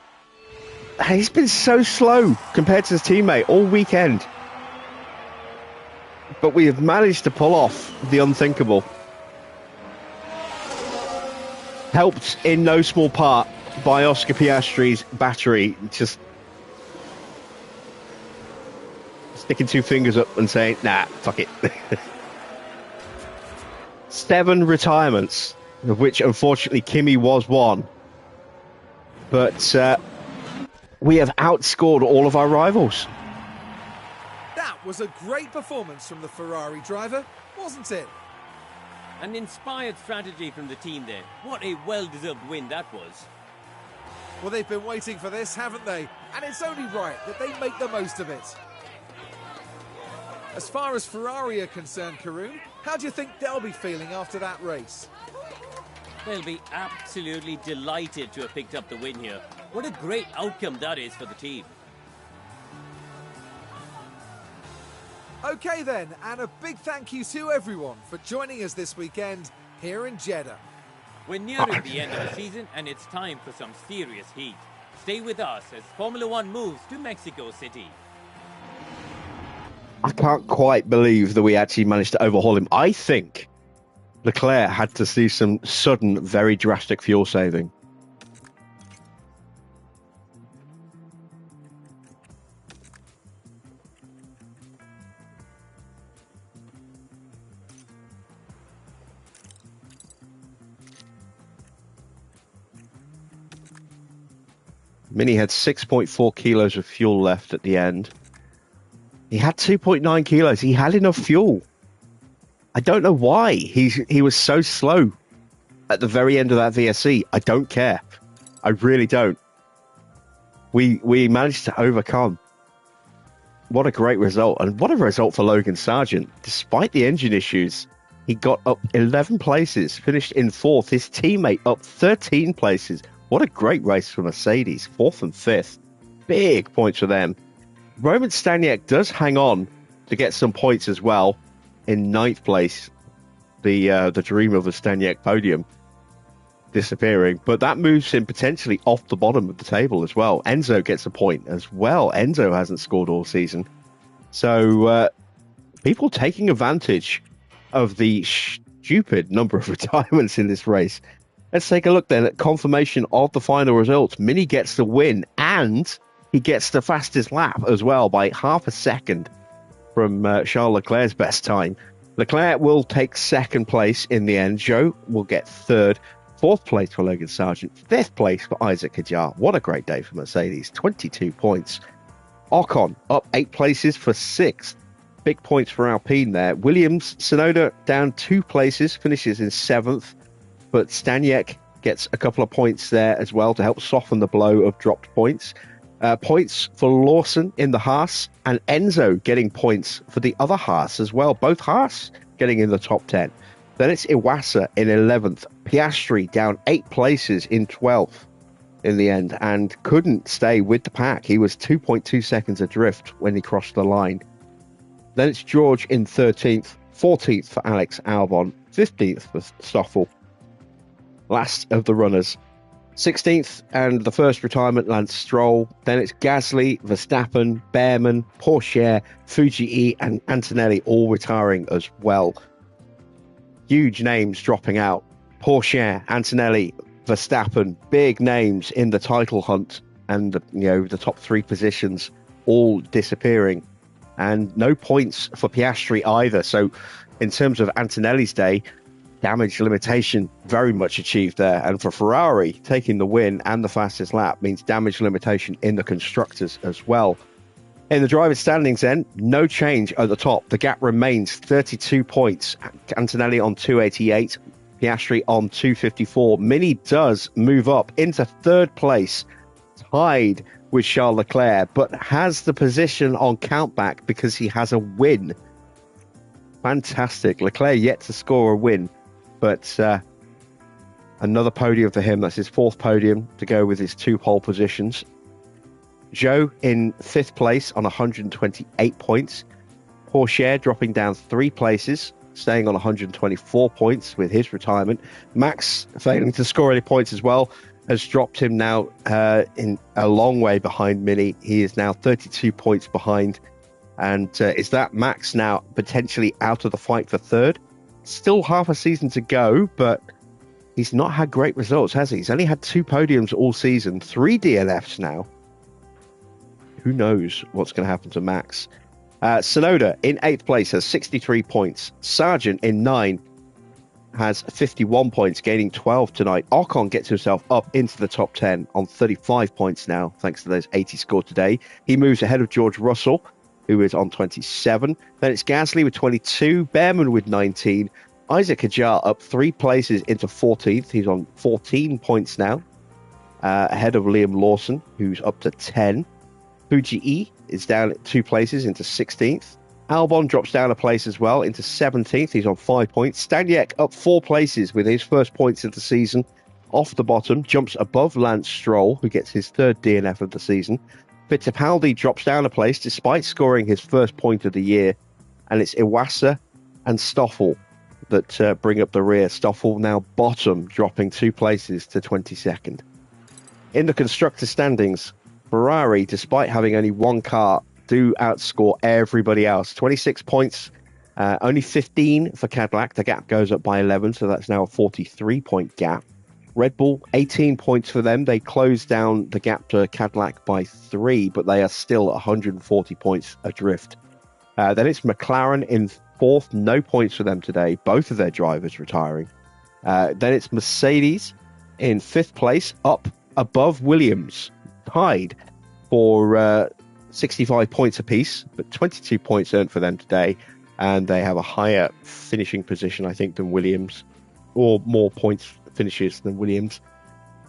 He's been so slow compared to his teammate all weekend. But we have managed to pull off the unthinkable. Helped in no small part by Oscar Piastri's battery. Just sticking two fingers up and saying, nah, fuck it. 7 retirements, of which unfortunately Kimi was one. But we have outscored all of our rivals. That was a great performance from the Ferrari driver, wasn't it? An inspired strategy from the team there. What a well-deserved win that was. Well, they've been waiting for this, haven't they? And it's only right that they make the most of it. As far as Ferrari are concerned, Karun, how do you think they'll be feeling after that race? They'll be absolutely delighted to have picked up the win here. What a great outcome that is for the team. Okay then, and a big thank you to everyone for joining us this weekend here in Jeddah. We're nearing the end of the season and it's time for some serious heat. Stay with us as Formula One moves to Mexico City. I can't quite believe that we actually managed to overhaul him. I think Leclerc had to see some sudden, very drastic fuel saving. Mini had 6.4 kilos of fuel left at the end. He had 2.9 kilos. He had enough fuel. I don't know why he was so slow at the very end of that VSC. I don't care. I really don't. We managed to overcome. What a great result. And what a result for Logan Sargent. Despite the engine issues, he got up 11 places, finished in 4th. His teammate up 13 places. What a great race for Mercedes, 4th and 5th. Big points for them. Roman Staniek does hang on to get some points as well in 9th place. The dream of the Staniek podium disappearing. But that moves him potentially off the bottom of the table as well. Enzo gets a point as well. Enzo hasn't scored all season. So people taking advantage of the stupid number of retirements in this race. Let's take a look then at confirmation of the final results. Mini gets the win and he gets the fastest lap as well by half a second from Charles Leclerc's best time. Leclerc will take 2nd place in the end. Zhou will get 3rd. 4th place for Logan Sargent. 5th place for Isaac Hadjar. What a great day for Mercedes. 22 points. Ocon up 8 places for 6th. Big points for Alpine there. Williams, Tsunoda down 2 places, finishes in 7th. But Staniek gets a couple of points there as well to help soften the blow of dropped points. Points for Lawson in the Haas and Enzo getting points for the other Haas as well. Both Haas getting in the top 10. Then it's Iwasa in 11th. Piastri down 8 places in 12th in the end and couldn't stay with the pack. He was 2.2 seconds adrift when he crossed the line. Then it's George in 13th. 14th for Alex Albon. 15th for Stoffel. Last of the runners. 16th and the first retirement, Lance Stroll. Then it's Gasly, Verstappen, Behrman, Pourchaire, Fujii and Antonelli all retiring as well. Huge names dropping out. Pourchaire, Antonelli, Verstappen, big names in the title hunt and the top 3 positions all disappearing. And no points for Piastri either. So in terms of Antonelli's day, damage limitation very much achieved there. And for Ferrari, taking the win and the fastest lap means damage limitation in the constructors as well. In the driver's standings then, no change at the top. The gap remains 32 points. Antonelli on 288, Piastri on 254. Mini does move up into 3rd place, tied with Charles Leclerc, but has the position on countback because he has a win. Fantastic. Leclerc yet to score a win. But another podium for him. That's his 4th podium to go with his 2 pole positions. Zhou in 5th place on 128 points. Pourchaire dropping down 3 places, staying on 124 points with his retirement. Max, failing to score any points as well, has dropped him now in a long way behind Mini. He is now 32 points behind. And is that Max now potentially out of the fight for 3rd? Still half a season to go, but he's not had great results, has he? He's only had 2 podiums all season, 3 DNFs now. Who knows what's going to happen to Max? Tsunoda in 8th place has 63 points. Sargent in 9 has 51 points, gaining 12 tonight. Ocon gets himself up into the top 10 on 35 points now, thanks to those 80 scored today. He moves ahead of George Russell, who is on 27. Then it's Gasly with 22, Behrman with 19, Isaac Hadjar up 3 places into 14th. He's on 14 points now, ahead of Liam Lawson, who's up to 10. Fujii is down 2 places into 16th. Albon drops down a place as well into 17th. He's on 5 points. Staniek up 4 places with his first points of the season. Off the bottom, jumps above Lance Stroll, who gets his 3rd DNF of the season. Fittipaldi drops down a place despite scoring his first point of the year. And it's Iwasa and Stoffel that bring up the rear. Stoffel now bottom, dropping 2 places to 22nd. In the constructor standings, Ferrari, despite having only one car, do outscore everybody else. 26 points, only 15 for Cadillac. The gap goes up by 11, so that's now a 43-point gap. Red Bull, 18 points for them. They closed down the gap to Cadillac by 3, but they are still 140 points adrift. Then it's McLaren in 4th, no points for them today. Both of their drivers retiring. Then it's Mercedes in 5th place, up above Williams, tied for 65 points apiece, but 22 points earned for them today. And they have a higher finishing position, I think, than Williams, or more points finishes than Williams.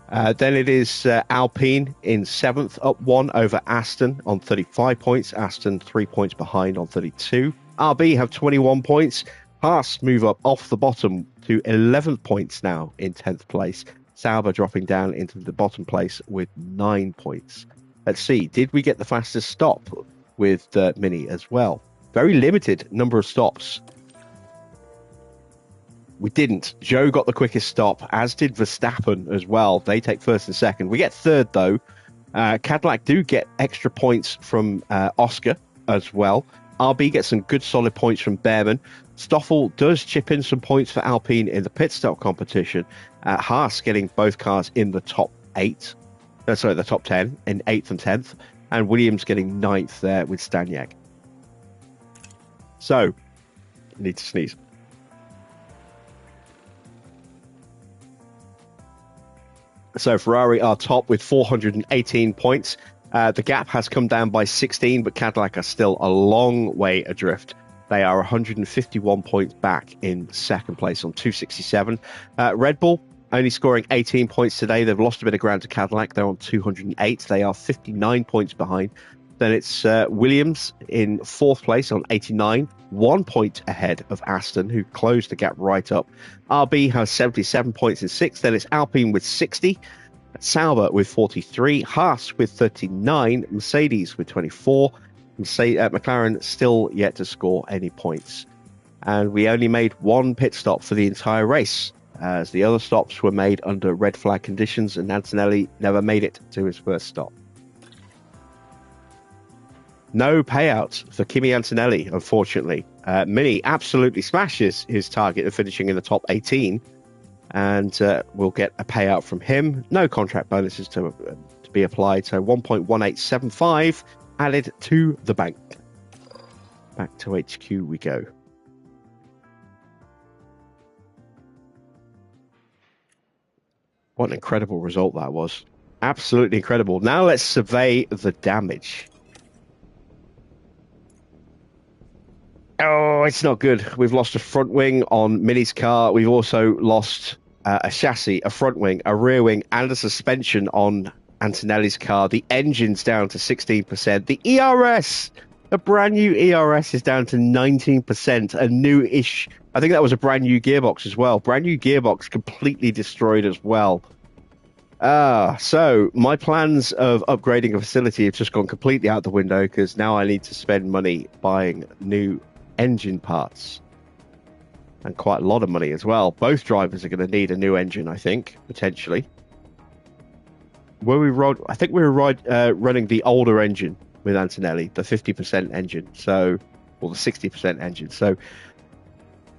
Then it is Alpine in 7th, up 1 over Aston on 35 points. Aston 3 points behind on 32. RB have 21 points. Haas move up off the bottom to 11 points now in 10th place. Sauber dropping down into the bottom place with 9 points. Let's see, did we get the fastest stop with Mini as well? Very limited number of stops. We didn't. Joe got the quickest stop, as did Verstappen as well. They take 1st and 2nd. We get 3rd, though. Cadillac do get extra points from Oscar as well. RB gets some good solid points from Behrman. Stoffel does chip in some points for Alpine in the pit stop competition. Haas getting both cars in the top 8. The top 10 in 8th and 10th. And Williams getting 9th there with Staniak. So, need to sneeze. So Ferrari are top with 418 points. The gap has come down by 16, but Cadillac are still a long way adrift. They are 151 points back in 2nd place on 267. Red Bull only scoring 18 points today. They've lost a bit of ground to Cadillac. They're on 208. They are 59 points behind. Then it's Williams in 4th place on 89, 1 point ahead of Aston, who closed the gap right up. RB has 77 points in 6th. Then it's Alpine with 60, Sauber with 43, Haas with 39, Mercedes with 24. McLaren still yet to score any points. And we only made one pit stop for the entire race, as the other stops were made under red flag conditions, and Antonelli never made it to his first stop. No payout for Kimi Antonelli, unfortunately. Mini absolutely smashes his target of finishing in the top 18, and we'll get a payout from him. No contract bonuses to be applied, so 1.1875 added to the bank. Back to HQ we go. What an incredible result that was. Absolutely incredible. Now let's survey the damage. Oh, it's not good. We've lost a front wing on Mini's car. We've also lost a chassis, a front wing, a rear wing, and a suspension on Antonelli's car. The engine's down to 16%. The ERS, a brand new ERS, is down to 19%. A new-ish, I think that was a brand new gearbox as well. Brand new gearbox completely destroyed as well. So my plans of upgrading a facility have just gone completely out the window, because now I need to spend money buying new engine parts, and quite a lot of money as well. Both drivers are going to need a new engine, I think, potentially. I think we were running the older engine with Antonelli, the 50% engine, or the 60% engine, so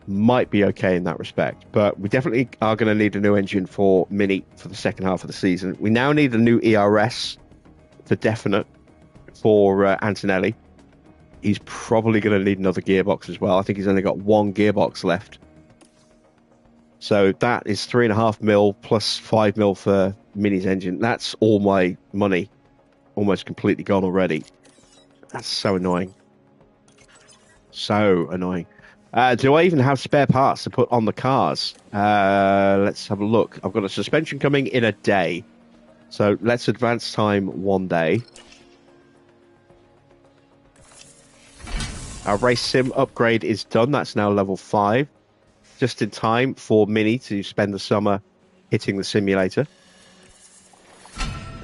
might be okay in that respect. But we definitely are going to need a new engine for Mini for the second half of the season. We now need a new ERS for definite for Antonelli. He's probably going to need another gearbox as well. I think he's only got one gearbox left. So that is 3.5 mil plus 5 mil for Mini's engine. That's all my money almost completely gone already. That's so annoying. So annoying. Do I even have spare parts to put on the cars? Let's have a look. I've got a suspension coming in a day. So let's advance time 1 day. Our race sim upgrade is done. That's now level 5. Just in time for Mini to spend the summer hitting the simulator.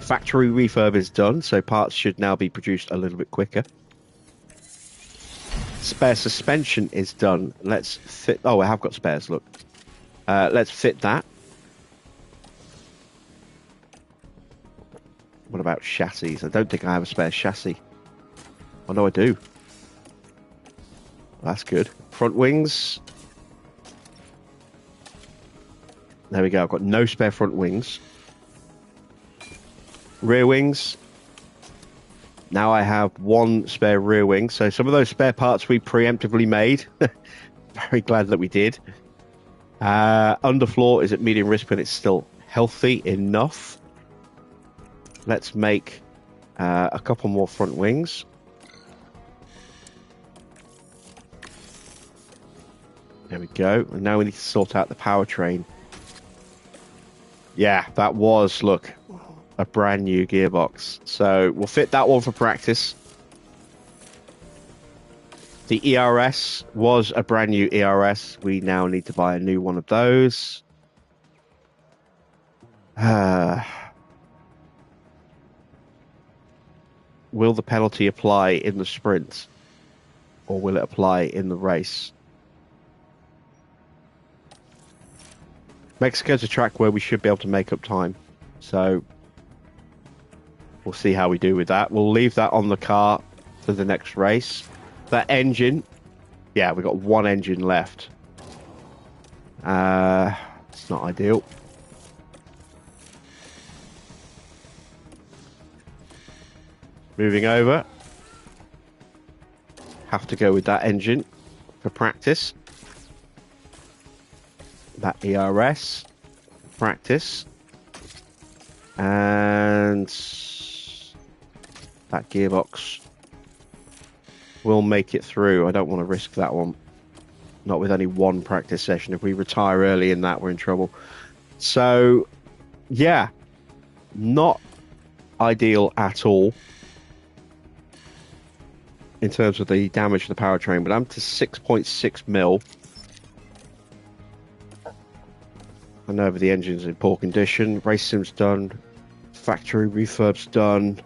Factory refurb is done, so parts should now be produced a little bit quicker. Spare suspension is done. Let's fit... Oh, I have got spares, look. Let's fit that. What about chassis? I don't think I have a spare chassis. Oh, no, I do. That's good. Front wings. There we go. I've got no spare front wings. Rear wings. Now I have one spare rear wing. So some of those spare parts we preemptively made. Very glad that we did. Underfloor is at medium risk, but it's still healthy enough. Let's make a couple more front wings. There we go. And now we need to sort out the powertrain. Yeah, that was, look, a brand new gearbox. So we'll fit that one for practice. The ERS was a brand new ERS. We now need to buy a new one of those. Will the penalty apply in the sprint? Or will it apply in the race? Mexico's a track where we should be able to make up time. So we'll see how we do with that. We'll leave that on the car for the next race. That engine, yeah, we've got one engine left. It's not ideal. Moving over. Have to go with that engine for practice. That ERS, practice. And that gearbox will make it through. I don't want to risk that one. Not with only one practice session. If we retire early in that, we're in trouble. So, yeah, not ideal at all in terms of the damage to the powertrain, but I'm to 6.6 mil. I know the engine's in poor condition. Race sim's done. Factory refurb's done.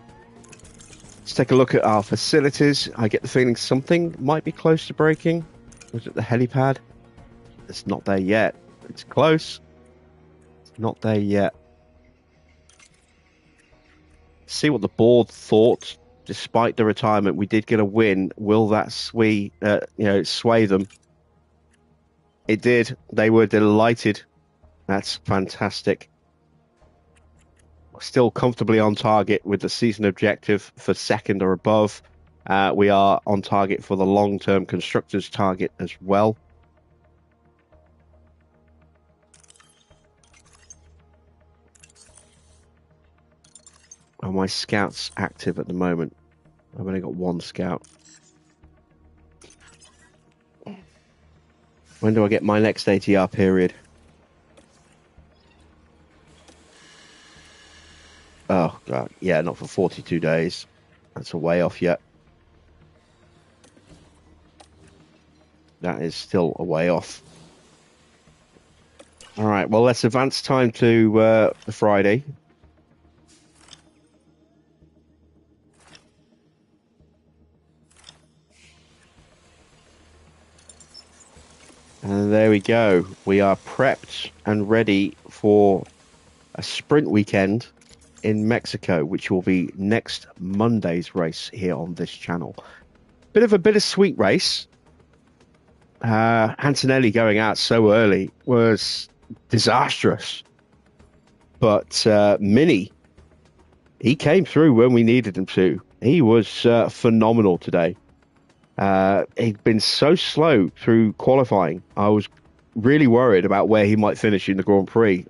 Let's take a look at our facilities. I get the feeling something might be close to breaking. Was it the helipad? It's not there yet. It's close. It's not there yet. See what the board thought. Despite the retirement, we did get a win. Will that sway them? It did. They were delighted. That's fantastic. Still comfortably on target with the season objective for second or above. We are on target for the long-term constructors target as well. Are my scouts active at the moment? I've only got one scout. When do I get my next ATR period? Oh, God. Yeah, not for 42 days. That's a way off yet. That is still a way off. All right, well, let's advance time to the Friday. And there we go. We are prepped and ready for a sprint weekend in Mexico, which will be next Monday's race here on this channel. Bit of a bittersweet race. Antonelli going out so early was disastrous. But Mini, he came through when we needed him to. He was phenomenal today. He'd been so slow through qualifying. I was really worried about where he might finish in the Grand Prix.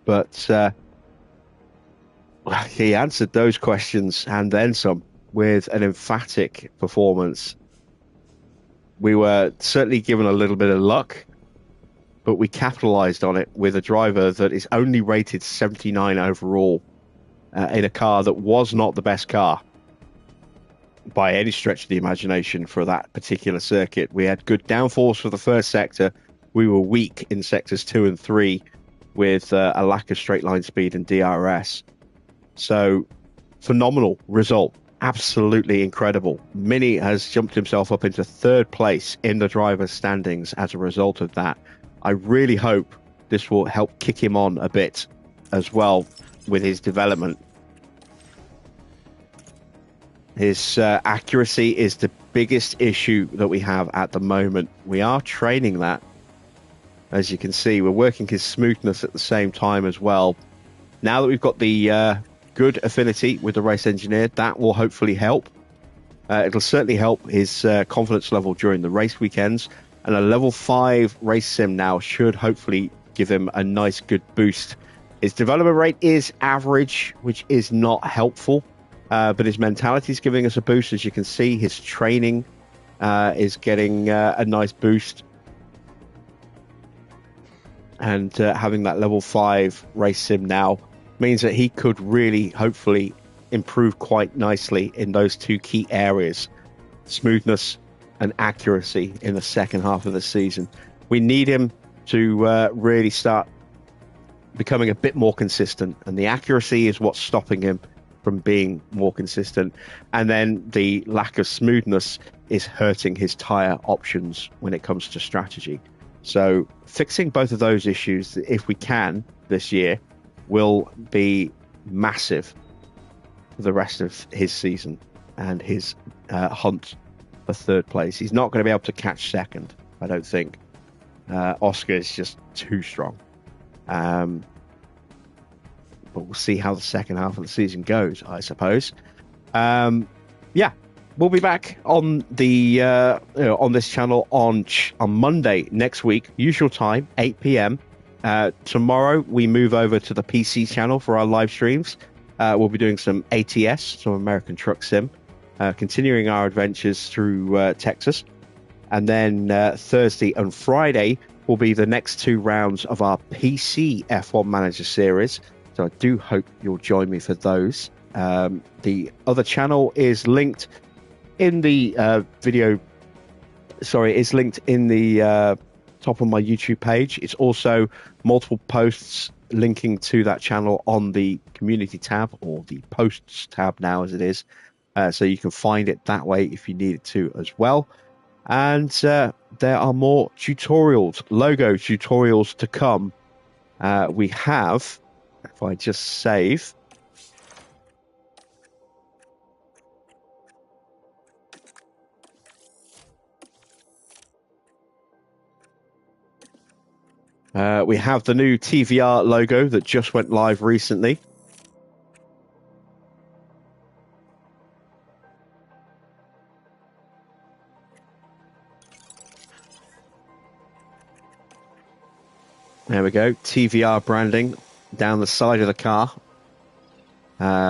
But he answered those questions and then some with an emphatic performance. We were certainly given a little bit of luck, but we capitalized on it with a driver that is only rated 79 overall in a car that was not the best car by any stretch of the imagination for that particular circuit. We had good downforce for the first sector. We were weak in sectors 2 and 3 with a lack of straight line speed and DRS. So, phenomenal result. absolutely incredible. Mini has jumped himself up into 3rd place in the driver's standings as a result of that. I really hope this will help kick him on a bit as well with his development. His accuracy is the biggest issue that we have at the moment. We are training that. As you can see, we're working his smoothness at the same time as well. Now that we've got the good affinity with the race engineer, that will hopefully help. It'll certainly help his confidence level during the race weekends. And a level 5 race sim now should hopefully give him a nice good boost. His development rate is average, which is not helpful. But his mentality is giving us a boost. As you can see, his training is getting a nice boost. And having that level 5 race sim now means that he could really, hopefully, improve quite nicely in those 2 key areas, smoothness and accuracy, in the second half of the season. We need him to really start becoming a bit more consistent, and the accuracy is what's stopping him from being more consistent. And then the lack of smoothness is hurting his tyre options when it comes to strategy. So fixing both of those issues, if we can, this year, will be massive for the rest of his season and his hunt for 3rd place. He's not going to be able to catch 2nd, I don't think. Oscar is just too strong. But we'll see how the second half of the season goes, I suppose. We'll be back on the on this channel on Monday next week, usual time, 8 p.m. Tomorrow we move over to the PC channel for our live streams. We'll be doing some ATS, some American Truck Sim, continuing our adventures through Texas. And then Thursday and Friday will be the next 2 rounds of our PC F1 Manager series. So I do hope you'll join me for those. The other channel is linked in the is linked in the top of my YouTube page. It's also multiple posts linking to that channel on the community tab, or the posts tab now as it is. So you can find it that way if you need it to as well. And there are more tutorials, logo tutorials to come. We have, if I just save, we have the new TVR logo that just went live recently. There we go, TVR branding down the side of the car,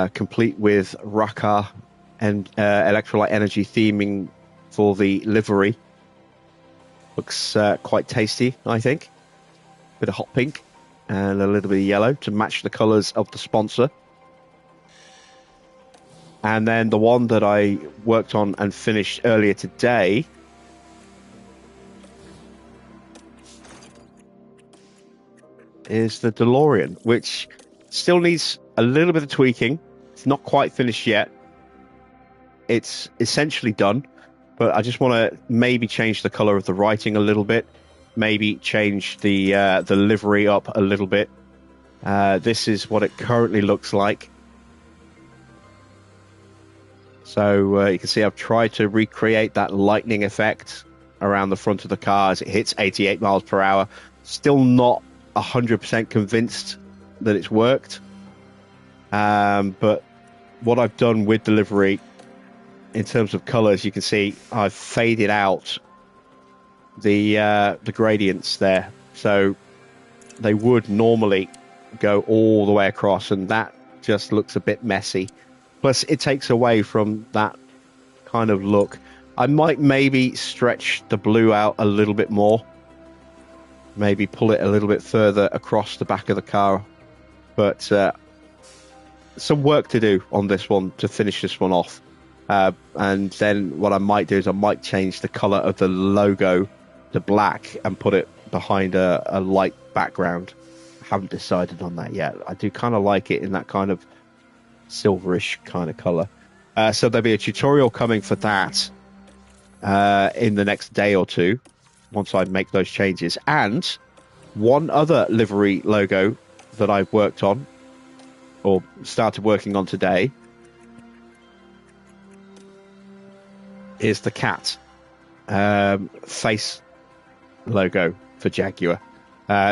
complete with Raka and electrolyte energy theming for the livery. Looks quite tasty, I think. Bit of hot pink and a little bit of yellow to match the colours of the sponsor. And then the one that I worked on and finished earlier today is the DeLorean, which still needs a little bit of tweaking. It's not quite finished yet. It's essentially done, but I just want to maybe change the color of the writing a little bit, maybe change the livery up a little bit. This is what it currently looks like. So you can see I've tried to recreate that lightning effect around the front of the car as it hits 88 miles per hour. Still not 100% convinced that it's worked, but what I've done with the livery in terms of colors, you can see I've faded out the gradients there, so they would normally go all the way across, and that just looks a bit messy. Plus it takes away from that kind of look. I might maybe stretch the blue out a little bit more, maybe pull it a little bit further across the back of the car, but some work to do on this one to finish this one off. And then what I might do is I might change the color of the logo to black and put it behind a light background. I haven't decided on that yet. I do kind of like it in that kind of silverish kind of color. So there'll be a tutorial coming for that in the next day or two, once I make those changes. And one other livery logo that I've worked on, or started working on today, is the cat face logo for Jaguar.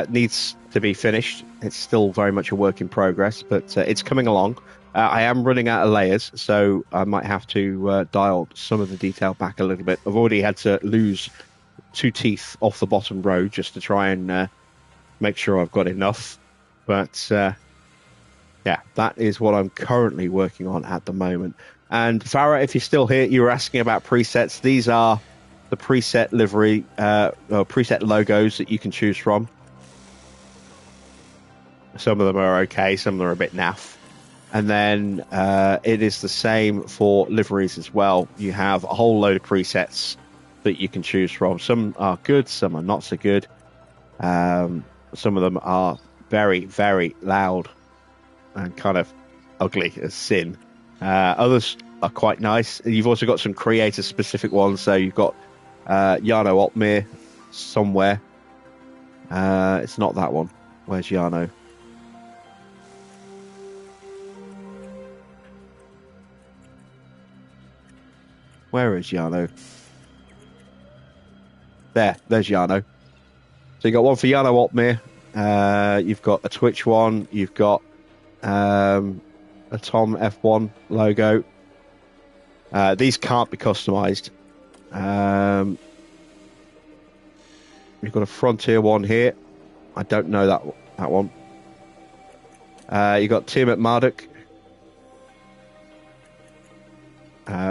Needs to be finished. It's still very much a work in progress, but it's coming along. I am running out of layers, so I might have to dial some of the detail back a little bit. I've already had to lose 2 teeth off the bottom row just to try and make sure I've got enough. But yeah, that is what I'm currently working on at the moment. And Farah, if you're still here, you were asking about presets. These are the preset livery, preset logos that you can choose from. Some of them are okay, some of them are a bit naff. And then it is the same for liveries as well. You have a whole load of presets that you can choose from. Some are good, some are not so good. Some of them are very, very loud and kind of ugly as sin. Others are quite nice. You've also got some creator-specific ones. So you've got Jarno Opmeer somewhere. It's not that one. Where's Jarno? Where is Jarno? There's Jarno. So you got one for Jarno Opmeer. You've got a Twitch one. You've got a Tom F1 logo. These can't be customized. You've got a Frontier one here. I don't know that one. You've got Tim at Marduk.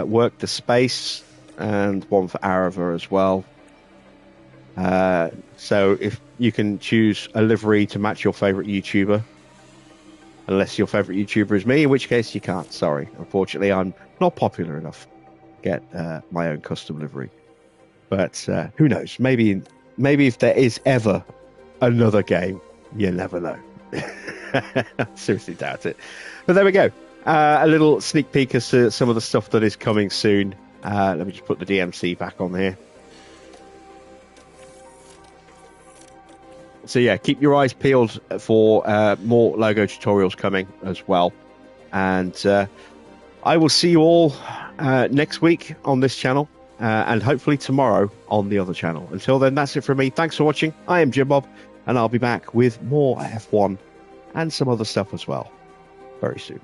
Work the Space, and one for Arava as well. So if you can choose a livery to match your favourite YouTuber, unless your favourite YouTuber is me, in which case you can't. Sorry, unfortunately, I'm not popular enough to get my own custom livery. But who knows? Maybe if there is ever another game, you never know. Seriously doubt it. But there we go. A little sneak peek as to some of the stuff that is coming soon. Let me just put the DMC back on here. So yeah, keep your eyes peeled for more logo tutorials coming as well. And I will see you all next week on this channel, and hopefully tomorrow on the other channel. Until then, that's it from me. Thanks for watching. I am Jim Bob, and I'll be back with more F1 and some other stuff as well very soon.